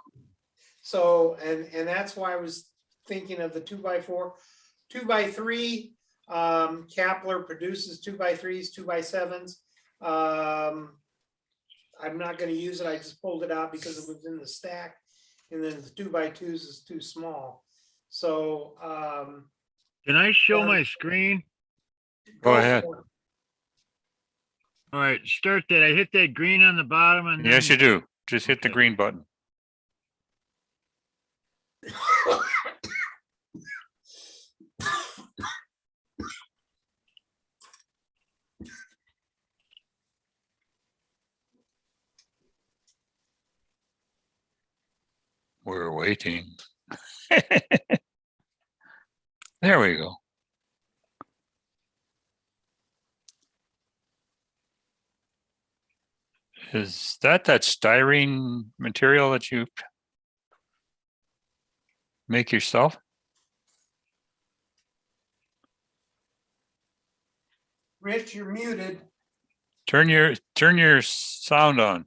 So, and that's why I was thinking of the 2x4. 2x3, Kepler produces 2x3s, 2x7s. I'm not gonna use it. I just pulled it out because it was in the stack. And then the 2x2s is too small. So, Can I show Or- my screen? Go ahead. for it. All right, start that. I hit that green on the bottom and then. Yes, you do. Just hit the Okay. green button. We're waiting. There we go. Is that styrene material that you make yourself? Rich, you're muted. Turn your sound on.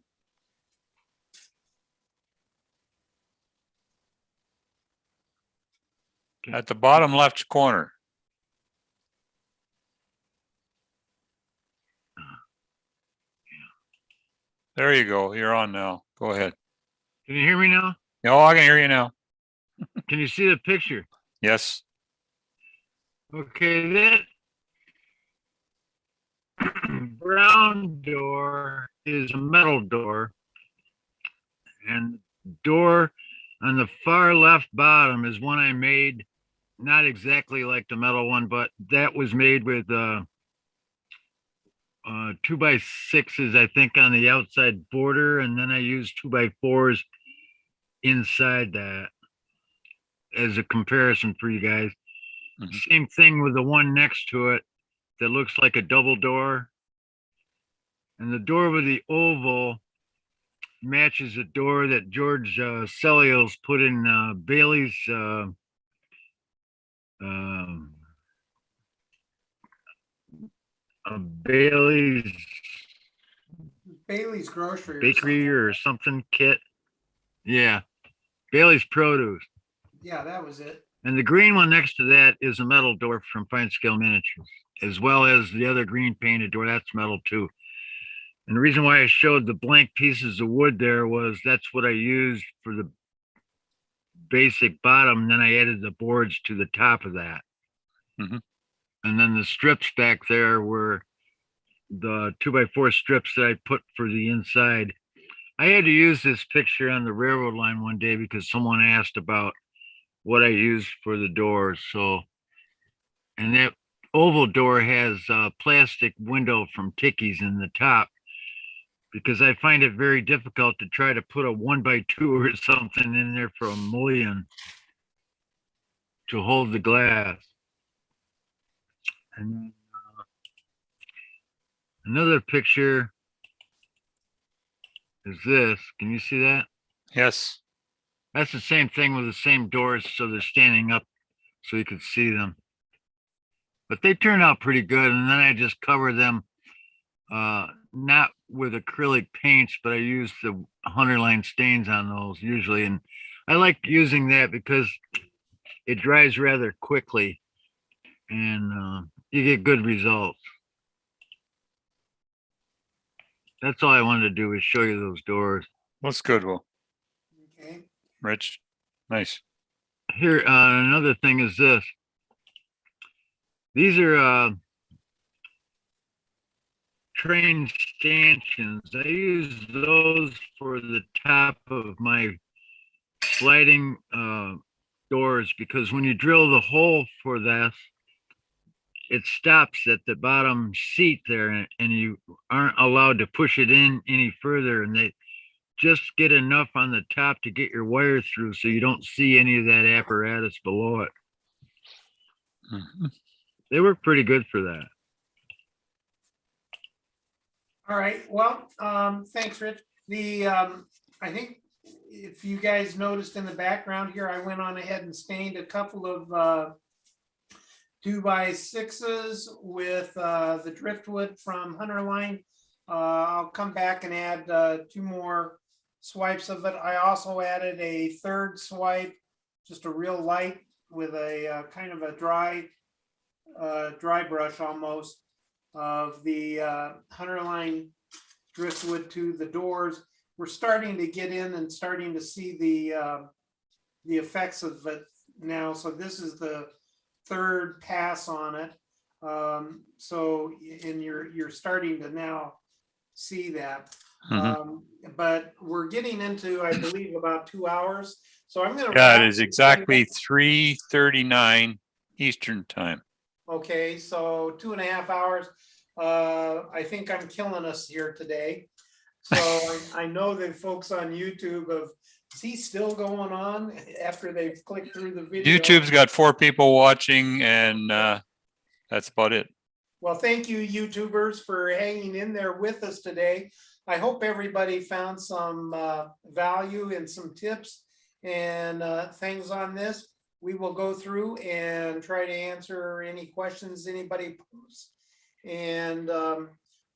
At the bottom left corner. There you go. You're on now. Go ahead. Can you hear me now? Oh, I can hear you now. Can you see the picture? Yes. Okay, that brown door is a metal door. And the door on the far left bottom is one I made, not exactly like the metal one, but that was made with 2x6s, I think, on the outside border, and then I used 2x4s inside that as a comparison for you guys. Mhm. Same thing with the one next to it that looks like a double door. And the door with the oval matches the door that George Celios put in Bailey's Bailey's Bailey's Grocery. or Bakery something. or something kit. Yeah, Bailey's Produce. Yeah, that was it. And the green one next to that is a metal door from Fine Scale Miniatures, as well as the other green painted door. That's metal too. And the reason why I showed the blank pieces of wood there was that's what I used for the basic bottom. And then I added the boards to the top of that. Mhm. And then the strips back there were the 2x4 strips that I put for the inside. I had to use this picture on the railroad line one day because someone asked about what I used for the doors. So, and that oval door has a plastic window from Tickies in the top, because I find it very difficult to try to put a 1x2 or something in there for a mullion to hold the glass. And then, another picture is this. Can you see that? Yes. That's the same thing with the same doors, so they're standing up so you could see them. But they turn out pretty good, and then I just cover them not with acrylic paints, but I use the 100-line stains on those usually. And I like using that because it dries rather quickly and you get good results. That's all I wanted to do is show you those doors. That's good. Well, Okay. Rich. Nice. Here, another thing is this. These are train stanchions. I use those for the top of my sliding doors, because when you drill the hole for this, it stops at the bottom seat there, and you aren't allowed to push it in any further, and they just get enough on the top to get your wire through so you don't see any of that apparatus below it. Mhm. They work pretty good for that. All right, well, thanks, Rich. I think if you guys noticed in the background here, I went on ahead and stained a couple of 2x6s with the driftwood from Hunter Line. I'll come back and add 2 more swipes of it. I also added a third swipe, just a real light with a kind of a dry dry brush almost of the Hunterline driftwood to the doors. We're starting to get in and starting to see the effects of it now. So this is the third pass on it. So, and you're starting to now see that. But we're getting into, I believe, about 2 hours. So I'm going to. Yeah, it is exactly 3:39 Eastern time. Okay, so 2.5 hours. I think I'm killing us here today. So I know that folks on YouTube is he still going on after they've clicked through the video? YouTube's got 4 people watching, and that's about it. Well, thank you, YouTubers, for hanging in there with us today. I hope everybody found some value and some tips and things on this. We will go through and try to answer any questions anybody posts. And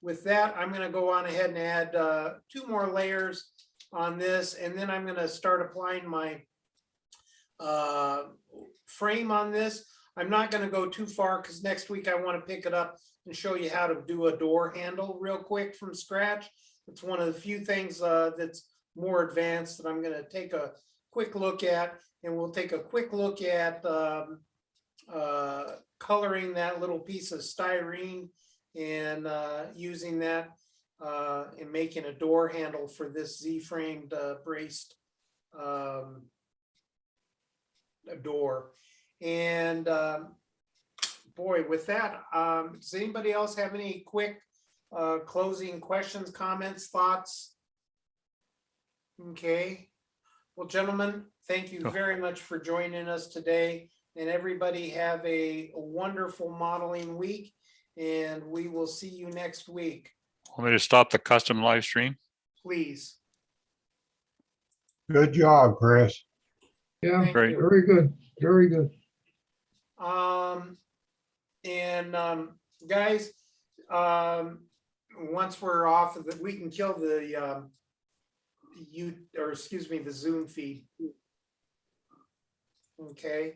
with that, I'm going to go on ahead and add 2 more layers on this, and then I'm going to start applying my frame on this. I'm not going to go too far because next week I want to pick it up and show you how to do a door handle real quick from scratch. It's one of the few things that's more advanced that I'm going to take a quick look at, and we'll take a quick look at coloring that little piece of styrene and using that and making a door handle for this Z-framed braced door. And boy, with that, does anybody else have any quick closing questions, comments, thoughts? Okay. Well, gentlemen, thank you very much for joining us today. And everybody have a wonderful modeling week. And we will see you next week. Want me to stop the custom live stream? Please. Good job, Chris. Yeah, Thank Great. you. very good, very good. Guys, once we're off of the, we can kill the the Zoom feed. Okay.